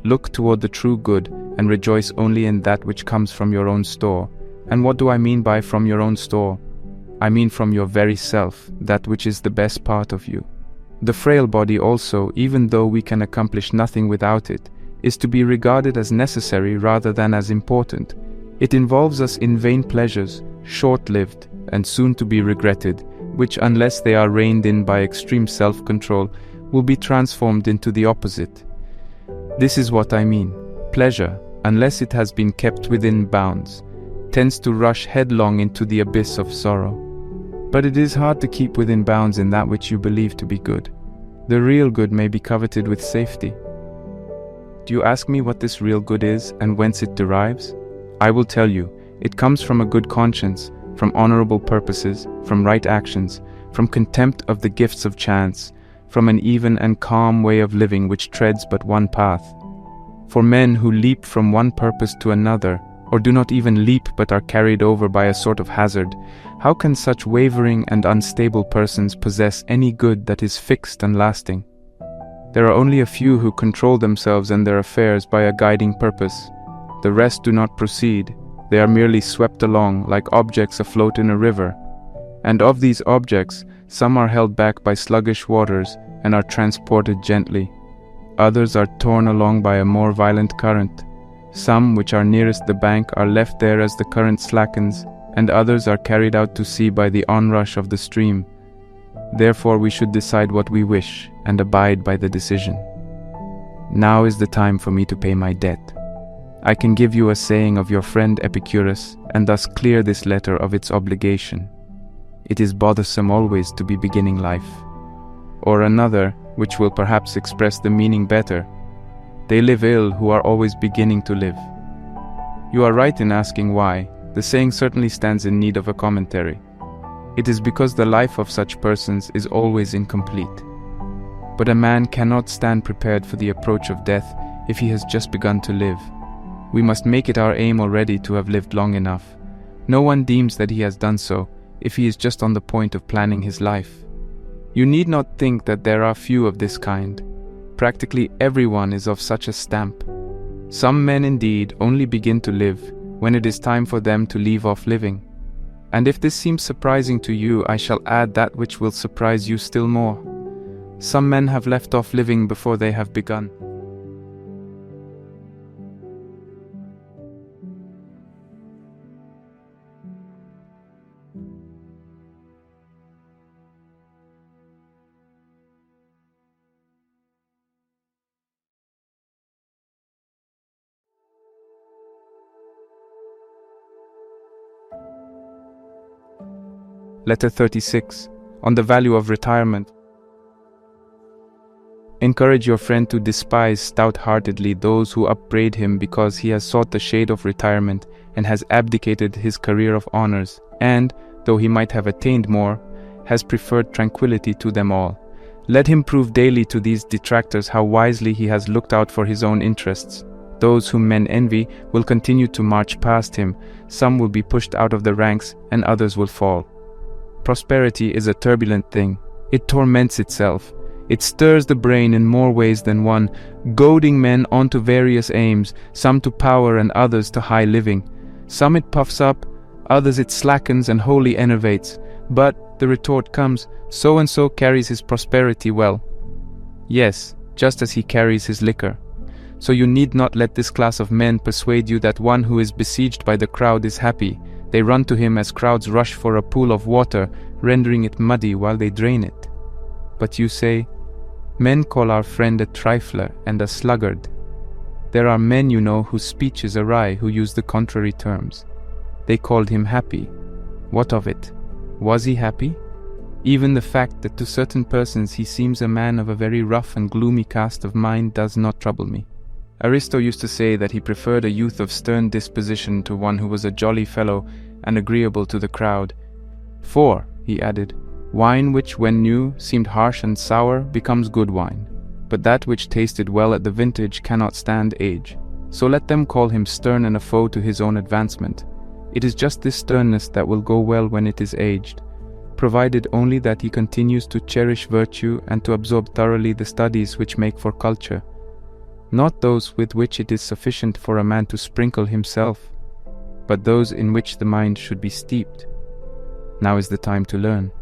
[SPEAKER 1] Look toward the true good, and rejoice only in that which comes from your own store. And what do I mean by from your own store? I mean from your very self, that which is the best part of you. The frail body also, even though we can accomplish nothing without it, is to be regarded as necessary rather than as important. It involves us in vain pleasures, short-lived and soon to be regretted, which, unless they are reined in by extreme self-control, will be transformed into the opposite. This is what I mean. Pleasure, unless it has been kept within bounds, tends to rush headlong into the abyss of sorrow. But it is hard to keep within bounds in that which you believe to be good. The real good may be coveted with safety. Do you ask me what this real good is and whence it derives? I will tell you. It comes from a good conscience, from honorable purposes, from right actions, from contempt of the gifts of chance, from an even and calm way of living which treads but one path. For men who leap from one purpose to another, or do not even leap but are carried over by a sort of hazard, how can such wavering and unstable persons possess any good that is fixed and lasting? There are only a few who control themselves and their affairs by a guiding purpose. The rest do not proceed. They are merely swept along like objects afloat in a river. And of these objects, some are held back by sluggish waters and are transported gently. Others are torn along by a more violent current. Some, which are nearest the bank, are left there as the current slackens, and others are carried out to sea by the onrush of the stream. Therefore we should decide what we wish and abide by the decision. Now is the time for me to pay my debt. I can give you a saying of your friend Epictetus, and thus clear this letter of its obligation. It is bothersome always to be beginning life. Or another, which will perhaps express the meaning better: they live ill who are always beginning to live. You are right in asking why. The saying certainly stands in need of a commentary. It is because the life of such persons is always incomplete. But a man cannot stand prepared for the approach of death if he has just begun to live. We must make it our aim already to have lived long enough. No one deems that he has done so if he is just on the point of planning his life. You need not think that there are few of this kind. Practically everyone is of such a stamp. Some men indeed only begin to live when it is time for them to leave off living. And if this seems surprising to you, I shall add that which will surprise you still more. Some men have left off living before they have begun. Letter 36, on the value of retirement. Encourage your friend to despise stout-heartedly those who upbraid him because he has sought the shade of retirement and has abdicated his career of honors, and, though he might have attained more, has preferred tranquility to them all. Let him prove daily to these detractors how wisely he has looked out for his own interests. Those whom men envy will continue to march past him, some will be pushed out of the ranks, and others will fall. Prosperity is a turbulent thing. It torments itself. It stirs the brain in more ways than one, goading men on to various aims, some to power and others to high living. Some it puffs up, others it slackens and wholly enervates. But, the retort comes, so-and-so carries his prosperity well. Yes, just as he carries his liquor. So you need not let this class of men persuade you that one who is besieged by the crowd is happy. They run to him as crowds rush for a pool of water, rendering it muddy while they drain it. But you say, men call our friend a trifler and a sluggard. There are men you know whose speech is awry who use the contrary terms. They called him happy. What of it? Was he happy? Even the fact that to certain persons he seems a man of a very rough and gloomy cast of mind does not trouble me. Aristo used to say that he preferred a youth of stern disposition to one who was a jolly fellow and agreeable to the crowd. For, he added, wine which when new seemed harsh and sour becomes good wine, but that which tasted well at the vintage cannot stand age. So let them call him stern and a foe to his own advancement. It is just this sternness that will go well when it is aged, provided only that he continues to cherish virtue and to absorb thoroughly the studies which make for culture, not those with which it is sufficient for a man to sprinkle himself, but those in which the mind should be steeped. Now is the time to learn.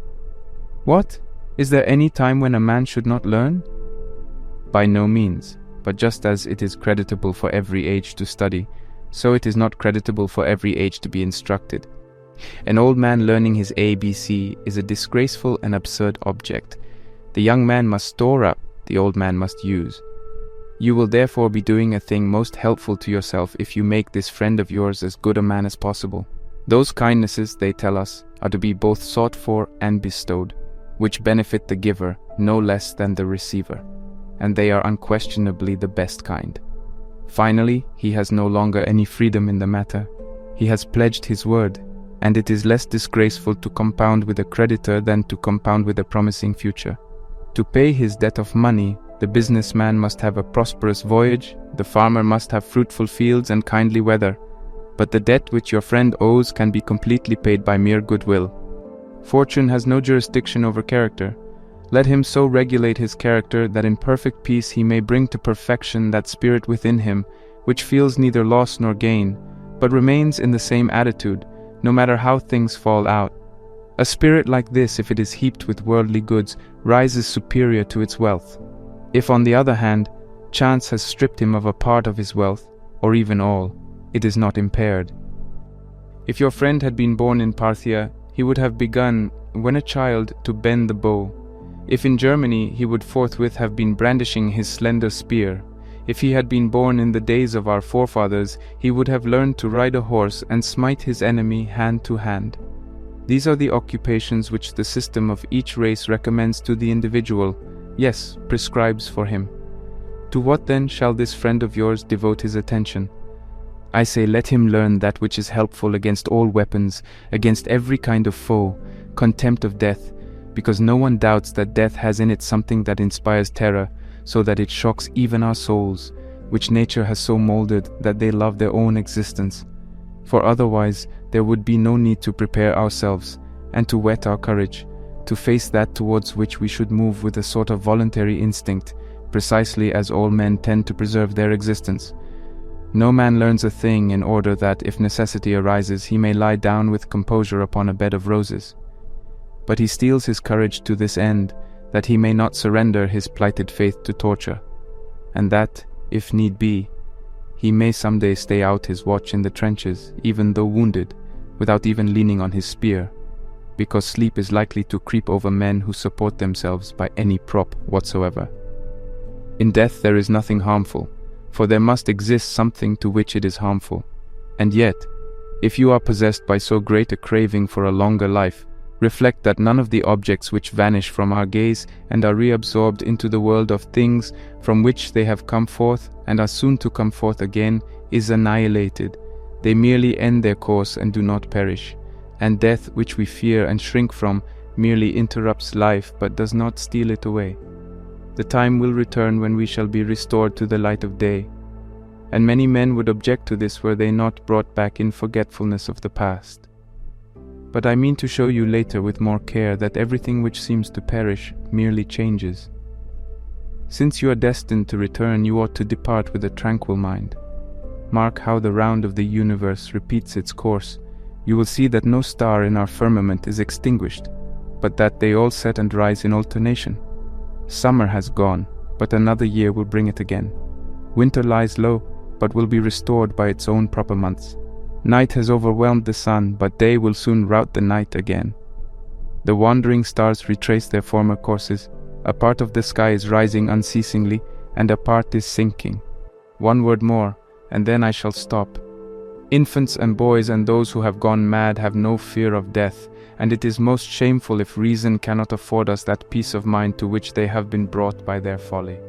[SPEAKER 1] What? Is there any time when a man should not learn? By no means, but just as it is creditable for every age to study, so it is not creditable for every age to be instructed. An old man learning his ABC is a disgraceful and absurd object. The young man must store up, the old man must use. You will therefore be doing a thing most helpful to yourself if you make this friend of yours as good a man as possible. Those kindnesses, they tell us, are to be both sought for and bestowed, which benefit the giver no less than the receiver, and they are unquestionably the best kind. Finally, he has no longer any freedom in the matter. He has pledged his word, and it is less disgraceful to compound with a creditor than to compound with a promising future. To pay his debt of money, the businessman must have a prosperous voyage, the farmer must have fruitful fields and kindly weather, but the debt which your friend owes can be completely paid by mere goodwill. Fortune has no jurisdiction over character. Let him so regulate his character that in perfect peace he may bring to perfection that spirit within him, which feels neither loss nor gain, but remains in the same attitude, no matter how things fall out. A spirit like this, if it is heaped with worldly goods, rises superior to its wealth. If, on the other hand, chance has stripped him of a part of his wealth, or even all, it is not impaired. If your friend had been born in Parthia, he would have begun, when a child, to bend the bow. If in Germany, he would forthwith have been brandishing his slender spear. If he had been born in the days of our forefathers, he would have learned to ride a horse and smite his enemy hand to hand. These are the occupations which the system of each race recommends to the individual, yes, prescribes for him. To what then shall this friend of yours devote his attention? I say, let him learn that which is helpful against all weapons, against every kind of foe, contempt of death, because no one doubts that death has in it something that inspires terror, so that it shocks even our souls, which nature has so molded that they love their own existence. For otherwise there would be no need to prepare ourselves, and to whet our courage, to face that towards which we should move with a sort of voluntary instinct, precisely as all men tend to preserve their existence. No man learns a thing in order that, if necessity arises, he may lie down with composure upon a bed of roses. But he steels his courage to this end, that he may not surrender his plighted faith to torture, and that, if need be, he may someday stay out his watch in the trenches, even though wounded, without even leaning on his spear, because sleep is likely to creep over men who support themselves by any prop whatsoever. In death there is nothing harmful, for there must exist something to which it is harmful. And yet, if you are possessed by so great a craving for a longer life, reflect that none of the objects which vanish from our gaze and are reabsorbed into the world of things from which they have come forth and are soon to come forth again is annihilated. They merely end their course and do not perish. And death, which we fear and shrink from, merely interrupts life but does not steal it away. The time will return when we shall be restored to the light of day. And many men would object to this were they not brought back in forgetfulness of the past. But I mean to show you later with more care that everything which seems to perish merely changes. Since you are destined to return, you ought to depart with a tranquil mind. Mark how the round of the universe repeats its course. You will see that no star in our firmament is extinguished, but that they all set and rise in alternation. Summer has gone, but another year will bring it again. Winter lies low, but will be restored by its own proper months. Night has overwhelmed the sun, but day will soon rout the night again. The wandering stars retrace their former courses. A part of the sky is rising unceasingly, and a part is sinking. One word more, and then I shall stop. Infants and boys and those who have gone mad have no fear of death, and it is most shameful if reason cannot afford us that peace of mind to which they have been brought by their folly.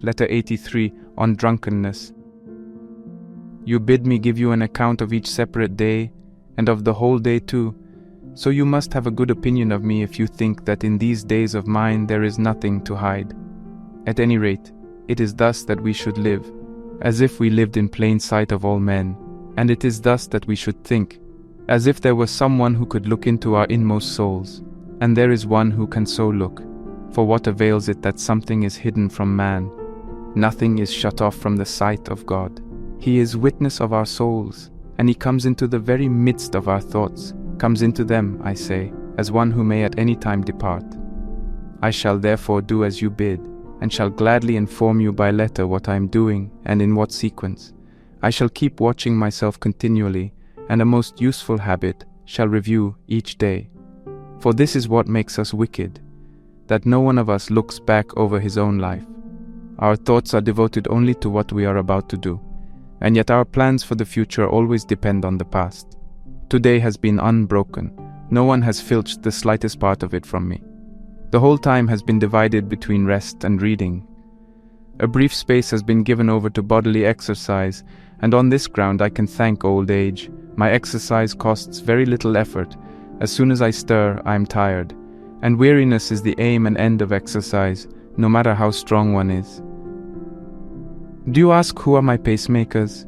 [SPEAKER 1] Letter 83, on drunkenness. You bid me give you an account of each separate day, and of the whole day too, so you must have a good opinion of me if you think that in these days of mine there is nothing to hide. At any rate, it is thus that we should live, as if we lived in plain sight of all men, and it is thus that we should think, as if there was someone who could look into our inmost souls, and there is one who can so look. For what avails it that something is hidden from man? Nothing is shut off from the sight of God. He is witness of our souls, and he comes into the very midst of our thoughts, comes into them, I say, as one who may at any time depart. I shall therefore do as you bid, and shall gladly inform you by letter what I am doing and in what sequence. I shall keep watching myself continually, and a most useful habit shall review each day. For this is what makes us wicked, that no one of us looks back over his own life. Our thoughts are devoted only to what we are about to do, and yet our plans for the future always depend on the past. Today has been unbroken. No one has filched the slightest part of it from me. The whole time has been divided between rest and reading. A brief space has been given over to bodily exercise, and on this ground I can thank old age. My exercise costs very little effort. As soon as I stir, I am tired, and weariness is the aim and end of exercise, no matter how strong one is. Do you ask who are my pacemakers?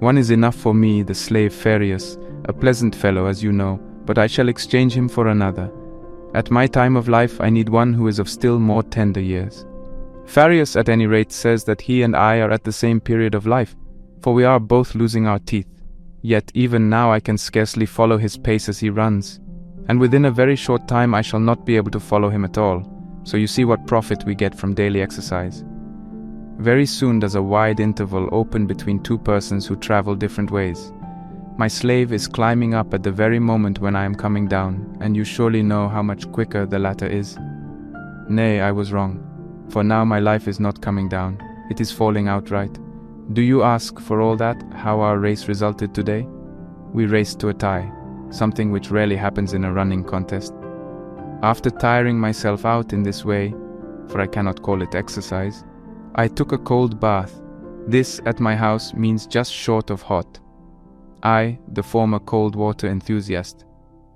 [SPEAKER 1] One is enough for me, the slave Farius, a pleasant fellow as you know, but I shall exchange him for another. At my time of life I need one who is of still more tender years. Farius at any rate says that he and I are at the same period of life, for we are both losing our teeth. Yet even now I can scarcely follow his pace as he runs, and within a very short time I shall not be able to follow him at all, so you see what profit we get from daily exercise. Very soon does a wide interval open between two persons who travel different ways. My slave is climbing up at the very moment when I am coming down, and you surely know how much quicker the latter is. Nay, I was wrong, for now my life is not coming down, it is falling outright. Do you ask, for all that, how our race resulted today? We raced to a tie, something which rarely happens in a running contest. After tiring myself out in this way, for I cannot call it exercise, I took a cold bath. This at my house means just short of hot. I, the former cold water enthusiast,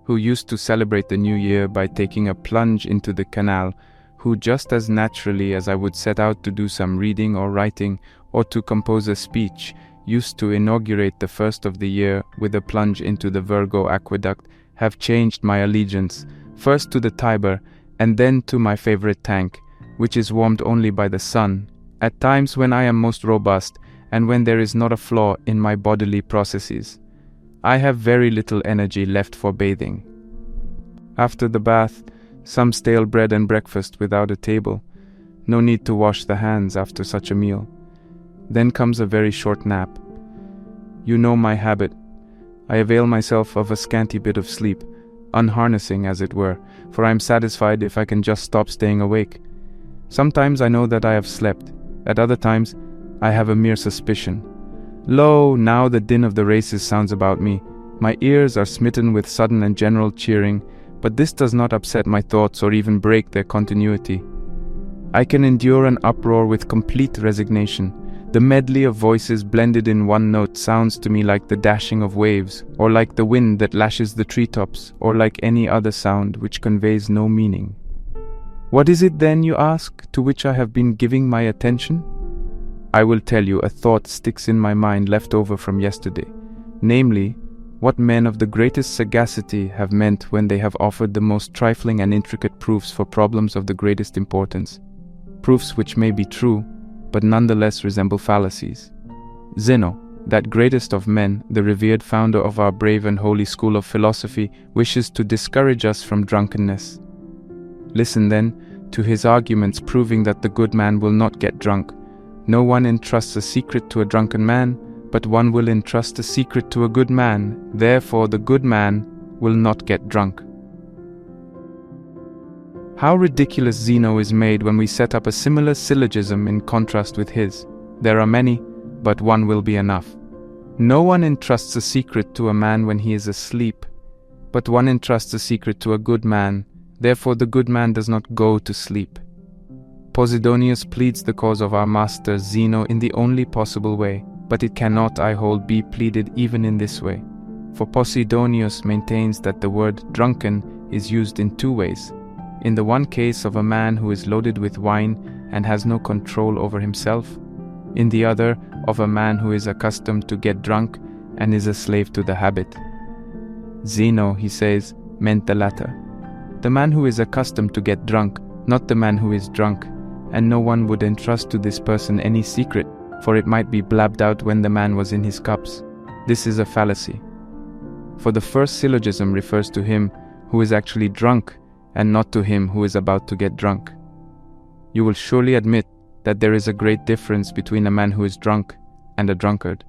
[SPEAKER 1] who used to celebrate the new year by taking a plunge into the canal, who just as naturally as I would set out to do some reading or writing or to compose a speech, used to inaugurate the first of the year with a plunge into the Virgo aqueduct, have changed my allegiance, first to the Tiber and then to my favorite tank, which is warmed only by the sun, at times when I am most robust and when there is not a flaw in my bodily processes. I have very little energy left for bathing. After the bath, some stale bread and breakfast without a table. No need to wash the hands after such a meal. Then comes a very short nap. You know my habit. I avail myself of a scanty bit of sleep, unharnessing as it were, for I am satisfied if I can just stop staying awake. Sometimes I know that I have slept, at other times I have a mere suspicion. Lo, now the din of the races sounds about me. My ears are smitten with sudden and general cheering, but this does not upset my thoughts or even break their continuity. I can endure an uproar with complete resignation. The medley of voices blended in one note sounds to me like the dashing of waves, or like the wind that lashes the treetops, or like any other sound which conveys no meaning. What is it then, you ask, to which I have been giving my attention? I will tell you, a thought sticks in my mind left over from yesterday, namely, what men of the greatest sagacity have meant when they have offered the most trifling and intricate proofs for problems of the greatest importance, proofs which may be true, but nonetheless resemble fallacies. Zeno, that greatest of men, the revered founder of our brave and holy school of philosophy, wishes to discourage us from drunkenness. Listen then to his arguments proving that the good man will not get drunk. No one entrusts a secret to a drunken man, but one will entrust a secret to a good man, therefore the good man will not get drunk. How ridiculous Zeno is made when we set up a similar syllogism in contrast with his. There are many, but one will be enough. No one entrusts a secret to a man when he is asleep, but one entrusts a secret to a good man, therefore the good man does not go to sleep. Posidonius pleads the cause of our master Zeno in the only possible way, but it cannot, I hold, be pleaded even in this way. For Posidonius maintains that the word drunken is used in two ways. In the one case of a man who is loaded with wine and has no control over himself. In the other, of a man who is accustomed to get drunk and is a slave to the habit. Zeno, he says, meant the latter. The man who is accustomed to get drunk, not the man who is drunk, and no one would entrust to this person any secret, for it might be blabbed out when the man was in his cups. This is a fallacy. For the first syllogism refers to him who is actually drunk, and not to him who is about to get drunk. You will surely admit that there is a great difference between a man who is drunk and a drunkard.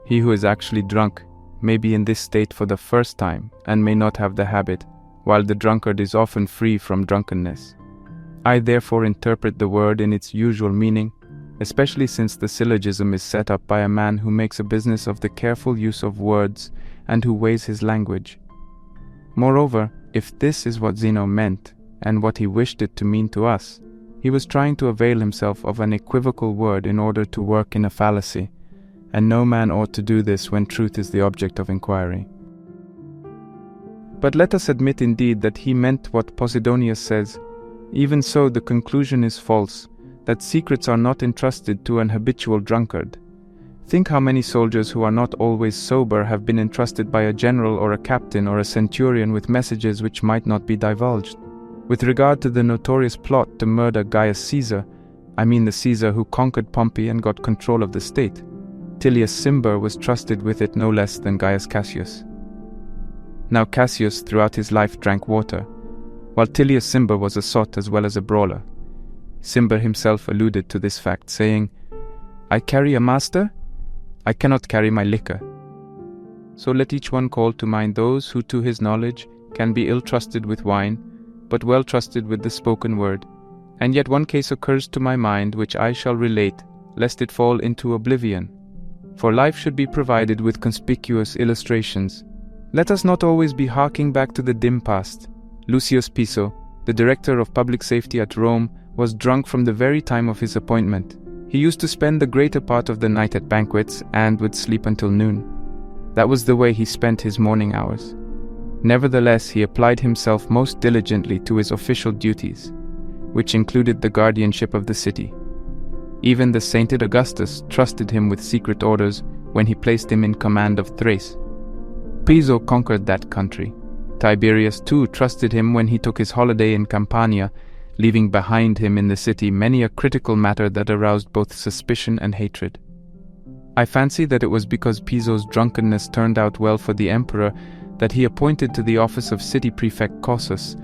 [SPEAKER 1] He who is actually drunk may be in this state for the first time and may not have the habit, while the drunkard is often free from drunkenness. I therefore interpret the word in its usual meaning, especially since the syllogism is set up by a man who makes a business of the careful use of words and who weighs his language. Moreover, if this is what Zeno meant, and what he wished it to mean to us, he was trying to avail himself of an equivocal word in order to work in a fallacy, and no man ought to do this when truth is the object of inquiry. But let us admit indeed that he meant what Posidonius says. Even so, the conclusion is false, that secrets are not entrusted to an habitual drunkard. Think how many soldiers who are not always sober have been entrusted by a general or a captain or a centurion with messages which might not be divulged. With regard to the notorious plot to murder Gaius Caesar, I mean the Caesar who conquered Pompey and got control of the state, Tilius Cimber was trusted with it no less than Gaius Cassius. Now Cassius throughout his life drank water, while Tilius Cimber was a sot as well as a brawler. Cimber himself alluded to this fact, saying, "I carry a master, I cannot carry my liquor." So let each one call to mind those who to his knowledge can be ill-trusted with wine, but well-trusted with the spoken word. And yet one case occurs to my mind which I shall relate, lest it fall into oblivion. For life should be provided with conspicuous illustrations. Let us not always be harking back to the dim past. Lucius Piso, the director of public safety at Rome, was drunk from the very time of his appointment. He used to spend the greater part of the night at banquets and would sleep until noon. That was the way he spent his morning hours. Nevertheless, he applied himself most diligently to his official duties, which included the guardianship of the city. Even the sainted Augustus trusted him with secret orders when he placed him in command of Thrace. Piso conquered that country. Tiberius too trusted him when he took his holiday in Campania, leaving behind him in the city many a critical matter that aroused both suspicion and hatred. I fancy that it was because Piso's drunkenness turned out well for the emperor that he appointed to the office of city prefect Cossus,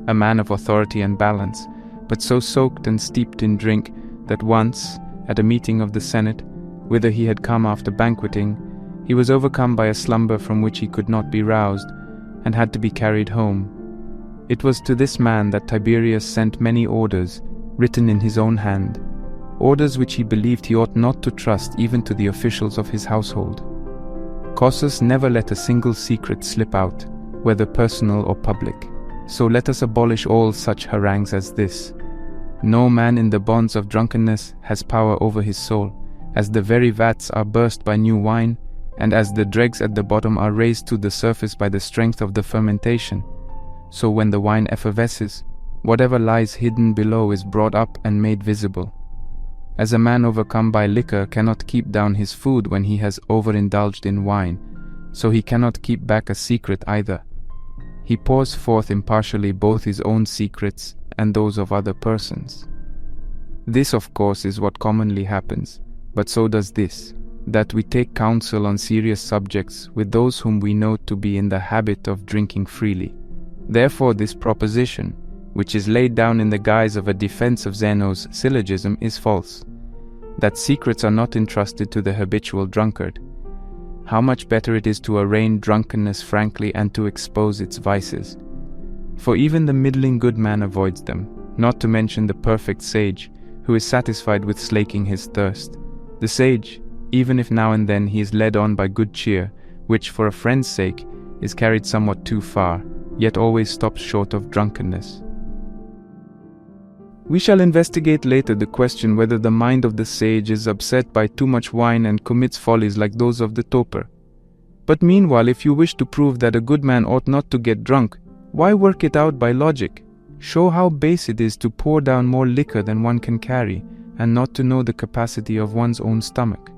[SPEAKER 1] a man of authority and balance, but so soaked and steeped in drink that once, at a meeting of the Senate, whither he had come after banqueting, he was overcome by a slumber from which he could not be roused, and had to be carried home. It was to this man that Tiberius sent many orders, written in his own hand, orders which he believed he ought not to trust even to the officials of his household. Cossus never let a single secret slip out, whether personal or public. So let us abolish all such harangues as this. No man in the bonds of drunkenness has power over his soul, as the very vats are burst by new wine, and as the dregs at the bottom are raised to the surface by the strength of the fermentation. So when the wine effervesces, whatever lies hidden below is brought up and made visible. As a man overcome by liquor cannot keep down his food when he has overindulged in wine, so he cannot keep back a secret either. He pours forth impartially both his own secrets and those of other persons. This, of course, is what commonly happens, but so does this, that we take counsel on serious subjects with those whom we know to be in the habit of drinking freely. Therefore this proposition, which is laid down in the guise of a defense of Zeno's syllogism, is false, that secrets are not entrusted to the habitual drunkard. How much better it is to arraign drunkenness frankly and to expose its vices. For even the middling good man avoids them, not to mention the perfect sage, who is satisfied with slaking his thirst. The sage, even if now and then he is led on by good cheer, which for a friend's sake is carried somewhat too far, yet always stops short of drunkenness. We shall investigate later the question whether the mind of the sage is upset by too much wine and commits follies like those of the toper. But meanwhile, if you wish to prove that a good man ought not to get drunk, why work it out by logic? Show how base it is to pour down more liquor than one can carry, and not to know the capacity of one's own stomach.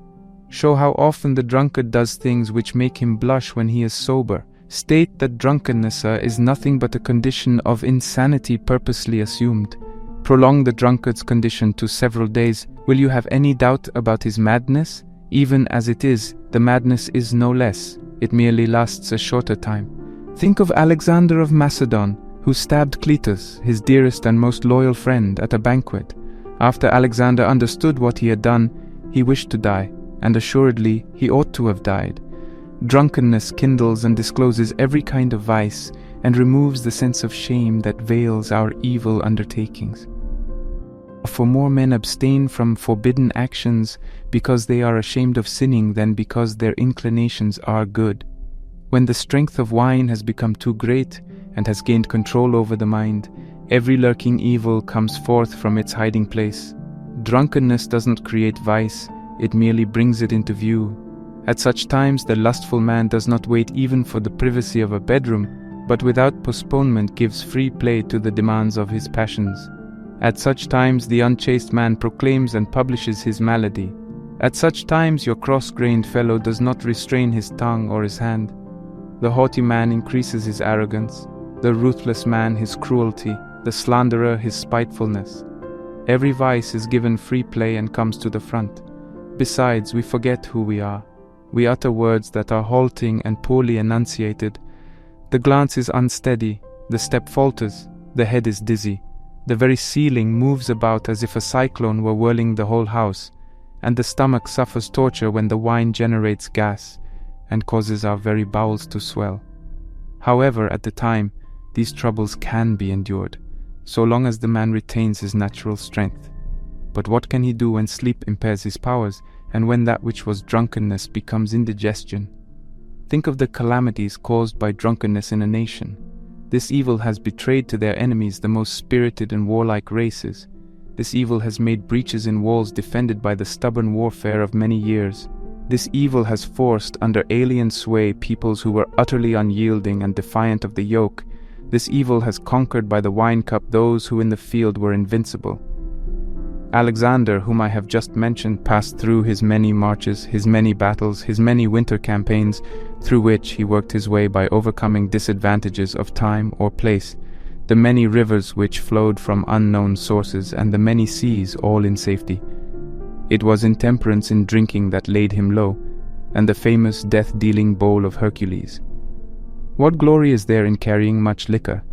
[SPEAKER 1] Show how often the drunkard does things which make him blush when he is sober. State that drunkenness, sir, is nothing but a condition of insanity purposely assumed. Prolong the drunkard's condition to several days. Will you have any doubt about his madness? Even as it is, the madness is no less. It merely lasts a shorter time. Think of Alexander of Macedon, who stabbed Cletus, his dearest and most loyal friend, at a banquet. After Alexander understood what he had done, he wished to die, and assuredly he ought to have died. Drunkenness kindles and discloses every kind of vice, and removes the sense of shame that veils our evil undertakings. For more men abstain from forbidden actions because they are ashamed of sinning than because their inclinations are good. When the strength of wine has become too great and has gained control over the mind, every lurking evil comes forth from its hiding place. Drunkenness does not create vice, it merely brings it into view. At such times the lustful man does not wait even for the privacy of a bedroom, but without postponement gives free play to the demands of his passions. At such times the unchaste man proclaims and publishes his malady. At such times your cross-grained fellow does not restrain his tongue or his hand. The haughty man increases his arrogance, the ruthless man his cruelty, the slanderer his spitefulness. Every vice is given free play and comes to the front. Besides, we forget who we are. We utter words that are halting and poorly enunciated. The glance is unsteady, the step falters, the head is dizzy. The very ceiling moves about as if a cyclone were whirling the whole house, and the stomach suffers torture when the wine generates gas and causes our very bowels to swell. However, at the time, these troubles can be endured, so long as the man retains his natural strength. But what can he do when sleep impairs his powers, and when that which was drunkenness becomes indigestion? Think of the calamities caused by drunkenness in a nation. This evil has betrayed to their enemies the most spirited and warlike races. This evil has made breaches in walls defended by the stubborn warfare of many years. This evil has forced under alien sway peoples who were utterly unyielding and defiant of the yoke. This evil has conquered by the wine cup those who in the field were invincible. Alexander, whom I have just mentioned, passed through his many marches, his many battles, his many winter campaigns, through which he worked his way by overcoming disadvantages of time or place, the many rivers which flowed from unknown sources, and the many seas, all in safety. It was intemperance in drinking that laid him low, and the famous death-dealing bowl of Hercules. What glory is there in carrying much liquor?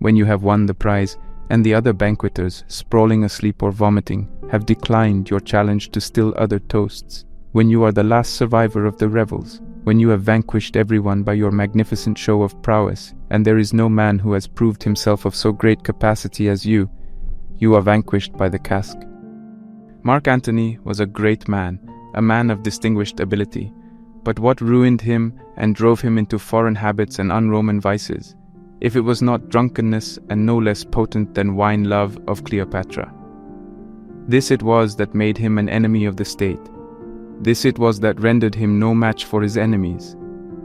[SPEAKER 1] When you have won the prize, and the other banqueters, sprawling asleep or vomiting, have declined your challenge to still other toasts, when you are the last survivor of the revels, when you have vanquished everyone by your magnificent show of prowess, and there is no man who has proved himself of so great capacity as you are vanquished by the cask. Mark Antony was a great man, a man of distinguished ability, but what ruined him and drove him into foreign habits and un-Roman vices, if it was not drunkenness and no less potent than wine love of Cleopatra? This it was that made him an enemy of the state. This it was that rendered him no match for his enemies.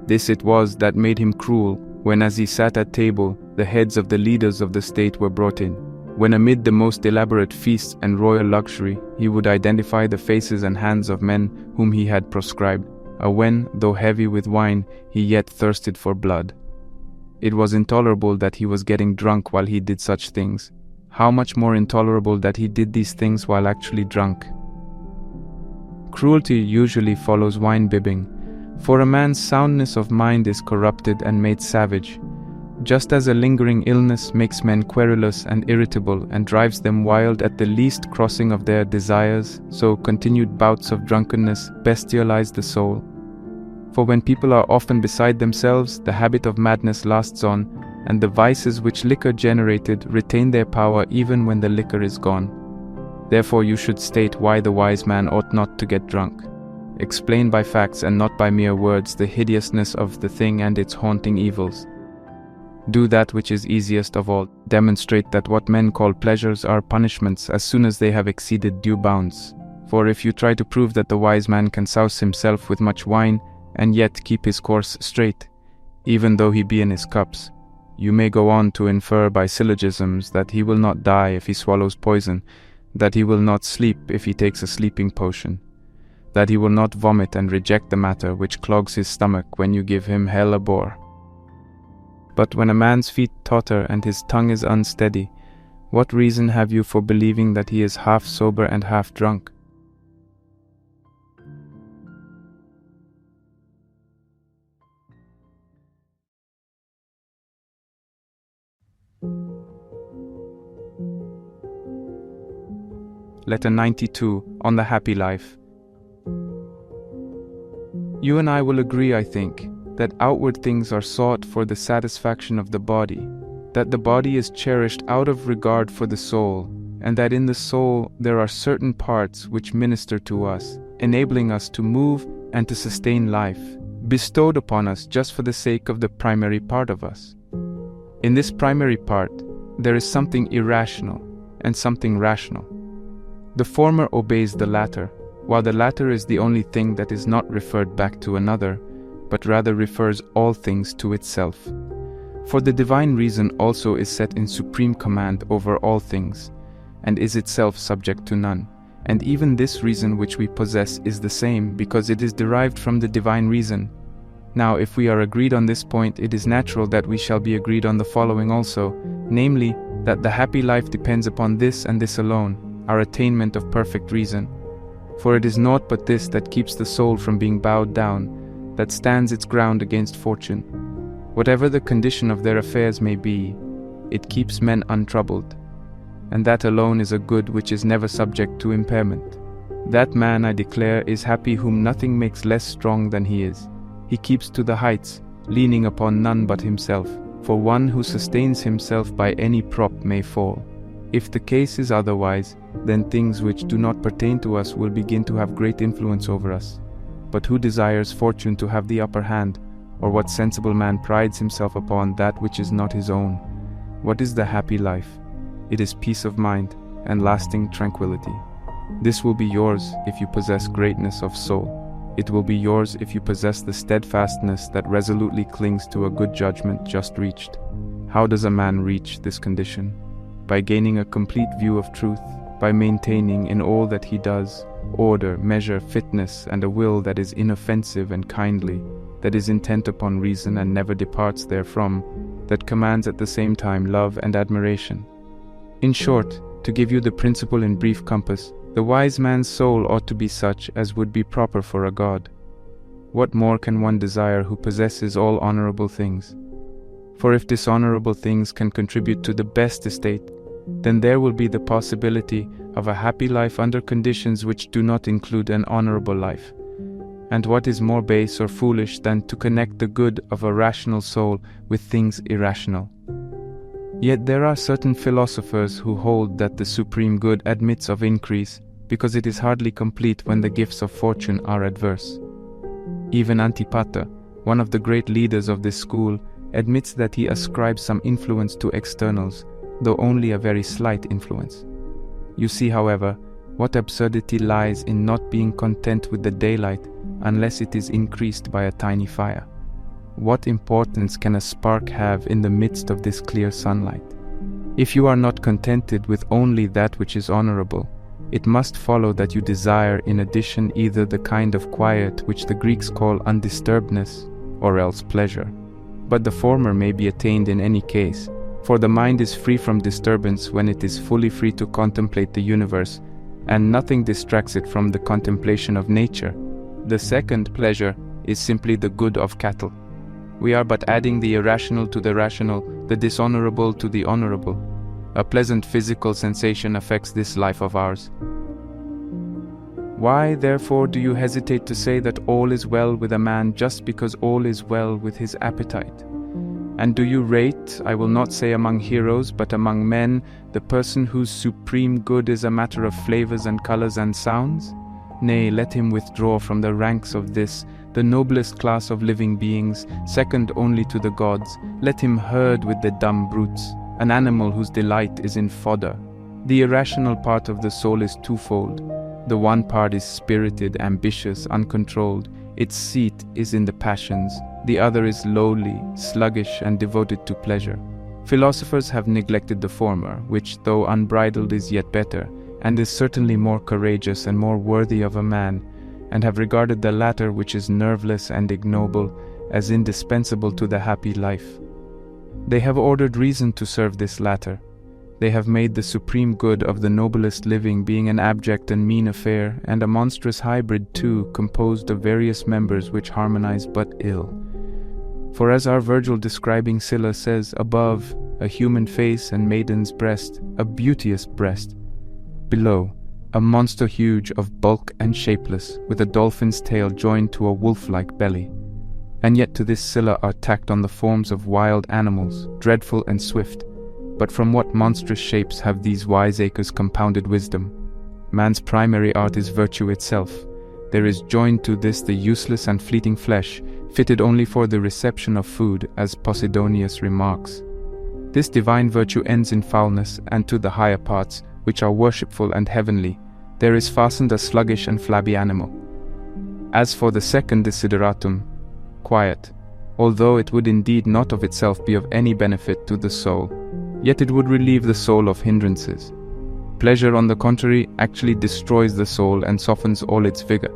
[SPEAKER 1] This it was that made him cruel when, as he sat at table, the heads of the leaders of the state were brought in, when amid the most elaborate feasts and royal luxury he would identify the faces and hands of men whom he had proscribed, or when, though heavy with wine, he yet thirsted for blood. It was intolerable that he was getting drunk while he did such things. How much more intolerable that he did these things while actually drunk. Cruelty usually follows wine-bibbing, for a man's soundness of mind is corrupted and made savage. Just as a lingering illness makes men querulous and irritable and drives them wild at the least crossing of their desires, so continued bouts of drunkenness bestialize the soul. For when people are often beside themselves, the habit of madness lasts on, and the vices which liquor generated retain their power even when the liquor is gone. Therefore you should state why the wise man ought not to get drunk. Explain by facts and not by mere words the hideousness of the thing and its haunting evils. Do that which is easiest of all. Demonstrate that what men call pleasures are punishments as soon as they have exceeded due bounds. For if you try to prove that the wise man can souse himself with much wine, and yet keep his course straight, even though he be in his cups, you may go on to infer by syllogisms that he will not die if he swallows poison, that he will not sleep if he takes a sleeping potion, that he will not vomit and reject the matter which clogs his stomach when you give him hellebore. But when a man's feet totter and his tongue is unsteady, what reason have you for believing that he is half sober and half drunk? Letter 92, on the happy life. You and I will agree, I think, that outward things are sought for the satisfaction of the body, that the body is cherished out of regard for the soul, and that in the soul there are certain parts which minister to us, enabling us to move and to sustain life, bestowed upon us just for the sake of the primary part of us. In this primary part, there is something irrational and something rational. The former obeys the latter, while the latter is the only thing that is not referred back to another, but rather refers all things to itself. For the divine reason also is set in supreme command over all things, and is itself subject to none. And even this reason which we possess is the same, because it is derived from the divine reason. Now, if we are agreed on this point, it is natural that we shall be agreed on the following also, namely, that the happy life depends upon this and this alone, our attainment of perfect reason. For it is naught but this that keeps the soul from being bowed down, that stands its ground against fortune. Whatever the condition of their affairs may be, it keeps men untroubled, and that alone is a good which is never subject to impairment. That man, I declare, is happy whom nothing makes less strong than he is. He keeps to the heights, leaning upon none but himself, for one who sustains himself by any prop may fall. If the case is otherwise, then things which do not pertain to us will begin to have great influence over us. But who desires fortune to have the upper hand, or what sensible man prides himself upon that which is not his own? What is the happy life? It is peace of mind and lasting tranquility. This will be yours if you possess greatness of soul. It will be yours if you possess the steadfastness that resolutely clings to a good judgment just reached. How does a man reach this condition? By gaining a complete view of truth, by maintaining in all that he does order, measure, fitness, and a will that is inoffensive and kindly, that is intent upon reason and never departs therefrom, that commands at the same time love and admiration. In short, to give you the principle in brief compass, the wise man's soul ought to be such as would be proper for a god. What more can one desire who possesses all honorable things? For if dishonorable things can contribute to the best estate, then there will be the possibility of a happy life under conditions which do not include an honorable life. And what is more base or foolish than to connect the good of a rational soul with things irrational? Yet there are certain philosophers who hold that the supreme good admits of increase, because it is hardly complete when the gifts of fortune are adverse. Even Antipater, one of the great leaders of this school, admits that he ascribes some influence to externals, though only a very slight influence. You see, however, what absurdity lies in not being content with the daylight unless it is increased by a tiny fire. What importance can a spark have in the midst of this clear sunlight? If you are not contented with only that which is honorable, it must follow that you desire in addition either the kind of quiet which the Greeks call undisturbedness, or else pleasure. But the former may be attained in any case, for the mind is free from disturbance when it is fully free to contemplate the universe, and nothing distracts it from the contemplation of nature. The second pleasure is simply the good of cattle. We are but adding the irrational to the rational, the dishonorable to the honorable. A pleasant physical sensation affects this life of ours. Why, therefore, do you hesitate to say that all is well with a man just because all is well with his appetite? And do you rate, I will not say among heroes, but among men, the person whose supreme good is a matter of flavors and colors and sounds? Nay, let him withdraw from the ranks of this, the noblest class of living beings, second only to the gods. Let him herd with the dumb brutes, an animal whose delight is in fodder. The irrational part of the soul is twofold. The one part is spirited, ambitious, uncontrolled. Its seat is in the passions. The other is lowly, sluggish, and devoted to pleasure. Philosophers have neglected the former, which, though unbridled, is yet better, and is certainly more courageous and more worthy of a man, and have regarded the latter, which is nerveless and ignoble, as indispensable to the happy life. They have ordered reason to serve this latter. They have made the supreme good of the noblest living being an abject and mean affair, and a monstrous hybrid too, composed of various members which harmonize but ill. For as our Virgil describing Scylla says, above, a human face and maiden's breast, a beauteous breast. Below, a monster huge of bulk and shapeless, with a dolphin's tail joined to a wolf-like belly. And yet to this Scylla are tacked on the forms of wild animals, dreadful and swift. But from what monstrous shapes have these wiseacres compounded wisdom? Man's primary art is virtue itself. There is joined to this the useless and fleeting flesh, fitted only for the reception of food, as Posidonius remarks. This divine virtue ends in foulness, and to the higher parts, which are worshipful and heavenly, there is fastened a sluggish and flabby animal. As for the second desideratum, quiet, although it would indeed not of itself be of any benefit to the soul, yet it would relieve the soul of hindrances. Pleasure, on the contrary, actually destroys the soul and softens all its vigor.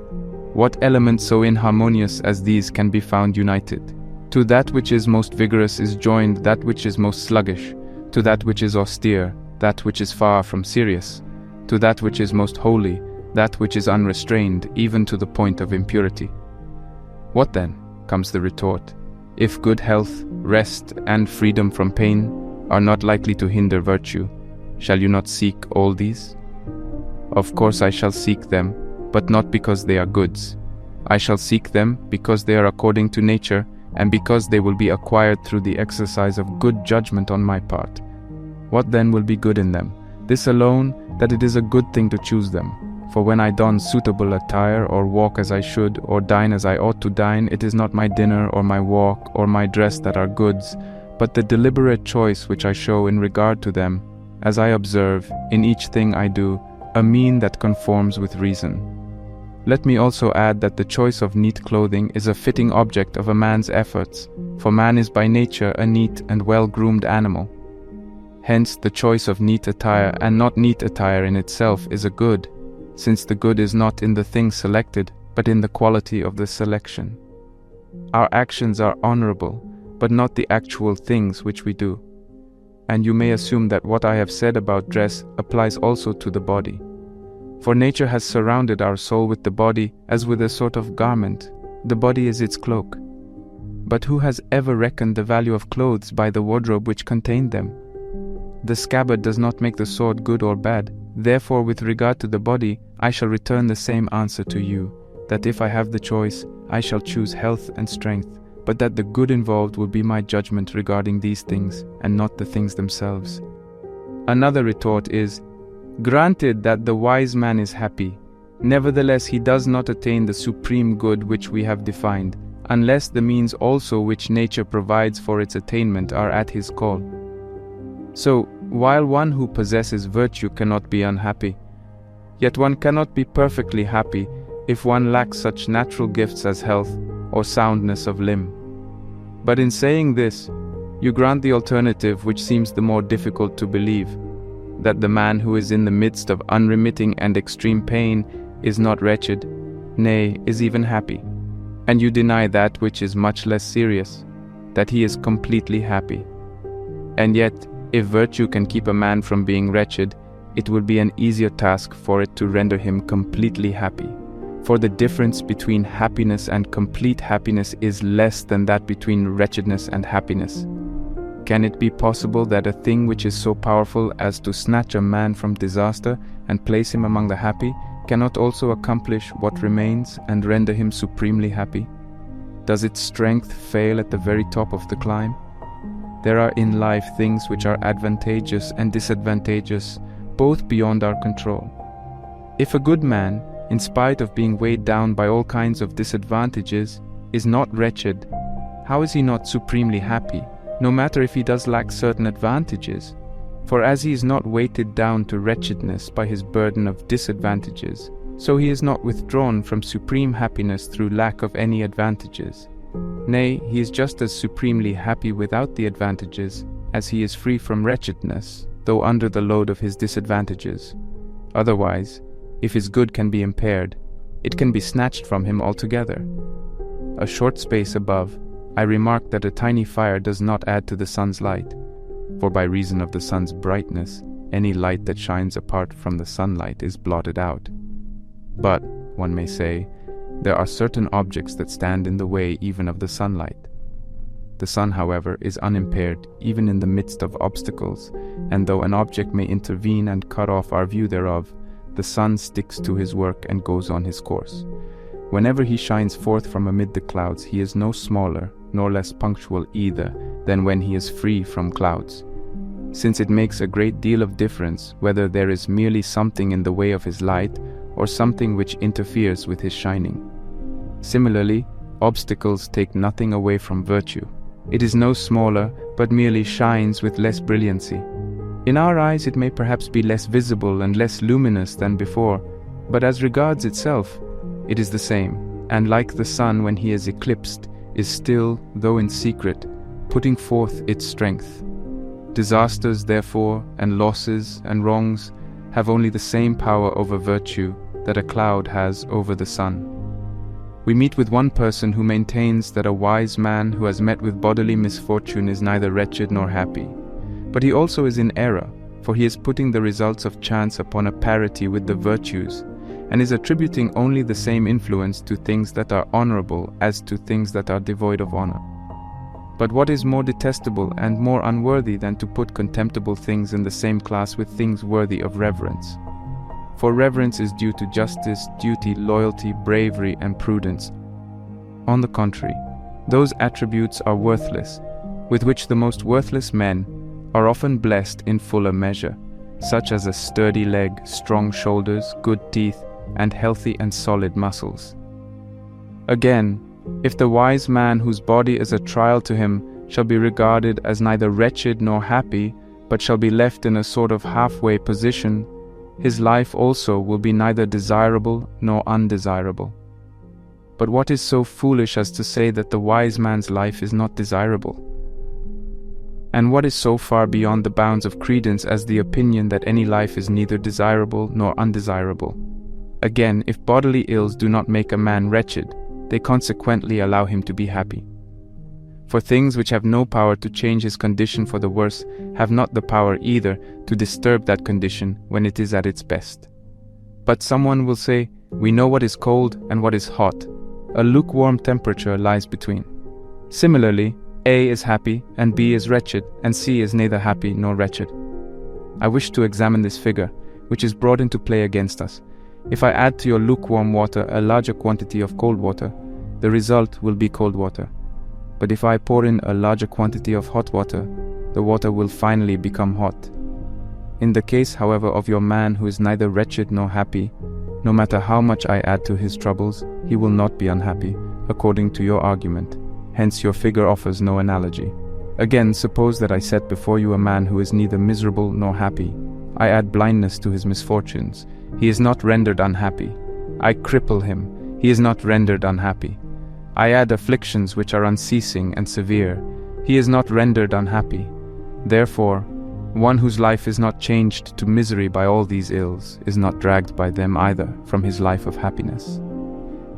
[SPEAKER 1] What elements so inharmonious as these can be found united? To that which is most vigorous is joined that which is most sluggish, to that which is austere, that which is far from serious, to that which is most holy, that which is unrestrained even to the point of impurity. What then, comes the retort, if good health, rest, and freedom from pain are not likely to hinder virtue, shall you not seek all these? Of course I shall seek them, but not because they are goods. I shall seek them because they are according to nature, and because they will be acquired through the exercise of good judgment on my part. What then will be good in them? This alone, that it is a good thing to choose them. For when I don suitable attire, or walk as I should, or dine as I ought to dine, it is not my dinner, or my walk, or my dress that are goods, but the deliberate choice which I show in regard to them, as I observe, in each thing I do, a mean that conforms with reason. Let me also add that the choice of neat clothing is a fitting object of a man's efforts, for man is by nature a neat and well-groomed animal. Hence the choice of neat attire and not neat attire in itself is a good, since the good is not in the thing selected, but in the quality of the selection. Our actions are honorable, but not the actual things which we do. And you may assume that what I have said about dress applies also to the body. For nature has surrounded our soul with the body as with a sort of garment. The body is its cloak. But who has ever reckoned the value of clothes by the wardrobe which contained them? The scabbard does not make the sword good or bad. Therefore, with regard to the body, I shall return the same answer to you, that if I have the choice, I shall choose health and strength, but that the good involved will be my judgment regarding these things, and not the things themselves. Another retort is, granted that the wise man is happy, nevertheless he does not attain the supreme good which we have defined, unless the means also which nature provides for its attainment are at his call. So, while one who possesses virtue cannot be unhappy, yet one cannot be perfectly happy if one lacks such natural gifts as health or soundness of limb. But in saying this, you grant the alternative which seems the more difficult to believe, that the man who is in the midst of unremitting and extreme pain is not wretched, nay, is even happy. And you deny that which is much less serious, that he is completely happy. And yet, if virtue can keep a man from being wretched, it will be an easier task for it to render him completely happy. For the difference between happiness and complete happiness is less than that between wretchedness and happiness. Can it be possible that a thing which is so powerful as to snatch a man from disaster and place him among the happy cannot also accomplish what remains and render him supremely happy? Does its strength fail at the very top of the climb? There are in life things which are advantageous and disadvantageous, both beyond our control. If a good man, in spite of being weighed down by all kinds of disadvantages, is not wretched, how is he not supremely happy, no matter if he does lack certain advantages? For as he is not weighted down to wretchedness by his burden of disadvantages, so he is not withdrawn from supreme happiness through lack of any advantages. Nay, he is just as supremely happy without the advantages as he is free from wretchedness, though under the load of his disadvantages. Otherwise, if his good can be impaired, it can be snatched from him altogether. A short space above, I remarked that a tiny fire does not add to the sun's light, for by reason of the sun's brightness, any light that shines apart from the sunlight is blotted out. But, one may say, there are certain objects that stand in the way even of the sunlight. The sun, however, is unimpaired even in the midst of obstacles, and though an object may intervene and cut off our view thereof, the sun sticks to his work and goes on his course. Whenever he shines forth from amid the clouds, he is no smaller nor less punctual either than when he is free from clouds, since it makes a great deal of difference whether there is merely something in the way of his light or something which interferes with his shining. Similarly, obstacles take nothing away from virtue. It is no smaller, but merely shines with less brilliancy. In our eyes it may perhaps be less visible and less luminous than before, but as regards itself, it is the same, and like the sun when he is eclipsed, is still, though in secret, putting forth its strength. Disasters, therefore, and losses and wrongs have only the same power over virtue that a cloud has over the sun. We meet with one person who maintains that a wise man who has met with bodily misfortune is neither wretched nor happy. But he also is in error, for he is putting the results of chance upon a parity with the virtues, and is attributing only the same influence to things that are honorable as to things that are devoid of honor. But what is more detestable and more unworthy than to put contemptible things in the same class with things worthy of reverence? For reverence is due to justice, duty, loyalty, bravery, and prudence. On the contrary, those attributes are worthless, with which the most worthless men are often blessed in fuller measure, such as a sturdy leg, strong shoulders, good teeth, and healthy and solid muscles. Again, if the wise man whose body is a trial to him shall be regarded as neither wretched nor happy, but shall be left in a sort of halfway position, his life also will be neither desirable nor undesirable. But what is so foolish as to say that the wise man's life is not desirable? And what is so far beyond the bounds of credence as the opinion that any life is neither desirable nor undesirable? Again, if bodily ills do not make a man wretched, they consequently allow him to be happy. For things which have no power to change his condition for the worse have not the power either to disturb that condition when it is at its best. But someone will say, we know what is cold and what is hot. A lukewarm temperature lies between. Similarly, A is happy and B is wretched, and C is neither happy nor wretched. I wish to examine this figure, which is brought into play against us. If I add to your lukewarm water a larger quantity of cold water, the result will be cold water. But if I pour in a larger quantity of hot water, the water will finally become hot. In the case, however, of your man who is neither wretched nor happy, no matter how much I add to his troubles, he will not be unhappy, according to your argument. Hence your figure offers no analogy. Again, suppose that I set before you a man who is neither miserable nor happy. I add blindness to his misfortunes. He is not rendered unhappy. I cripple him. He is not rendered unhappy. I add afflictions which are unceasing and severe. He is not rendered unhappy. Therefore, one whose life is not changed to misery by all these ills is not dragged by them either from his life of happiness.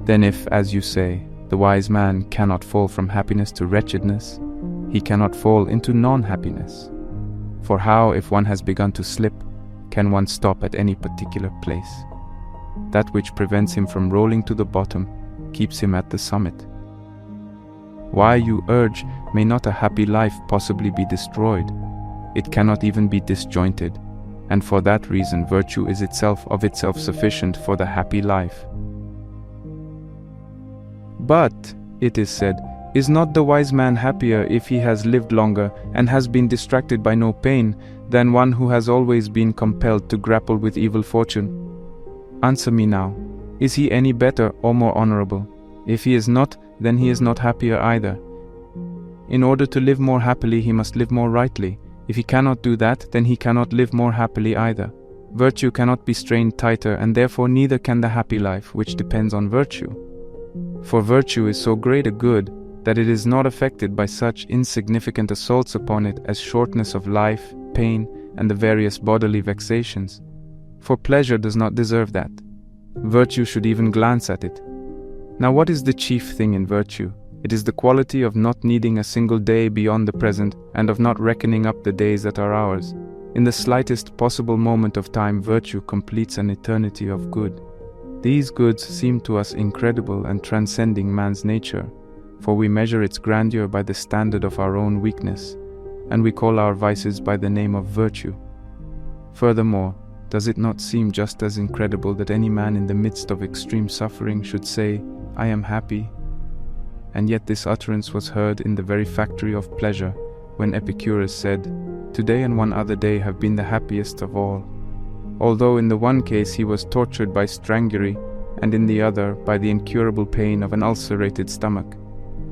[SPEAKER 1] Then if, as you say, the wise man cannot fall from happiness to wretchedness, he cannot fall into non-happiness. For how, if one has begun to slip, can one stop at any particular place? That which prevents him from rolling to the bottom keeps him at the summit. Why, you urge, may not a happy life possibly be destroyed? It cannot even be disjointed, and for that reason virtue is itself of itself sufficient for the happy life. But, it is said, is not the wise man happier if he has lived longer and has been distracted by no pain than one who has always been compelled to grapple with evil fortune? Answer me now, is he any better or more honorable? If he is not, then he is not happier either. In order to live more happily, he must live more rightly. If he cannot do that, then he cannot live more happily either. Virtue cannot be strained tighter, and therefore neither can the happy life, which depends on virtue. For virtue is so great a good that it is not affected by such insignificant assaults upon it as shortness of life, pain, and the various bodily vexations. For pleasure does not deserve that. Virtue should even glance at it. Now what is the chief thing in virtue? It is the quality of not needing a single day beyond the present, and of not reckoning up the days that are ours. In the slightest possible moment of time, virtue completes an eternity of good. These goods seem to us incredible and transcending man's nature, for we measure its grandeur by the standard of our own weakness, and we call our vices by the name of virtue. Furthermore, does it not seem just as incredible that any man in the midst of extreme suffering should say, I am happy? And yet this utterance was heard in the very factory of pleasure, when Epictetus said, Today and one other day have been the happiest of all. Although in the one case he was tortured by strangury, and in the other by the incurable pain of an ulcerated stomach.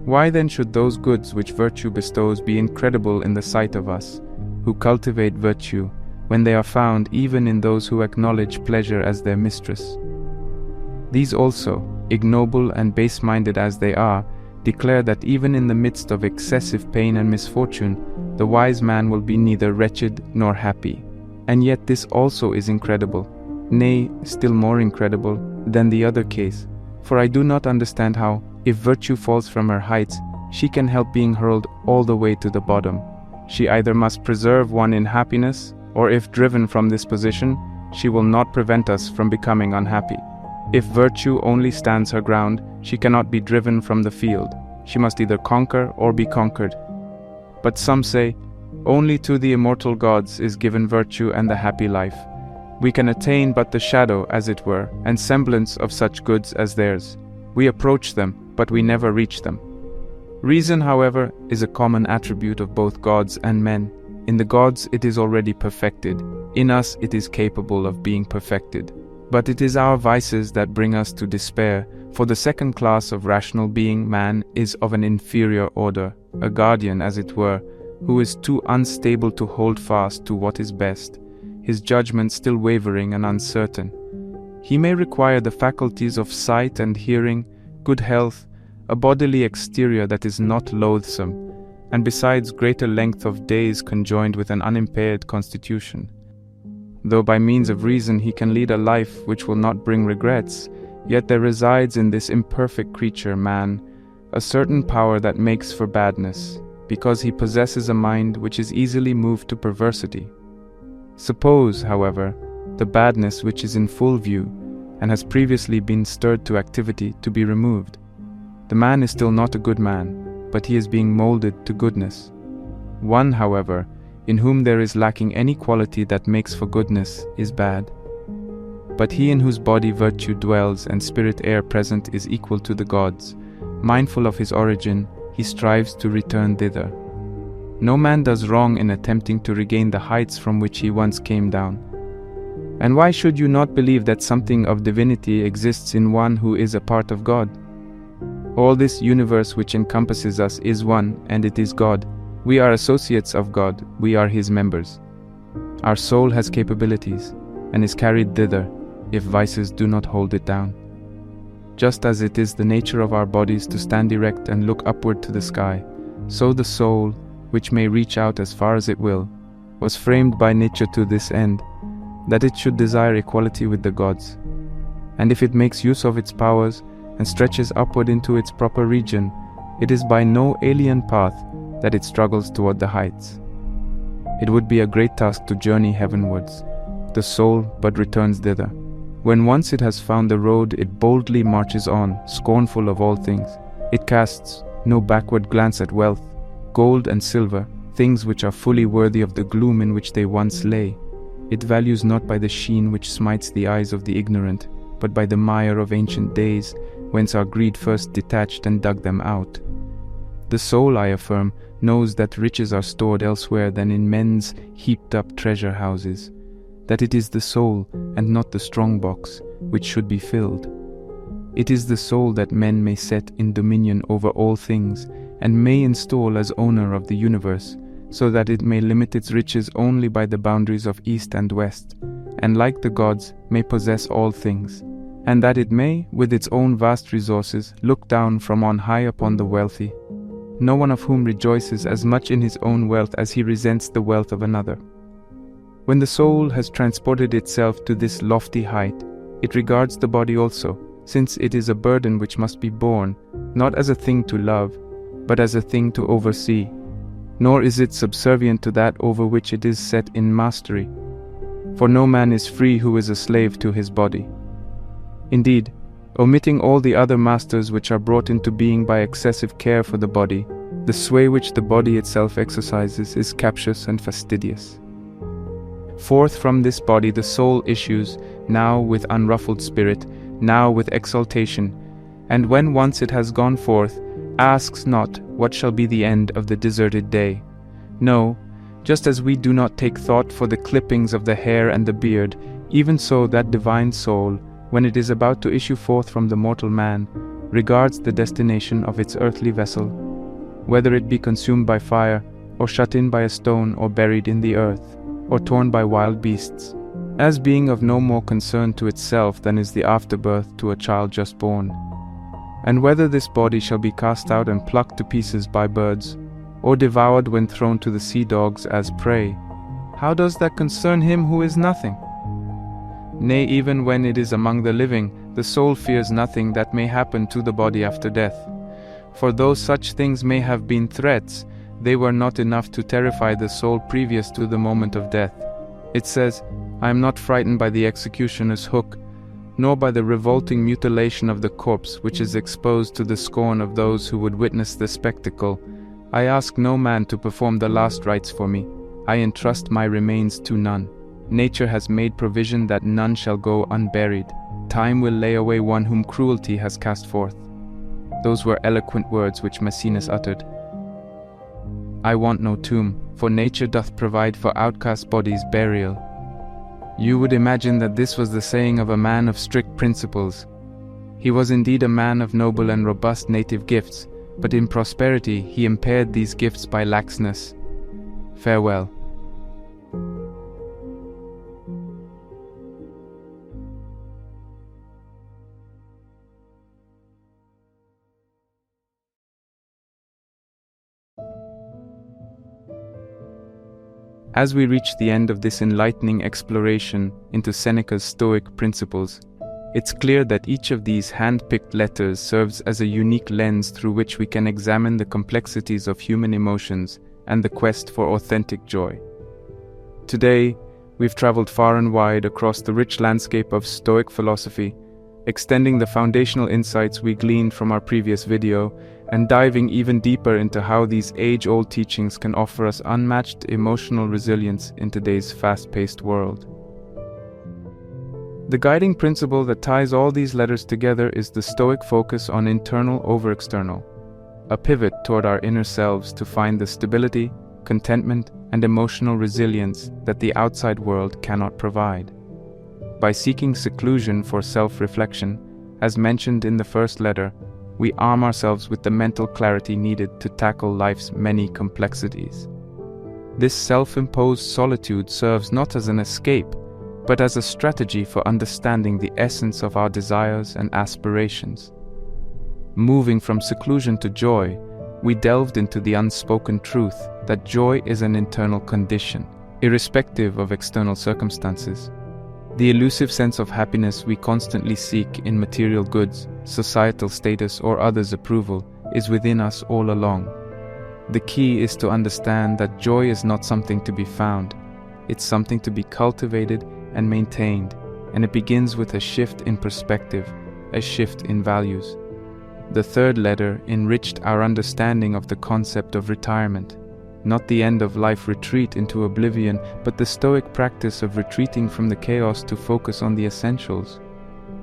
[SPEAKER 1] Why then should those goods which virtue bestows be incredible in the sight of us, who cultivate virtue, when they are found even in those who acknowledge pleasure as their mistress? These also, ignoble and base-minded as they are, declare that even in the midst of excessive pain and misfortune, the wise man will be neither wretched nor happy. And yet this also is incredible, nay, still more incredible than the other case. For I do not understand how, if virtue falls from her heights, she can help being hurled all the way to the bottom. She either must preserve one in happiness, or if driven from this position, she will not prevent us from becoming unhappy. If virtue only stands her ground, she cannot be driven from the field. She must either conquer or be conquered. But some say, only to the immortal gods is given virtue and the happy life. We can attain but the shadow, as it were, and semblance of such goods as theirs. We approach them, but we never reach them. Reason, however, is a common attribute of both gods and men. In the gods it is already perfected. In us it is capable of being perfected. But it is our vices that bring us to despair, for the second class of rational being, man, is of an inferior order, a guardian, as it were, who is too unstable to hold fast to what is best, his judgment still wavering and uncertain. He may require the faculties of sight and hearing, good health, a bodily exterior that is not loathsome, and besides greater length of days conjoined with an unimpaired constitution. Though by means of reason he can lead a life which will not bring regrets, yet there resides in this imperfect creature, man, a certain power that makes for badness, because he possesses a mind which is easily moved to perversity. Suppose, however, the badness which is in full view, and has previously been stirred to activity, to be removed. The man is still not a good man, but he is being molded to goodness. One, however, in whom there is lacking any quality that makes for goodness, is bad. But he in whose body virtue dwells and spirit air present is equal to the gods. Mindful of his origin, he strives to return thither. No man does wrong in attempting to regain the heights from which he once came down. And why should you not believe that something of divinity exists in one who is a part of God? All this universe which encompasses us is one, and it is God. We are associates of God, we are His members. Our soul has capabilities, and is carried thither, if vices do not hold it down. Just as it is the nature of our bodies to stand erect and look upward to the sky, so the soul, which may reach out as far as it will, was framed by nature to this end, that it should desire equality with the gods. And if it makes use of its powers, and stretches upward into its proper region, it is by no alien path that it struggles toward the heights. It would be a great task to journey heavenwards. The soul but returns thither. When once it has found the road, it boldly marches on, scornful of all things. It casts no backward glance at wealth, gold and silver, things which are fully worthy of the gloom in which they once lay. It values not by the sheen which smites the eyes of the ignorant, but by the mire of ancient days, whence our greed first detached and dug them out. The soul, I affirm, knows that riches are stored elsewhere than in men's heaped-up treasure houses, that it is the soul, and not the strong box, which should be filled. It is the soul that men may set in dominion over all things, and may install as owner of the universe, so that it may limit its riches only by the boundaries of east and west, and like the gods, may possess all things, and that it may, with its own vast resources, look down from on high upon the wealthy, no one of whom rejoices as much in his own wealth as he resents the wealth of another. When the soul has transported itself to this lofty height, it regards the body also, since it is a burden which must be borne, not as a thing to love, but as a thing to oversee, nor is it subservient to that over which it is set in mastery. For no man is free who is a slave to his body. Indeed, omitting all the other masters which are brought into being by excessive care for the body, the sway which the body itself exercises is captious and fastidious. Forth from this body the soul issues, now with unruffled spirit, now with exultation, and when once it has gone forth, asks not what shall be the end of the deserted day. No, just as we do not take thought for the clippings of the hair and the beard, even so that divine soul, when it is about to issue forth from the mortal man, regards the destination of its earthly vessel, whether it be consumed by fire, or shut in by a stone, or buried in the earth, or torn by wild beasts, as being of no more concern to itself than is the afterbirth to a child just born. And whether this body shall be cast out and plucked to pieces by birds, or devoured when thrown to the sea dogs as prey, how does that concern him who is nothing? Nay, even when it is among the living, the soul fears nothing that may happen to the body after death. For though such things may have been threats, they were not enough to terrify the soul previous to the moment of death. It says, I am not frightened by the executioner's hook, nor by the revolting mutilation of the corpse which is exposed to the scorn of those who would witness the spectacle. I ask no man to perform the last rites for me. I entrust my remains to none. Nature has made provision that none shall go unburied. Time will lay away one whom cruelty has cast forth. Those were eloquent words which Maecenas uttered. I want no tomb, for nature doth provide for outcast bodies burial. You would imagine that this was the saying of a man of strict principles. He was indeed a man of noble and robust native gifts, but in prosperity he impaired these gifts by laxness. Farewell. As we reach the end of this enlightening exploration into Seneca's Stoic principles, it's clear that each of these hand-picked letters serves as a unique lens through which we can examine the complexities of human emotions and the quest for authentic joy. Today, we've traveled far and wide across the rich landscape of Stoic philosophy, extending the foundational insights we gleaned from our previous video and diving even deeper into how these age-old teachings can offer us unmatched emotional resilience in today's fast-paced world. The guiding principle that ties all these letters together is the Stoic focus on internal over external, a pivot toward our inner selves to find the stability, contentment, and emotional resilience that the outside world cannot provide. By seeking seclusion for self-reflection, as mentioned in the first letter, we arm ourselves with the mental clarity needed to tackle life's many complexities. This self-imposed solitude serves not as an escape, but as a strategy for understanding the essence of our desires and aspirations. Moving from seclusion to joy, we delved into the unspoken truth that joy is an internal condition, irrespective of external circumstances. The elusive sense of happiness we constantly seek in material goods, societal status, or others' approval is within us all along. The key is to understand that joy is not something to be found. It's something to be cultivated and maintained, and it begins with a shift in perspective, a shift in values. The third letter enriched our understanding of the concept of retirement. Not the end-of-life retreat into oblivion, but the Stoic practice of retreating from the chaos to focus on the essentials.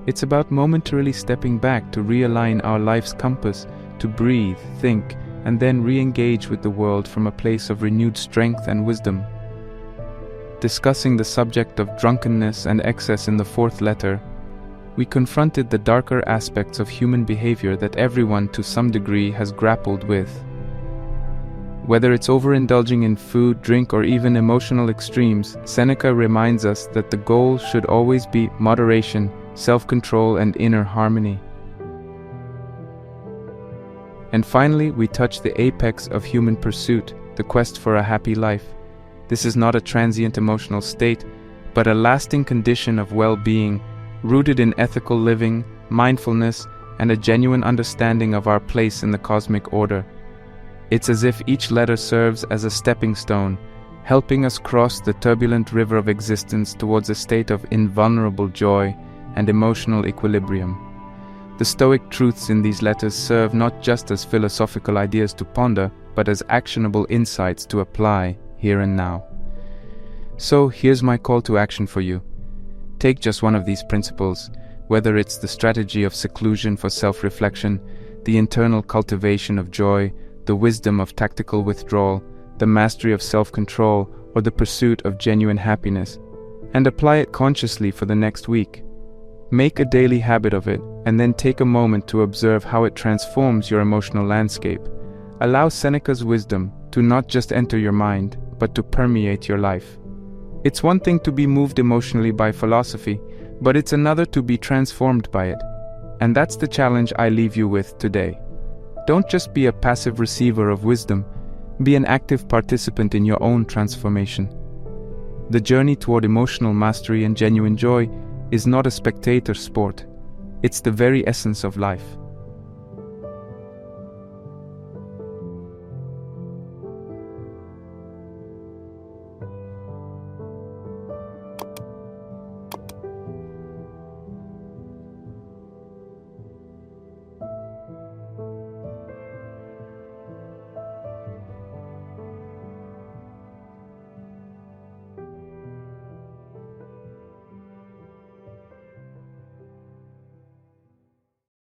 [SPEAKER 1] It's about momentarily stepping back to realign our life's compass, to breathe, think, and then re-engage with the world from a place of renewed strength and wisdom. Discussing the subject of drunkenness and excess in the fourth letter, we confronted the darker aspects of human behavior that everyone to some degree has grappled with. Whether it's overindulging in food, drink, or even emotional extremes, Seneca reminds us that the goal should always be moderation, self-control, and inner harmony. And finally, we touch the apex of human pursuit, the quest for a happy life. This is not a transient emotional state, but a lasting condition of well-being, rooted in ethical living, mindfulness, and a genuine understanding of our place in the cosmic order. It's as if each letter serves as a stepping stone, helping us cross the turbulent river of existence towards a state of invulnerable joy and emotional equilibrium. The Stoic truths in these letters serve not just as philosophical ideas to ponder, but as actionable insights to apply here and now. So here's my call to action for you. Take just one of these principles, whether it's the strategy of seclusion for self-reflection, the internal cultivation of joy, the wisdom of tactical withdrawal, the mastery of self-control, or the pursuit of genuine happiness, and apply it consciously for the next week. Make a daily habit of it, and then take a moment to observe how it transforms your emotional landscape. Allow Seneca's wisdom to not just enter your mind, but to permeate your life. It's one thing to be moved emotionally by philosophy, but it's another to be transformed by it. And that's the challenge I leave you with today. Don't just be a passive receiver of wisdom, be an active participant in your own transformation. The journey toward emotional mastery and genuine joy is not a spectator sport. It's the very essence of life.